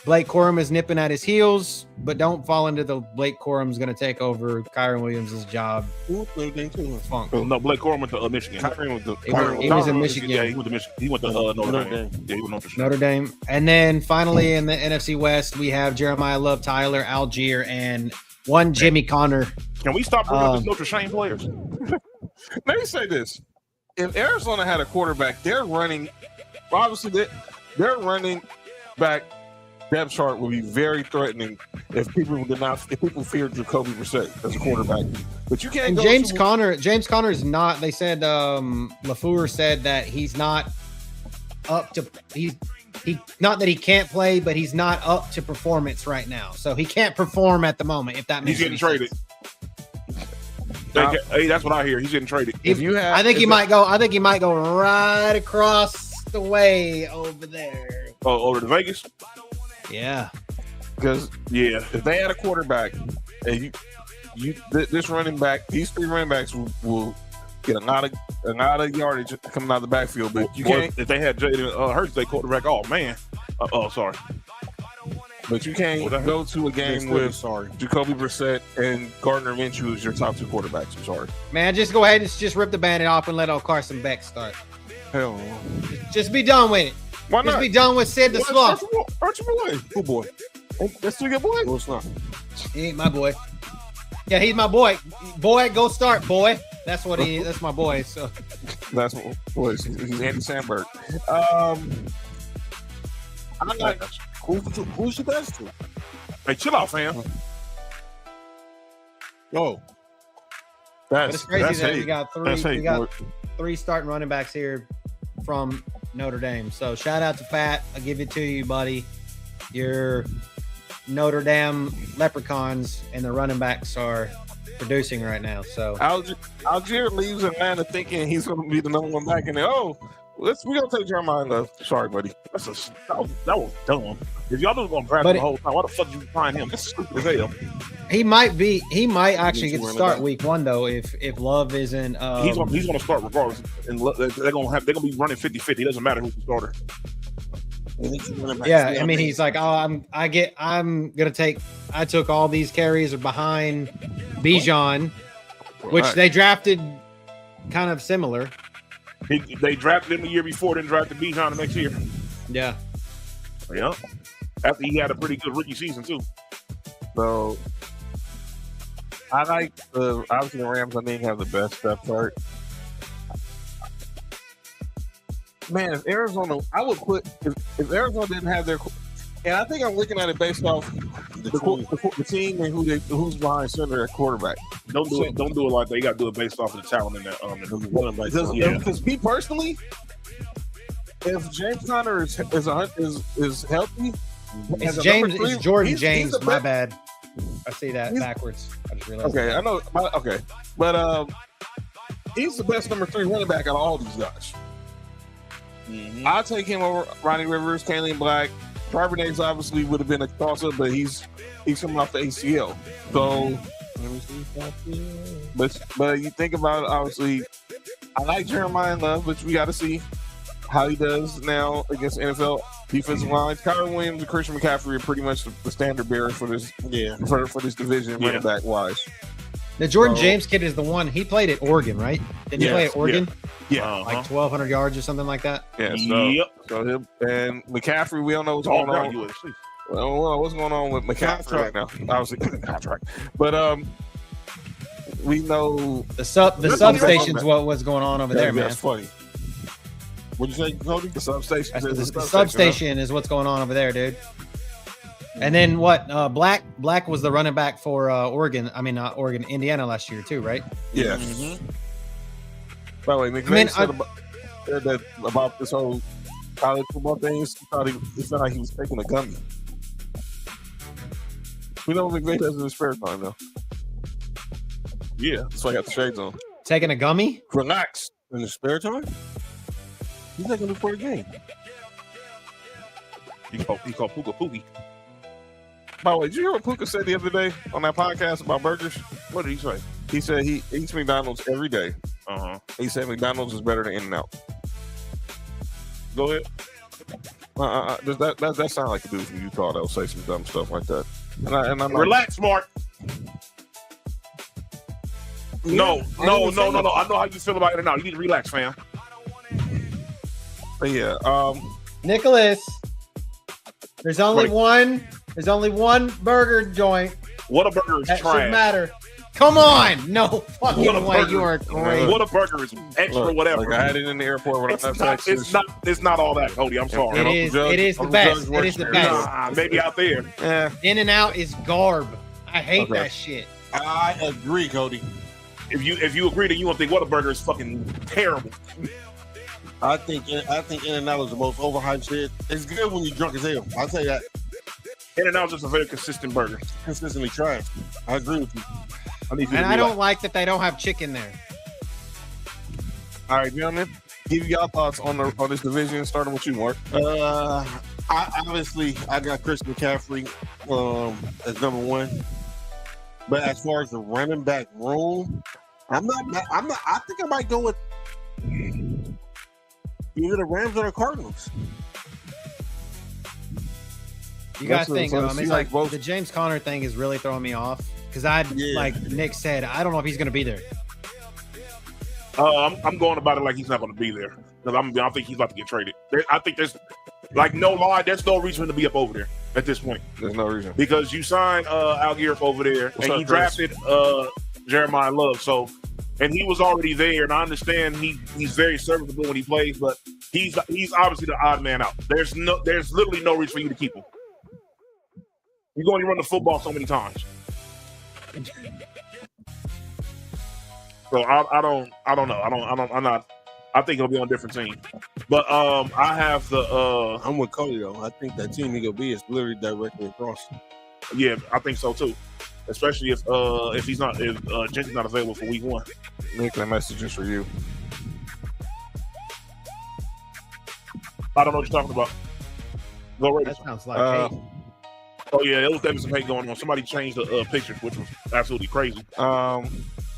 Blake Corum is nipping at his heels, but don't fall into the Blake Corum's going to take over Kyron Williams' job. No, Blake Corum went to Michigan. He was in Michigan. Yeah, he went to Michigan. He went to Notre Dame. Yeah, he went to Notre Dame. And then finally in the NFC West, we have Jeremiah Love, Tyler Algier, and one Jimmy Connor. Can we stop bringing up the Notre Dame players? Let me say this. If Arizona had a quarterback, their running back depth chart would be very threatening if people feared Jacoby Brissett as a quarterback. But you can't. And James Conner is not. They said LaFleur said that he's not up to. He not that he can't play, but he's not up to performance right now. So he can't perform at the moment. If that makes he's getting traded. Hey, that's what I hear. He's getting traded. I think he might go right across the way over there. Oh, over to Vegas. Yeah, because if they had a quarterback, and this running back, these three running backs will get a lot of yardage coming out of the backfield. But you can't. If they had Jalen Hurts, they quarterback. Oh man. Sorry. But you can't go to a game with Jacoby Brissett and Gardner Minshew as your top two quarterbacks. I'm sorry, man. Just go ahead and just rip the Band-Aid off and let old Carson Beck start. Hell no. Just be done with it. Why not? Just be done with Sid the Sloth. Archie boy. Who boy? That's still your boy? No, it's not. He ain't my boy. Yeah, he's my boy. Boy, go start, boy. That's what he is. That's my boy. So that's what boy. He's Andy Sandberg. I'm like, who's the best? Hey, chill out, fam. Yo, it's crazy that we got three starting running backs here from Notre Dame. So shout out to Pat. I'll give it to you, buddy. Your Notre Dame Leprechauns and the running backs are producing right now. So Algier leaves Atlanta thinking he's going to be the number one back, and we're gonna take Jeremiah Love. Sorry, buddy. That was dumb. If y'all was gonna draft him the whole time, why the fuck did you find him? That's stupid as hell. He might actually get to start week one though if Love isn't. He's gonna start regardless, and they're gonna be running 50-50. It doesn't matter who's the starter. Yeah, I mean he's like, I took all these carries behind Bijan, which they drafted kind of similar. They drafted him the year before, then drafted Bijan the next year. Yeah. Yeah. after he had a pretty good rookie season too. So I like obviously the Rams. I think have the best depth chart. Man, if Arizona, I would put if Arizona didn't have their, and I think I'm looking at it based off the team and who's behind center at quarterback. Don't do it like that. You got to do it based off of the talent in that. Because me personally, if James Conner is healthy, It's Jordan James. My bad. I see that backwards. I just realized. Okay, I know. Okay, but he's the best number 3 running back out of all these guys. Mm-hmm. I'll take him over Ronnie Rivers, Kalen Black. Charbonnet's obviously would have been a toss-up, but he's coming off the ACL. So, but you think about it, obviously, I like Jeremiah Love, but we got to see how he does now against NFL defensive lines. Kyron Williams and Christian McCaffrey are pretty much the standard bearer for this. For this division, running back wise. The Jordan James kid is the one. He played at Oregon, right? Didn't he play at Oregon? Yeah. Like 1,200 yards or something like that. Yeah. So him and McCaffrey, we don't know what's going on. Well, what's going on with McCaffrey right now? Obviously, contract. But we know the substation's what was going on over there, man. That's funny. What'd you say, Cody? The substation. The substation is what's going on over there, dude. And then what? Black was the running back for Oregon. I mean, not Oregon, Indiana last year too, right? Yeah. Mm-hmm. By the way, McVay said about this whole college football thing. He felt like he was taking a gummy. We know what McVay does in his spare time, though. Yeah, that's why I got the shades on. Taking a gummy? Relax. In the spare time? He's taking it for a game. He called Puka Pookie. By the way, did you hear what Puka said the other day on that podcast about burgers? What did he say? He said he eats McDonald's every day. He said McDonald's is better than In-N-Out. Go ahead. Does that sound like a dude from Utah that will say some dumb stuff like that? And I'm relax, Mark. No. I know how you feel about it now. You need to relax, fam. But yeah, Nicholas, there's only one burger joint. What a burger is that trash. Should matter. Come on, no fucking way. You are great. What a burger is extra, whatever. Like I had it in the airport when it's not all that, Cody. I'm sorry. It is the best. It is the best. Nah, maybe out there. Yeah. In-N-Out is garb. I hate that shit. I agree, Cody. If you agree, then you won't think Whataburger is fucking terrible. I think In-N-Out is the most overhyped shit. It's good when you're drunk as hell. I'll tell you that. In-N-Out is just a very consistent burger. Consistently trash. I agree with you. I don't like that they don't have chicken there. All right, gentlemen, give y'all thoughts on this division, starting with you, Mark. I got Chris McCaffrey as number 1. But as far as the running back room, I'm not. I think I might go with either the Rams or the Cardinals. You got to think, it's like the James Conner thing is really throwing me off because like Nick said, I don't know if he's going to be there. I'm going about it like he's not going to be there because I think he's about to get traded. I think there's no lie. There's no reason to be up over there at this point. There's no reason because you signed Algier over there and you drafted Jeremiah Love. So, and he was already there. And I understand he's very serviceable when he plays, but he's obviously the odd man out. There's literally no reason for you to keep him. You're going to run the football so many times. So I don't know. I think he'll be on a different team. But I have the I'm with Cody though. I think that team he'll be is literally directly across. Yeah, I think so too. Especially if Jensen's not available for week 1. Nick, that message is for you. I don't know what you're talking about. Go Raiders. That sounds like hate. Oh yeah, there was definitely some hate going on. Somebody changed the picture, which was absolutely crazy. All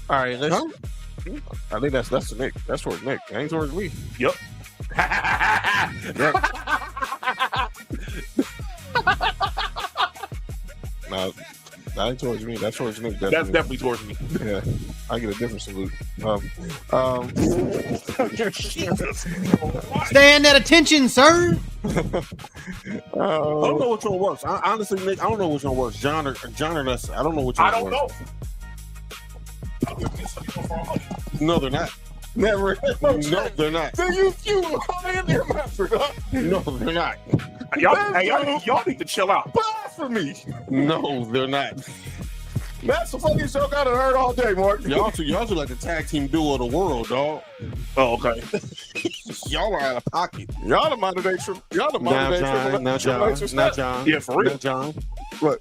right, let's. I think that's to Nick. That's towards Nick. It ain't towards me. Yep. No, that ain't towards me. That's towards Nick. That's definitely towards me. Yeah, I get a different salute. Stand at attention, sir. I don't know which one works. Honestly, Nick, I don't know which one works. John or Nestor. I don't know which one I don't works. know. No, they're not. Never. No, they're not. So you in there, Masters, huh? No, they're not. Y'all need to chill out. Blasphemy. No, they're not. That's the funniest joke I've heard all day, Mark. Y'all two like the tag team duo of the world, dog. Oh, okay. Y'all are out of pocket. Y'all the modern day Now, John. Yeah, for real. Now, John. What?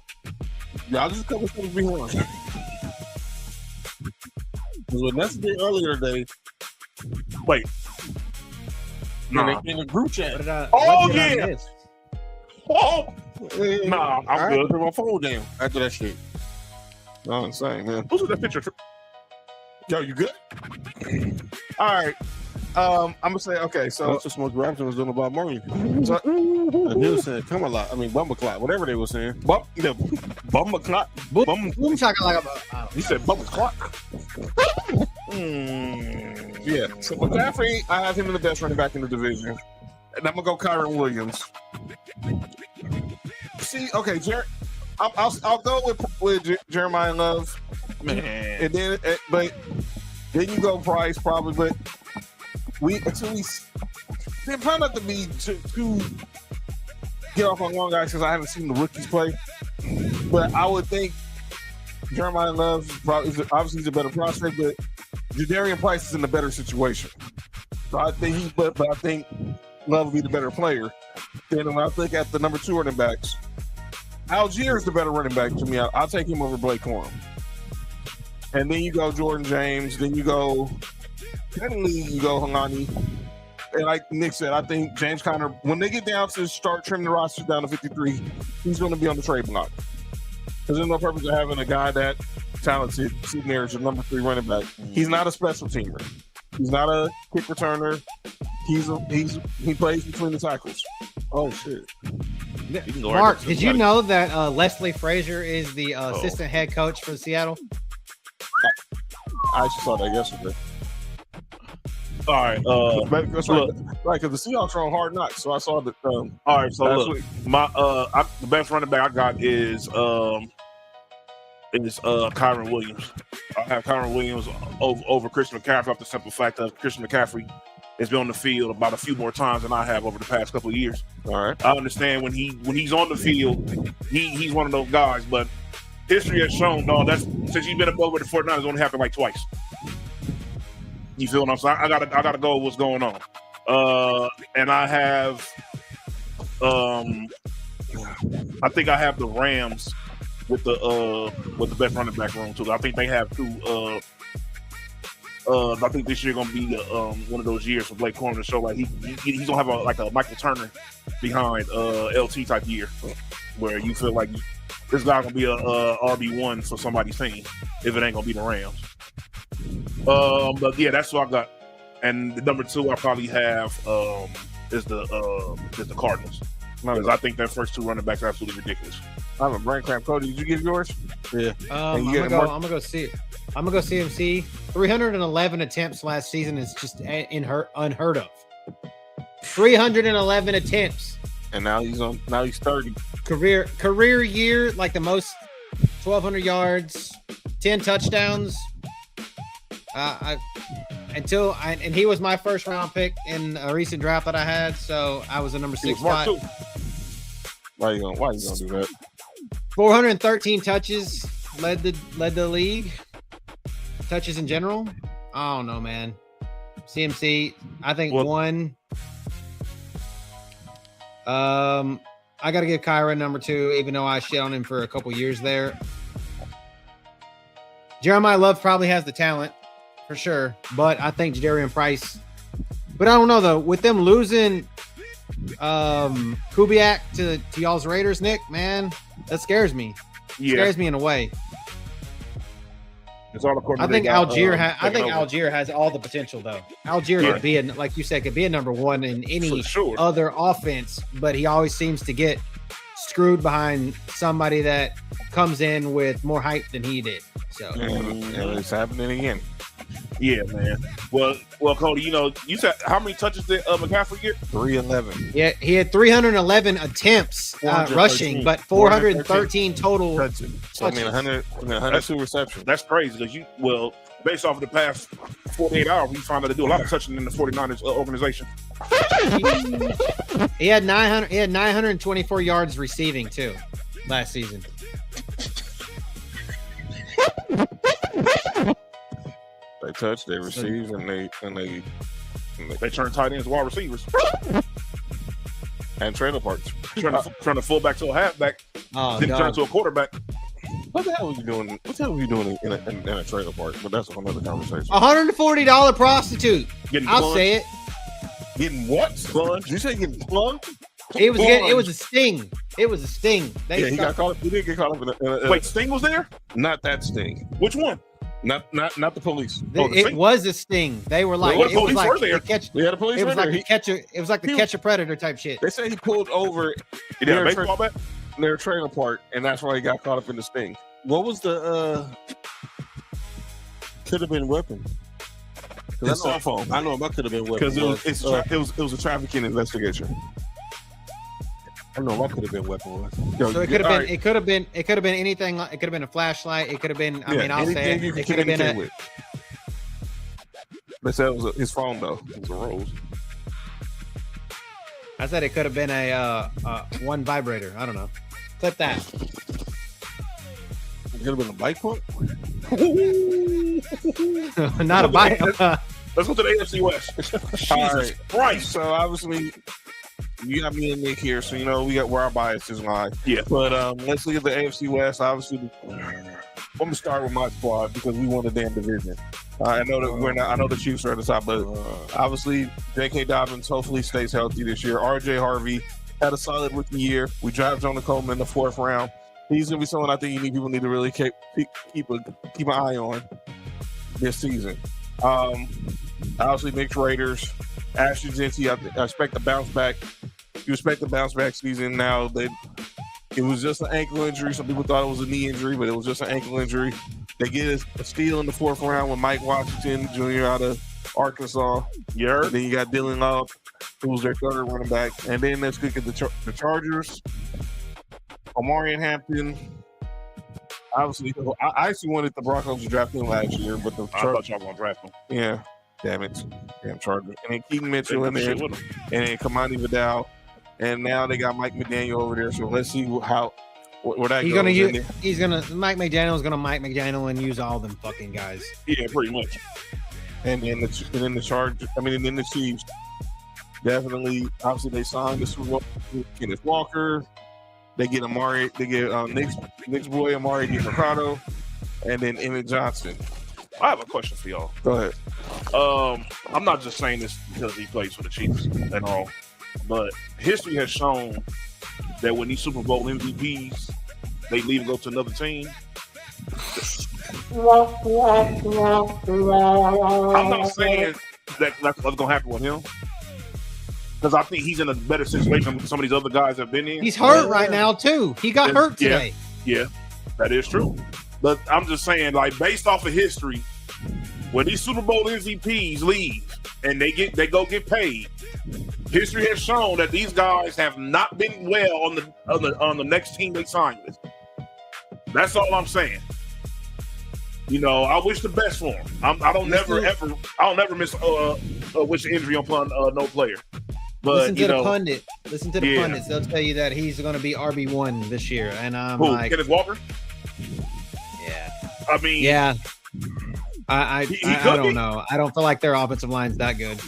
Y'all just a couple steps behind. What Ness did earlier today. Wait. Nah. In the group chat. Oh, yeah. Oh, nah, I'm I good. put my phone down after that shit. No, I'm saying, man. Who's that picture? Yo, you good? All right. I'm gonna say, okay, so That's what Smoke Raptor was doing about Marley. So- And they was saying, come a lot. I mean, Bumba Clot, whatever they were saying. Bumba clock. Boom talking like about. He said Bumba clock. yeah. So McCaffrey, I have him in the best running back in the division. And I'm gonna go Kyron Williams. See, okay, I'll go with Jeremiah Love. Man. And then but then you go Price probably, but they're probably not to be too get off on long guys because I haven't seen the rookies play. But I would think Jeremiah Love obviously he's a better prospect, but Jadarian Price is in a better situation. So I think but I think Love will be the better player. Then when I think at the number 2 running backs, Algier is the better running back to me. I'll take him over Blake Corum. And then you go Jordan James. Then you go technically you go Helani. And like Nick said, I think James Conner, when they get down to start trimming the roster down to 53, he's going to be on the trade block. Because there's no purpose of having a guy that talented sitting there as your number 3 running back. He's not a special teamer. He's not a kick returner. He plays between the tackles. Oh shit! Mark, did you know that Leslie Frazier is the assistant head coach for Seattle? I actually saw that yesterday. All right. That's right. Right, because the Seahawks are on Hard Knocks, so I saw that. All right. So look, week. the best running back I got is Kyron Williams. I have Kyron Williams over Christian McCaffrey off the simple fact that Christian McCaffrey has been on the field about a few more times than I have over the past couple of years. All right. I understand when he's on the field, he's one of those guys, but history has shown, no, that's since he's been up over the 49ers, it's only happened like twice. You feel what I'm saying? I gotta go with what's going on. And I have I think I have the Rams with the best running back room too. I think they have 2 I think this year gonna be one of those years for Blake Corum to show like he's gonna have a Michael Turner behind LT type year, where you feel like this guy gonna be a RB1 for somebody's team if it ain't gonna be the Rams. But yeah, that's what I got. And the number 2 I probably have is the Cardinals. Because I think their first 2 running backs are absolutely ridiculous. I have a brain cramp. Cody, did you give yours? Yeah. I'm gonna go see it. I'm gonna go CMC. 311 attempts last season is just unheard of. 311 attempts. And now he's 30. Career year, like the most 1,200 yards, 10 touchdowns. And he was my first round pick in a recent draft that I had, so I was a number 6 spot. Why you gonna do that? 413 touches, led the league. Touches in general. I don't know, man. CMC, I think 1. I gotta give Kyron number 2, even though I shit on him for a couple years there. Jeremiah Love probably has the talent for sure, but I think Jadarian Price. But I don't know though. With them losing Kubiak to y'all's Raiders, Nick, man, that scares me. Yeah. Scares me in a way. It's all according I to think they got, Algier taking over. Algier has all the potential though. Algier could be like you said, could be a number 1 in any For sure. other offense, but he always seems to get screwed behind somebody that comes in with more hype than he did. So And it's happening again. Yeah, man. Well, Cody, you said how many touches did McCaffrey get? 311. Yeah, he had 311 attempts 413. rushing, but 413 total. Touches. So, I mean, 102 receptions. That's crazy because based off of the past 48 hours, we found out to do a lot of touching in the 49ers organization. He had 924 yards receiving too last season. They touch, they receive, and They turn tight ends wide receivers and trailer parks. Turn a fullback to a halfback, then turn into a quarterback. What the hell are you doing? What the hell are you doing in a trailer park? But that's another conversation. $140 prostitute. I'll say it. Getting what? Plunged? Did you say getting plugged? It was a sting. It was a sting. He got caught up. He did get caught up in a Wait, Sting was there? Not that Sting. Which one? Not the police. It was a sting. They were like, it was like the police. It was like the catcher. It was like the catch a predator type shit. They say he pulled over. He did a baseball bat? Their trailer park, and that's why he got caught up in the sting. What was the could have been weapon? His cell phone. I know it could have been weapon because it was a trafficking investigation. I don't know what could have been weapon was. So it could have been. It could have been. It could have been anything. It could have been a flashlight. It could have been. I mean, I'll say it. It could have been a. They said it was his phone though. It was a Rose. I said it could have been a one vibrator. I don't know. Clip that. It could have been a bike pump. Not a bike. Let's go to the AFC West. Jesus Christ! So obviously, you got me and Nick here, so we got where our biases lie. Yeah. But let's look at the AFC West. Obviously, I'm gonna start with my squad because we won the damn division. I know that we're not. I know the Chiefs are at the top, but obviously, J.K. Dobbins hopefully stays healthy this year. R.J. Harvey had a solid rookie year. We drafted Jonah Coleman in the 4th round. He's gonna be someone I think people need to really keep an eye on this season. Obviously, mixed Raiders, Ashton Jeanty. I expect a bounce back. You expect a bounce back season. Now that it was just an ankle injury. Some people thought it was a knee injury, but it was just an ankle injury. They get a steal in the 4th round with Mike Washington Jr. out of Arkansas. Yeah. Then you got Dylan Love, who was their 3rd running back. And then let's look at the Chargers. Omarion Hampton. Obviously, I actually wanted the Broncos to draft him last year, but I thought y'all going to draft him. Yeah. Damn it. Damn Chargers. And then Keaton Mitchell in there. And then Kamani Vidal. And now they got Mike McDaniel over there. So let's see where that goes. Mike McDaniel's gonna Mike McDaniel and use all them fucking guys. Yeah, pretty much. And then the Chargers. I mean, and then the Chiefs. Definitely. Obviously, they signed the Super Bowl Kenneth Walker. They get Amari. They get Nick's boy Amari Mercado, and then Emmett Johnson. I have a question for y'all. Go ahead. I'm not just saying this because he plays for the Chiefs and all, but history has shown that when these Super Bowl MVPs, they leave and go to another team. I'm not saying that's what's going to happen with him, because I think he's in a better situation than some of these other guys have been in. He's hurt right now, too. He got hurt today. Yeah, that is true. But I'm just saying, like, based off of history, when these Super Bowl MVPs leave and they go get paid, history has shown that these guys have not been well on the next team they sign with. That's all I'm saying. I wish the best for him. I don't never miss wish injury upon no player. But listen to the pundit. Listen to the pundits. They'll tell you that he's going to be RB1 this year, and I'm like, Kenneth Walker. Yeah. I mean, yeah. I don't know. I don't feel like their offensive line's that good.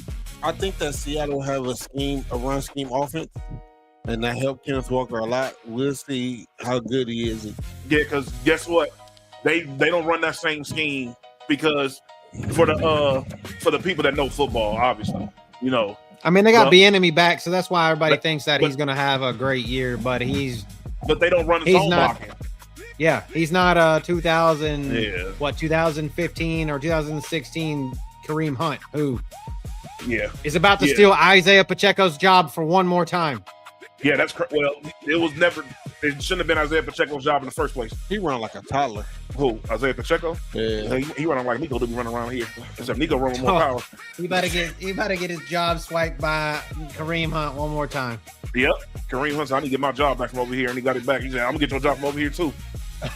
I think that Seattle have a run scheme offense, and that helped Kenneth Walker a lot. We'll see how good he is. Yeah, because guess what? They don't run that same scheme because for the people that know football, obviously, I mean, they got Bieniemy back, so that's why everybody thinks that he's going to have a great year. But they don't run his own blocking. Yeah, he's not 2015 or 2016 Kareem Hunt, who is about to steal Isaiah Pacheco's job for one more time. Yeah, that's well. It was never. It shouldn't have been Isaiah Pacheco's job in the first place. He run like a toddler. Who? Isaiah Pacheco? Yeah. He running like Nico to be running around here. Except Nico run with more power. He better get his job swiped by Kareem Hunt one more time. Yep. Kareem Hunt said, I need to get my job back from over here, and he got it back. He said, I'm gonna get your job from over here too.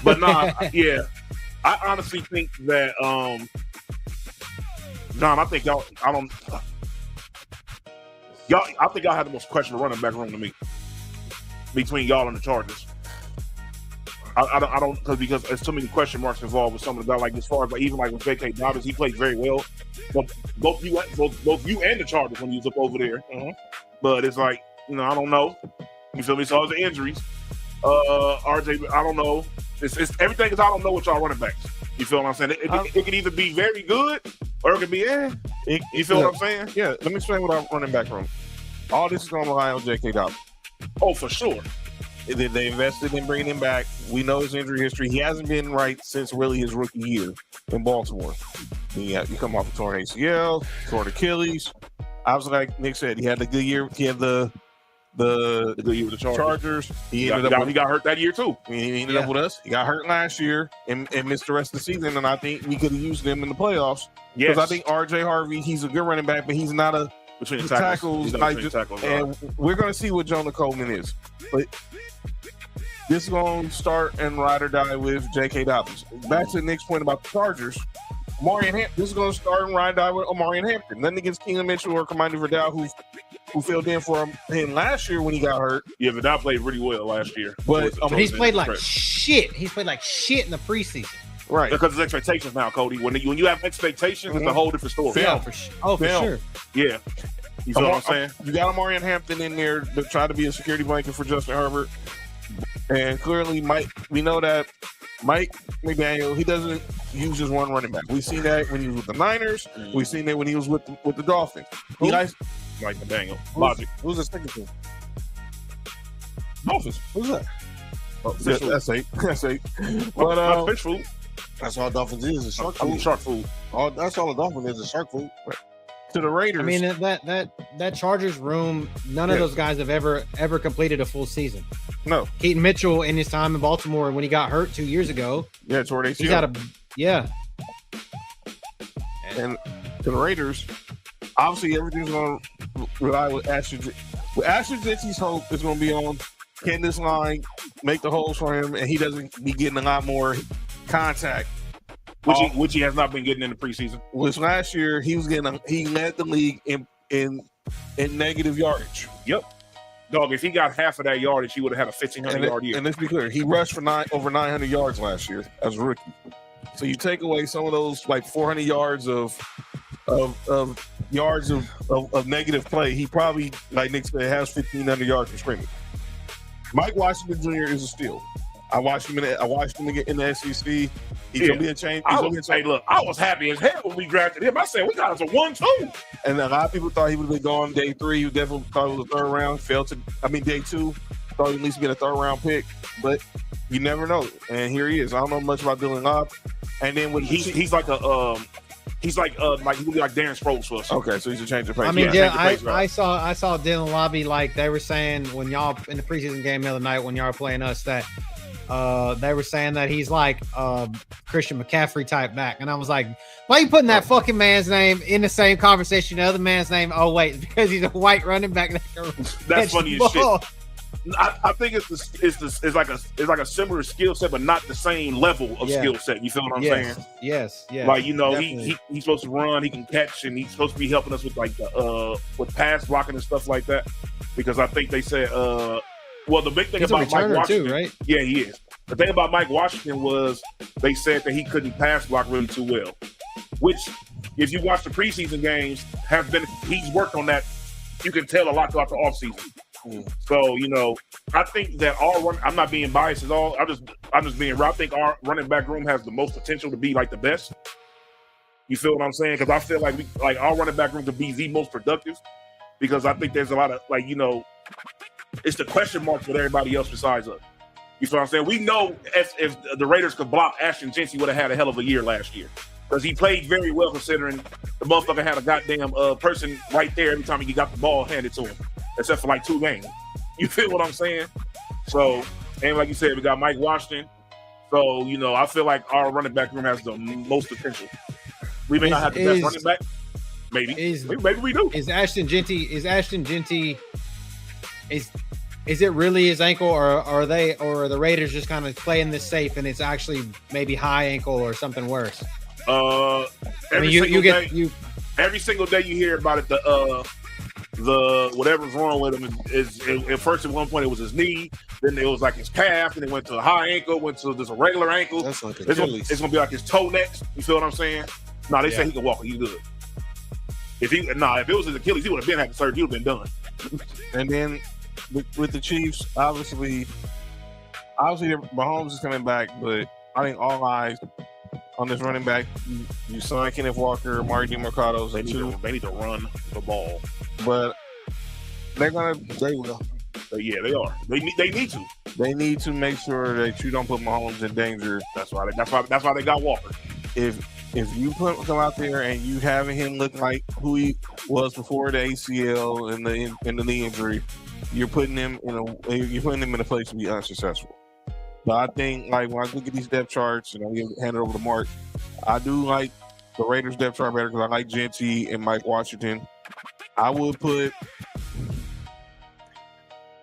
But nah, yeah. I honestly think that John, I think y'all I think y'all have the most questionable running back room to me. Between y'all and the Chargers. I don't because there's too many question marks involved with some of the guys. Like as far as like even like with J.K. Dobbins, he played very well. But both you and the Chargers when you was up over there. But it's like, you know, I don't know. You feel me? So it's the injuries. RJ, I don't know. It's everything is I don't know with y'all running backs. You feel what I'm saying? It could either be very good or it could be You feel what I'm saying? Yeah. Let me explain what our running back room. All this is going to rely on J.K. Dobbins. Oh, for sure. They invested in bringing him back. We know his injury history. He hasn't been right since really his rookie year in Baltimore. You come off a torn ACL, torn Achilles. Obviously, like Nick said, he had a good year. He had the good year with the Chargers. He got hurt that year too. He ended up with us. He got hurt last year and missed the rest of the season. And I think we could have used him in the playoffs. Because I think RJ Harvey, he's a good running back, but he's not a between the tackles. And we're going to see what Jonah Coleman is. But this is going to start and ride or die with J.K. Dobbins. Back to Nick's point about the Chargers. This is going to start and ride or die with Omari and Hampton. Nothing against Keenan Mitchell or Kamani Vidal, who filled in for him last year when he got hurt. Yeah, Vidal played really well last year. But he's played like shit. He's played like shit in the preseason. Right. Because it's expectations now, Cody. When you have expectations, it's a whole different story. Yeah, for sure. Yeah. You feel what I'm saying? You got Omari and Hampton in there to try to be a security blanket for Justin Herbert. And clearly, we know that Mike McDaniel, he doesn't use just one running back. We've seen that when he was with the Niners. We've seen that when he was with the Dolphins. He likes Mike McDaniel. Logic. Who's the sticking to? Dolphins. Who's that? Oh, that's eight. That's eight. But fish food. That's all Dolphins is shark food. I mean, shark food. That's all a Dolphin is shark food. Right. To the Raiders. I mean that Chargers room, none of those guys have ever completed a full season. No. Keaton Mitchell in his time in Baltimore when he got hurt 2 years ago. Yeah, toward ACL. He's got And to the Raiders, obviously everything's going to rely with Ashton. With Ashton Jitsy's hope is going to be on, can this line make the holes for him, and he doesn't be getting a lot more contact. Which he has not been getting in the preseason. Which last year he led the league in negative yardage. Yep. Dog, if he got half of that yardage, he would have had a 1,500-yard year. And let's be clear, he rushed for over 900 yards last year as a rookie. So you take away some of those like 400 yards of negative play, he probably, like Nick said, has 1,500 yards for scrimmage. Mike Washington Jr. is a steal. I watched him in the SEC. He's gonna be a change. Hey, look, I was happy as hell when we drafted him. I said we got us a 1-2. And a lot of people thought he would have been gone day 3. You definitely thought it was a third round. Day 2. Thought he'd at least get a third round pick, but you never know. And here he is. I don't know much about Dylan Love. And then when he's like a he's like he would be like Darren Sproles for us. Okay, so he's a change of pace. I mean, I saw Dylan Lobby, like they were saying when y'all in the preseason game the other night when y'all were playing us that they were saying that he's like Christian McCaffrey type back, and I was like, why are you putting that fucking man's name in the same conversation? The other man's name? Oh wait, because he's a white running back. That's funny as shit. I think it's like a similar skill set, but not the same level of skill set. You feel what I'm saying? Yes. Like he's supposed to run, he can catch, and he's supposed to be helping us with like with pass blocking and stuff like that. Because I think they said, well, the big thing he's about Mike Washington, too, right? Yeah, he is. The thing about Mike Washington was they said that he couldn't pass block really too well. Which, if you watch the preseason games, he's worked on that. You can tell a lot throughout the offseason. So, I think that I'm not being biased at all. I'm just being real. I think our running back room has the most potential to be like the best. You feel what I'm saying? Because I feel like our running back room could be the most productive. Because I think there's a lot of it's the question marks with everybody else besides us. You feel what I'm saying? We know if the Raiders could block, Ashton Jitsi would have had a hell of a year last year. Because he played very well considering the motherfucker had a goddamn person right there every time he got the ball handed to him. Except for like 2 games. You feel what I'm saying? So, and like you said, we got Mike Washington. So, you know, I feel like our running back room has the most potential. We may not have the best running back. Maybe we do. Is Ashton Genty? Is it really his ankle, or are the Raiders just kind of playing this safe and it's actually maybe high ankle or something worse? Every single day you hear about it. The whatever's wrong with him is at first at one point it was his knee, then it was like his calf, and it went to a high ankle, went to just a regular ankle. That's like it's gonna be like his toe next. You feel what I'm saying? No, they say he can walk. He's good. If it was his Achilles, he would have been had the surgery. He would have been done. And then with the Chiefs, obviously Mahomes is coming back, but I think all eyes on this running back. You saw Kenneth Walker, Marty DeMarcado. They need to run the ball, but they will. Yeah, they are. They need to. They need to make sure that you don't put Mahomes in danger. That's why they got Walker. If you come out there and you having him look like who he was before the ACL and the knee injury, you're putting him in a place to be unsuccessful. But I think, like, when I look at these depth charts and I hand it over to Mark, I do like the Raiders depth chart better because I like Genty and Mike Washington. I would put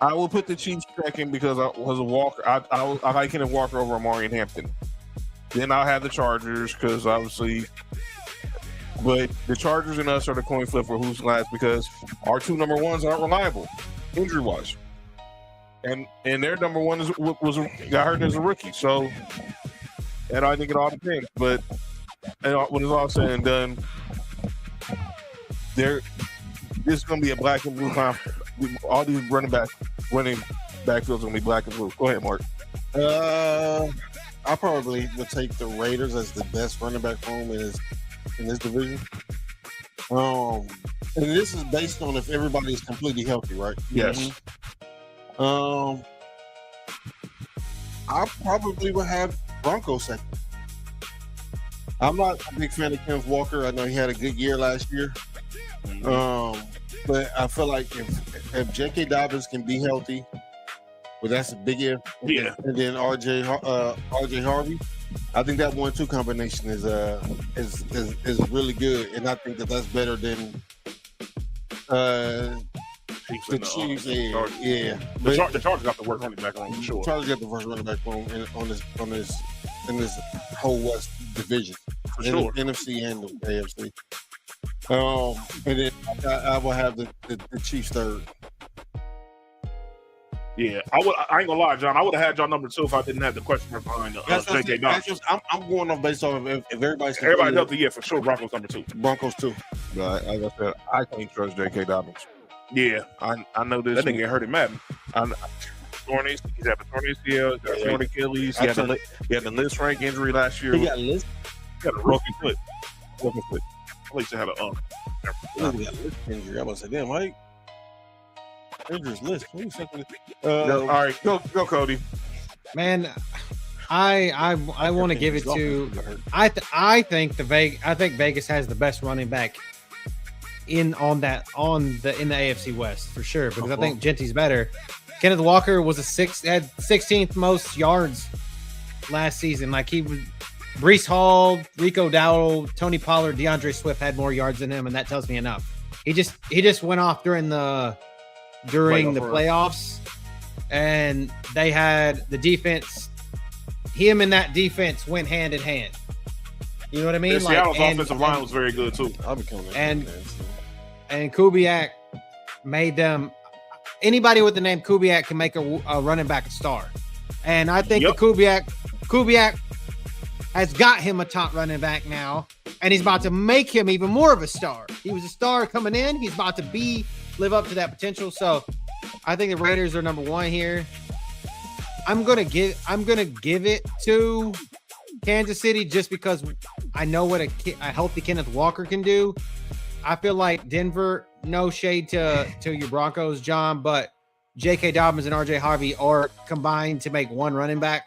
the Chiefs second because I was a Walker. I like Kenneth Walker over Amari and Hampton. Then I'll have the Chargers because obviously, but the Chargers and us are the coin flip for who's last because our two number ones aren't reliable injury wise, and their number one got hurt as a rookie. So, and I think it all depends. But when it's all said and done, this is going to be a black and blue conference. All these running backfields are going to be black and blue. Go ahead, Mark. I probably would take the Raiders as the best running back room in this division. And this is based on if everybody is completely healthy, right? Yes. I probably would have Broncos second. I'm not a big fan of Kenneth Walker. I know he had a good year last year. But I feel like if J.K. Dobbins can be healthy, well, that's a big if. Yeah. And then RJ Harvey, I think that 1-2 combination is really good, and I think that's better than the Chiefs. Yeah. The Chargers got the worst running back room for sure. The Chargers got the worst running back room in this whole West division, for sure. NFC and the AFC. And then I will have the Chiefs third. Yeah, I ain't gonna lie, John. I would have had y'all number 2 if I didn't have the question mark behind J.K. Dobbins. I'm going off based off if everybody's healthy. Yeah, for sure. Broncos number 2. Broncos 2. Like I said, I can't trust J.K. Dobbins. Yeah, I know this. That nigga get hurt in Madden. He's had a torn ACL, he's got a torn Achilles. He had the list rank injury last year. He got list. He got a broken foot. At least he had a He got list injury. I was say, damn, Mike. Dangerous list. All right, go Cody. Man, I want to give it to. I think Vegas has the best running back in the AFC West for sure because I think Genty's better. Kenneth Walker was had 16th most yards last season. Like he was. Breece Hall, Rico Dowdle, Tony Pollard, DeAndre Swift had more yards than him, and that tells me enough. He just went off during the playoffs, and they had the defense. Him and that defense went hand in hand. You know what I mean? Seattle's offensive line was very good too. And Kubiak made them. Anybody with the name Kubiak can make a running back a star, and I think the Kubiak has got him a top running back now, and he's about to make him even more of a star. He was a star coming in. He's about to live up to that potential. So I think the Raiders are number 1 here. I'm gonna give it to Kansas City just because I know what a healthy Kenneth Walker can do. I feel like Denver, no shade to your Broncos, John, but J.K. Dobbins and RJ Harvey are combined to make one running back.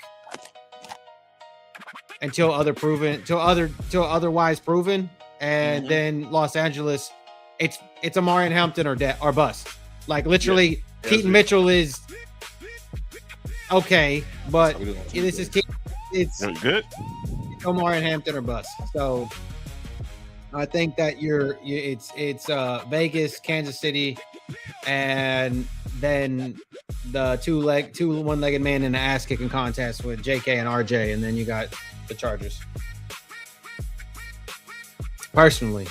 Until otherwise proven, and then Los Angeles, it's Amari and Hampton or bust. Like literally, Keaton Mitchell is okay, but this is it's good. Omar and Hampton are bust. So I think that it's Vegas, Kansas City, and then the two one-legged man in the ass kicking contest with JK and RJ, and then you got the Chargers. Personally,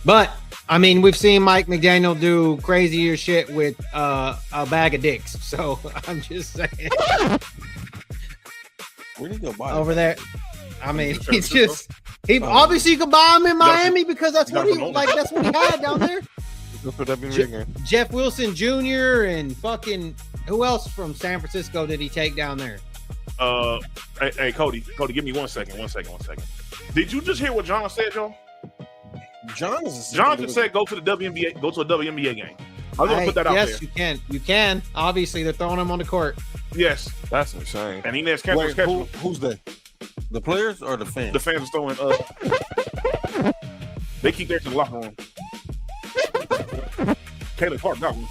but I mean, we've seen Mike McDaniel do crazier shit with a bag of dicks. So I'm just saying. Where did he go buy over there? I mean, he's just obviously you could buy him in Miami because that's what he that's what he had down there. Jeff Wilson Jr. and fucking who else from San Francisco did he take down there? Hey, Cody, give me 1 second. Did you just hear what John said, y'all? John just said go to the WNBA, go to a WNBA game. I was gonna put that out there. Yes, you can. Obviously, they're throwing him on the court. Yes, that's insane. And Inez Campbell's catching. Who's that? The players or the fans? The fans are throwing. They keep theirs in the locker room. Kayla Clark got one.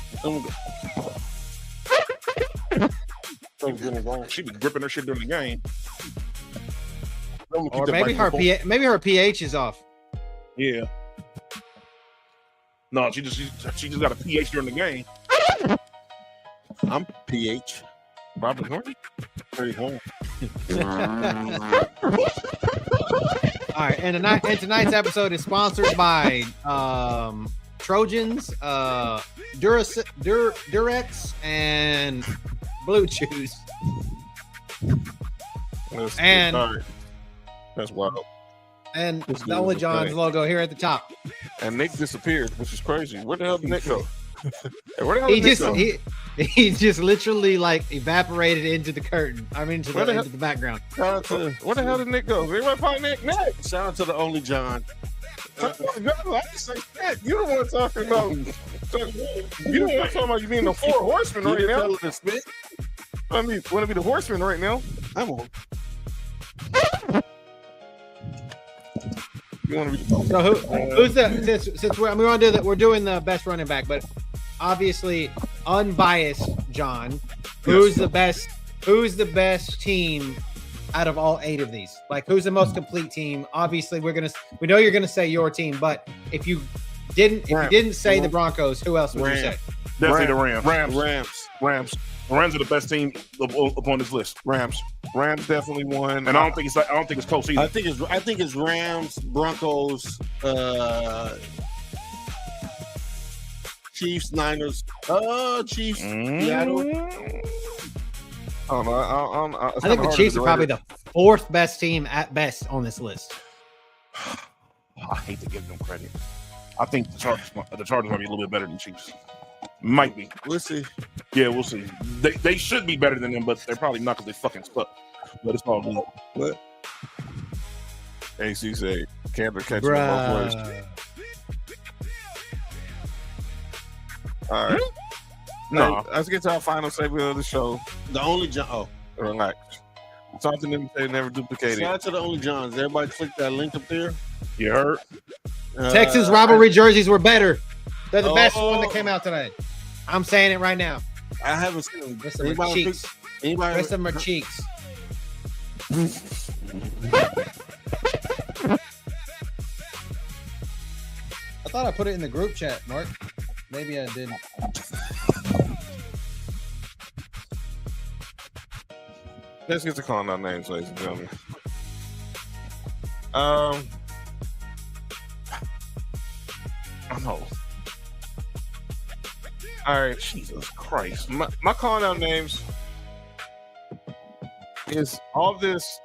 She was gripping her shit during the game. Or maybe her pH is off. Yeah. No, she just got a pH during the game. I'm pH. Robert Horton? Pretty home. All right, and tonight's episode is sponsored by Trojans, Durex, and Blue Chews. That's wild. And the Only John's logo here at the top. And Nick disappeared, which is crazy. Where the hell did Nick go? Where the hell did Nick go? He just literally like evaporated into the curtain. I mean, into the background. Where the hell did Nick go? Did anybody find Nick? Shout out to the Only John. I just say, you don't want to talk about. You don't want to talk about you being the four horsemen right now. I mean, want to be the horseman right now? I won't. You want to be? So who's the since we're doing the best running back, but obviously unbiased, John. Who's the best? Who's the best team out of all 8 of these? Like, who's the most complete team? Obviously, we know you're gonna say your team, but if you didn't say the Broncos, who else would you say? Definitely the Rams. Rams. The Rams are the best team upon this list. Rams definitely won, and I don't think it's close either. I think it's Rams, Broncos, Chiefs, Niners, Chiefs, Seattle. I don't know. I think the Chiefs are probably the 4th best team at best on this list. I hate to give them credit. I think the Chargers might be a little bit better than Chiefs. Might be. We'll see. Yeah, we'll see. They should be better than them, but they're probably not because they fucking suck. But it's all good. What? AC said, "Can't catch them both ways." All right. No, let's get to our final segment of the show. The Only John. Oh, relax. Something that they never duplicated. Shout out to the Only Johns. Everybody click that link up there. You heard? Texas rivalry jerseys were better. They're the best one that came out today. I'm saying it right now. I haven't seen them. Rest of them are cheeks. Rest of them are cheeks. I thought I put it in the group chat, Mark. Maybe I didn't. Let's get to calling out names, ladies and gentlemen. I know. All right. Jesus Christ. My calling out names is all this.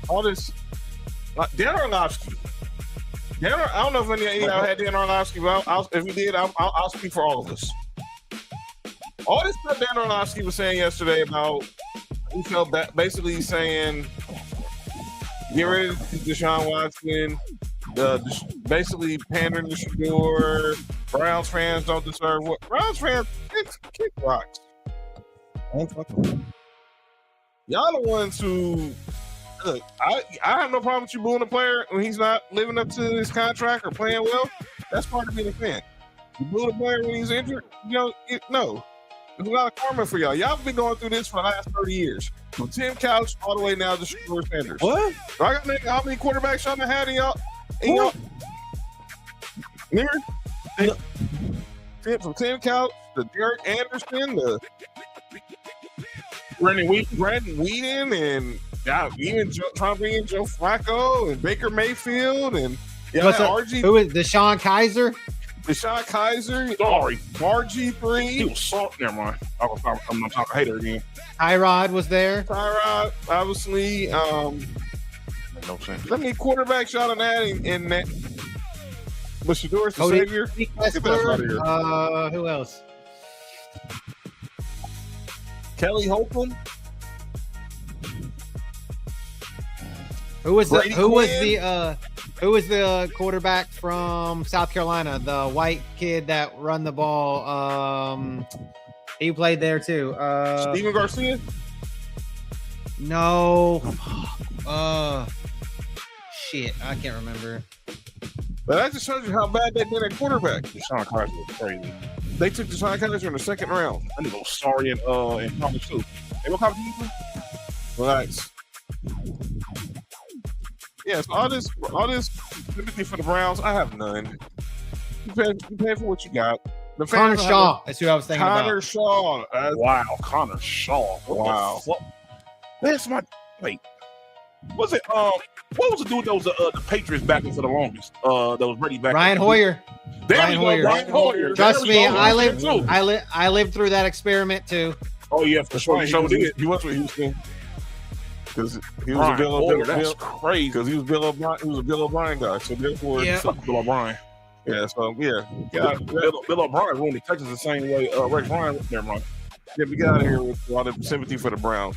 All this. Dan Orlovsky. I don't know if any of y'all had Dan Orlovsky, but if we did, I'll speak for all of us. All this stuff Dan Orlovsky was saying yesterday about he felt basically saying get rid of Deshaun Watson, basically pandering to Shador. Browns fans don't deserve what Browns fans kick rocks. Y'all the ones who look. I have no problem with you booing a player when he's not living up to his contract or playing well. That's part of being a fan. You boo the player when he's injured? No. There's a lot of karma for y'all. Y'all been going through this for the last 30 years. From Tim Couch all the way now to Shedeur Sanders. What? I got nigga, how many quarterbacks y'all done had in y'all? From Tim Couch to Derek Anderson to Brandon Whedon and even trying to bring in Joe Flacco and Baker Mayfield and RG. Who is Deshaun Kaiser? Deshaun Kaiser. Sorry. RG3. He was soft. Never mind. I'm not talking hater again. Tyrod was there. Tyrod, obviously. No sense. How many quarterbacks y'all done had in that? But Shedeur's the savior. Who else? Kelly Holcomb. Who was the quarterback from South Carolina? The white kid that run the ball. He played there too. Steven Garcia. No. Shit, I can't remember. But that just shows you how bad they did at quarterback. Deshaun Kaiser was crazy. They took Deshaun Kaiser in the second round. I need to go sorry in college too. Hey, what college you play? Relax. Yeah, so all this sympathy for the Browns, I have none. You pay for what you got. The Connor Shaw. That's who I was thinking Connor about. Shaw. Wow, Connor Shaw. Wow. That's my wait. Was it what was the dude that was the Patriots backing for the longest? That was ready back. Ryan Hoyer. Ryan Hoyer. Trust me, I lived through that experiment too. Oh yeah, for sure. He went with Houston. Because he was Brian a Bill Hoyer, O'Brien. that's crazy. Because he was Bill O'Brien guy. So therefore, Bill O'Brien. Yeah. So yeah. Bill O'Brien ruined the Texans the same way Rex Ryan. Never mind. Yeah, we got out of here with a lot of sympathy for the Browns.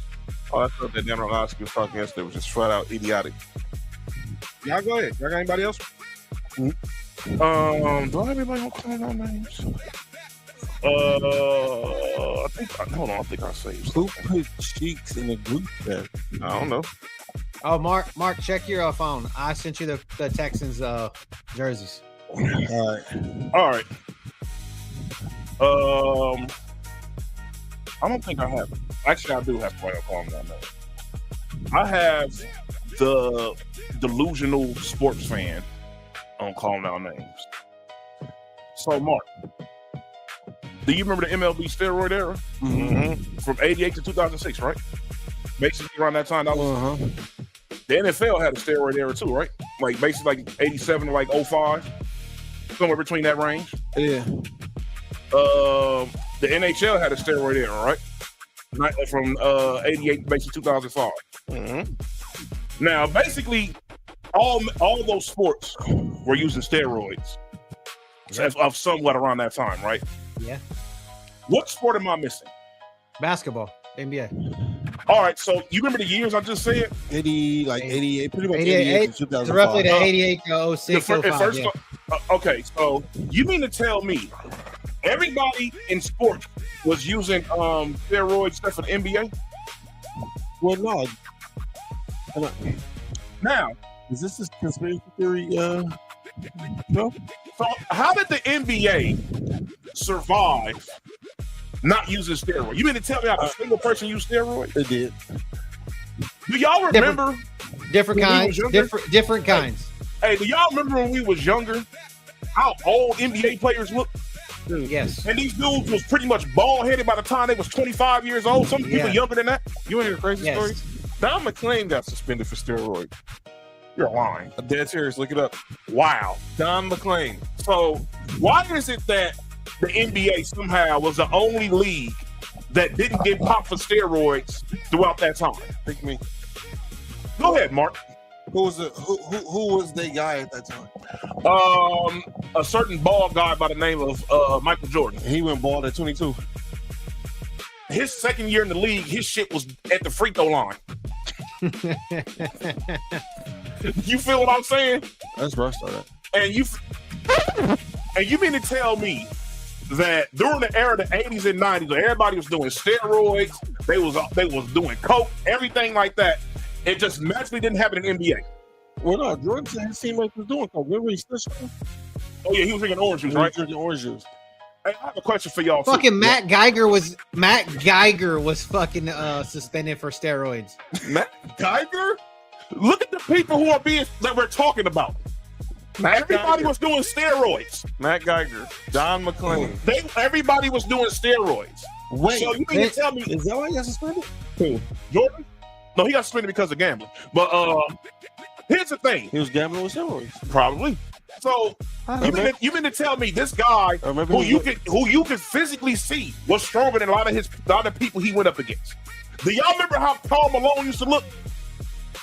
All that stuff that Dan Orlovsky was talking yesterday was just flat out idiotic. Y'all go ahead. Y'all got anybody else? Do I have anybody on calling out names? I think I saved. Who put Cheeks in the group chat? I don't know. Oh, Mark, check your phone. I sent you the Texans jerseys. All right. I don't think I have. Actually, I do have to call them that. I have the delusional sports fan on calling out names. So, Mark, do you remember the MLB steroid era? Mm-hmm. From 88 to 2006, right? Basically around that time, that was the NFL had a steroid era too, right? Like basically like 87 to like 05, somewhere between that range. Yeah. The NHL had a steroid era, right? From 88 to basically 2005. Now, basically, all those sports were using steroids of somewhat around that time, right? Yeah. What sport am I missing? Basketball, NBA. All right, so you remember the years I just said? 88, pretty much 88 to 2005. It's roughly the 88 to 06, 05, yeah. Okay, so you mean to tell me everybody in sports was using steroids stuff for the NBA? Well, no. Now, is this a conspiracy theory? No. So how did the NBA survive not using steroids? You mean to tell me a single person used steroids? They did. Do y'all remember? Different kinds. Different kinds. Hey, do y'all remember when we was younger? How old NBA players looked? Yes. And these dudes was pretty much bald-headed by the time they was 25 years old. Some people younger than that. You want to hear a crazy story? Don McClain got suspended for steroids. You're lying. I'm dead serious. Look it up. Wow. Don McClain. So why is it that the NBA somehow was the only league that didn't get popped for steroids throughout that time? Pick me. Go ahead, Mark. Who was the guy at that time? A certain bald guy by the name of Michael Jordan. He went bald at 22. His second year in the league, his shit was at the free throw line. You feel what I'm saying? That's where I started. And you mean to tell me that during the era of the 80s and 90s, where everybody was doing steroids, they was doing coke, everything like that, it just magically didn't happen in the NBA? Well, no, Jordan said his teammates was doing coke. Remember he switched? Oh yeah, he was drinking orange juice, He was right? drinking orange juice. Hey, I have a question for y'all. Fucking Matt Geiger was fucking suspended for steroids. Matt Geiger. Look at the people who are that we're talking about. Everybody was doing steroids. Matt Geiger, Don McClain. Everybody was doing steroids. Wait, so you mean to tell me is that why he got suspended? who? Jordan? No, he got suspended because of gambling. But here's the thing. He was gambling with steroids. Probably. So you mean to tell me this guy who you can physically see was stronger than a lot of people he went up against? Do y'all remember how Paul Malone used to look?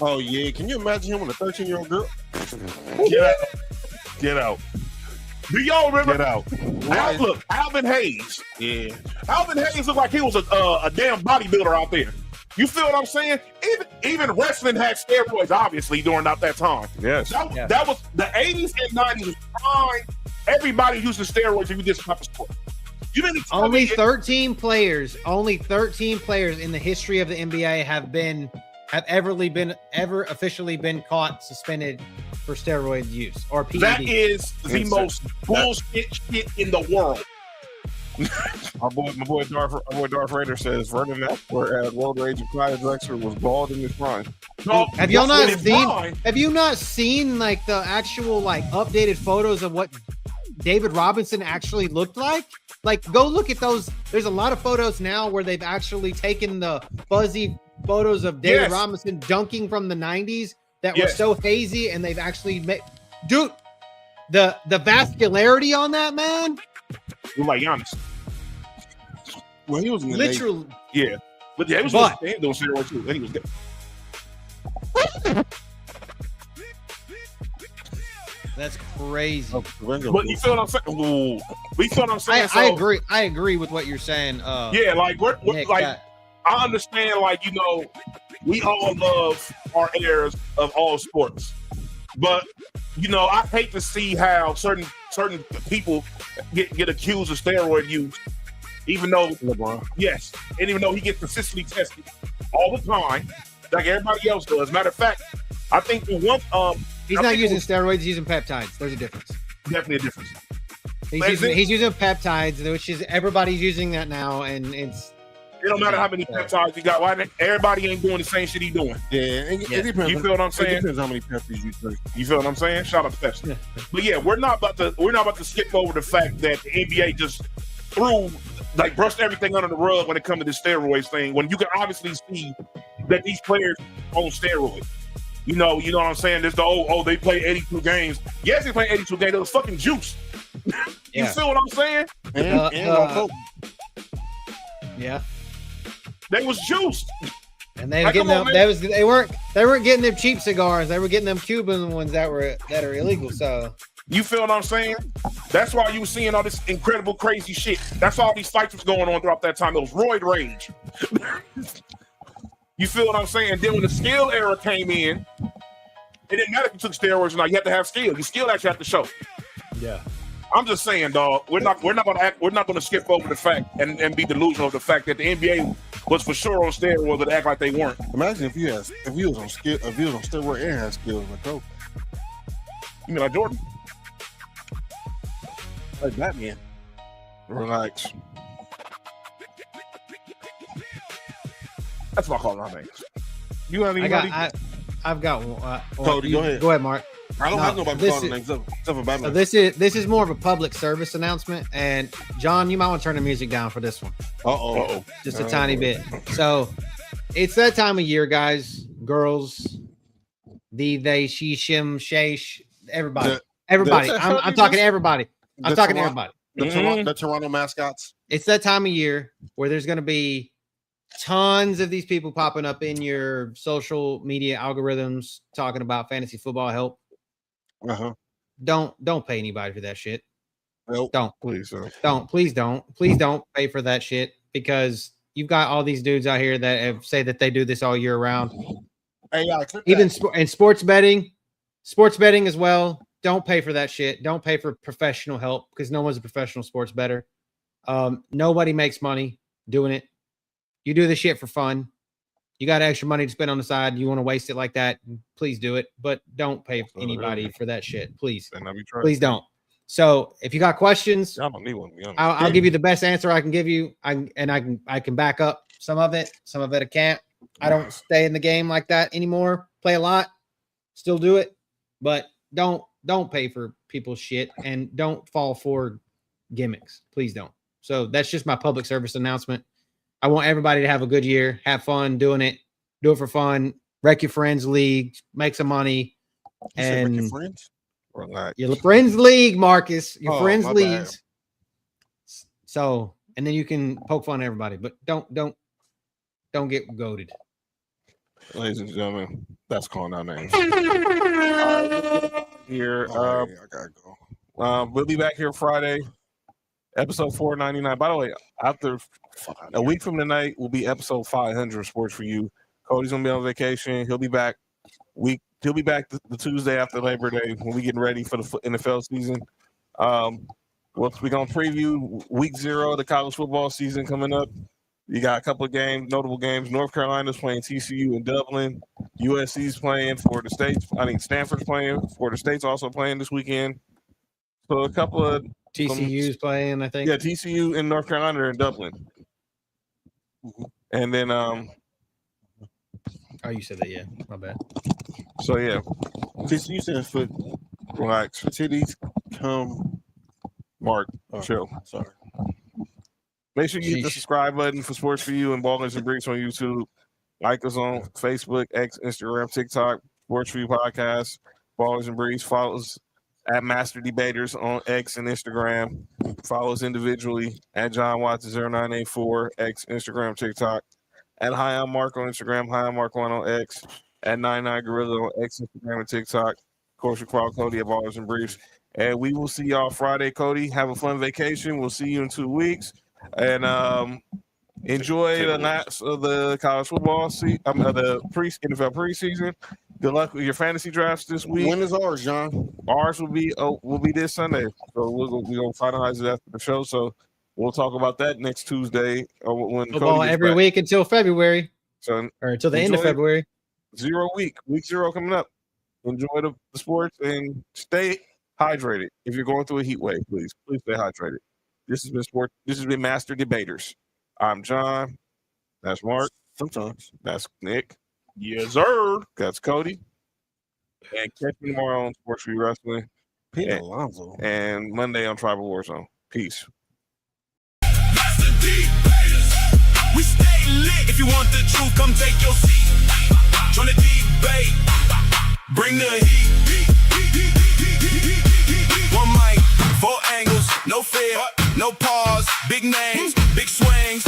Oh yeah, can you imagine him with a 13-year-old girl? Get out. Get out. Do y'all remember? Get out. Look, Alvin Hayes. Yeah. Alvin Hayes looked like he was a damn bodybuilder out there. You feel what I'm saying? Even wrestling had steroids, obviously, during that time. Yes. That was the 80s and 90s was fine. Everybody using steroids if you did some type of sport. You didn't Only 13 players in the history of the NBA have ever officially been caught suspended for steroid use or PED. That is the most bullshit shit in the world. My boy Darth Vader says Vernon Maxwell at World Rage of Clyde Drexler was bald in his prime. No, have y'all not seen? Have you not seen like the actual like updated photos of what David Robinson actually looked like? Like, go look at those. There's a lot of photos now where they've actually taken the fuzzy photos of David Robinson dunking from the 90s that were so hazy, and they've actually made, dude, the vascularity on that man. You're like Giannis. Well, he was in the literally. Yeah. But yeah, he was doing steroids too. And he was good. That's crazy. But you feel what I'm saying? Ooh. You feel what I'm saying? I agree with what you're saying. Yeah, like we're Nick, like I understand, like, you know, we all love our heirs of all sports. But you know, I hate to see how certain people get accused of steroid use. Even though LeBron. Yes. And even though he gets consistently tested all the time, like everybody else does. Matter of fact, I think the one he's not using steroids, he's using peptides. There's a difference. Definitely a difference. He's using peptides, which is everybody's using that now, and it don't matter how many peptides you got. Why everybody ain't doing the same shit he doing? Yeah, it depends. You feel what I'm saying? It depends how many Pepsis you take. You feel what I'm saying? Shout out to Pepsi. But yeah, we're not about to skip over the fact that the NBA just brushed everything under the rug when it comes to this steroids thing. When you can obviously see that these players on steroids. You know what I'm saying? There's the they play 82 games. Yes, they play 82 games. They was fucking juice. You feel what I'm saying? Yeah. They was juiced. And they were getting them. They weren't getting them cheap cigars. They were getting them Cuban ones that are illegal. So you feel what I'm saying? That's why you were seeing all this incredible, crazy shit. That's why all these fights was going on throughout that time. It was roid rage. You feel what I'm saying? Then when the skill era came in, it didn't matter if you took steroids or not. You had to have skill. You still actually have to show. Yeah. I'm just saying, dog. We're not gonna skip over the fact and be delusional of the fact that the NBA was for sure on steroids, but act like they weren't. Imagine if you was on steroid and had skills like Kobe. You mean like Jordan? Like Batman. Relax. That's what I call my name. You have anybody? I've got one. Cody, go ahead. Go ahead, Mark. I don't have nobody calling names except for Batman. So this is more of a public service announcement, and John, you might want to turn the music down for this one. Just a tiny bit. So it's that time of year, guys, girls, they, she, shim, shash, everybody. I'm talking to everybody. I'm talking to everybody. The Toronto mascots. It's that time of year where there's going to be tons of these people popping up in your social media algorithms talking about fantasy football help. Don't pay anybody for that shit. Nope. Don't. Please don't pay for that shit, because you've got all these dudes out here that say that they do this all year round. Even in sports betting as well. Don't pay for that shit. Don't pay for professional help, because no one's a professional sports bettor. Nobody makes money doing it. You do this shit for fun. You got extra money to spend on the side. You want to waste it like that, please do it. But don't pay anybody for that shit. Please. Please don't. So if you got questions, I don't need one. To be honest. I'll give you the best answer I can give you. I can back up some of it I can't. I don't stay in the game like that anymore. Play a lot, still do it, but don't pay for people's shit and don't fall for gimmicks. Please don't. So that's just my public service announcement. I want everybody to have a good year, have fun doing it, do it for fun, wreck your friends league, make some money, and your friends. Relax. your friends league, Marcus, your friends my leagues. bad. So, and then you can poke fun at everybody, but don't get goaded. Ladies and gentlemen, that's calling out names. Here, Oh, yeah, I gotta go. we'll be back here Friday, episode 499. By the way, after a week from tonight will be episode 500 Sports for You. Cody's gonna be on vacation. He'll be back. He'll be back the Tuesday after Labor Day when we getting ready for the NFL season. We're gonna preview week 0 of the college football season coming up. You got a couple of games, notable games. North Carolina's playing TCU in Dublin. USC's playing Florida State. Stanford's playing. Florida State's also playing this weekend. So a couple of TCU's playing, I think. Yeah, TCU in North Carolina are in Dublin. And then Oh, you said that, yeah. My bad. so yeah, TCU said foot. relax. Titties come. Mark, Oh, chill. Sorry. Make sure you hit the Sheesh. subscribe button for Sports for You and Ballers and Briefs on YouTube. Like us on Facebook, X, Instagram, TikTok, Sports for You Podcast, Ballers and Briefs. Follow us at Mastah D-Baters on X and Instagram. Follow us individually at John Watson 0984, X, Instagram, TikTok. At Hi I'm Mark on Instagram, Hi I'm Mark 1 on X. At 99 Gorilla on X, Instagram, and TikTok. Of course, you follow Cody at Ballers and Briefs. And we will see y'all Friday, Cody. Have a fun vacation. We'll see you in 2 weeks. And enjoy the last of the college football the NFL preseason. Good luck with your fantasy drafts this week. When is ours, John? Ours will be this Sunday. So we're gonna finalize it after the show. So we'll talk about that next Tuesday when Football Cody gets every back. week until February, So or until the end of enjoy February. week 0 coming up. Enjoy the sports and stay hydrated. If you're going through a heat wave, please stay hydrated. This has been sport. This has been Mastah D-Baters. I'm John. That's Mark. Sometimes. That's Nick. Yes, sir. That's Cody. And catch me tomorrow on Sports for You Wrestling. Pete And- Alonso. And Monday on Tribal Warzone. Peace. Mastah D-Baters. We stay lit. If you want the truth, come take your seat. Join the debate. Bring the heat. One mic, 4 angles, no fear, no pause, big names, big swings.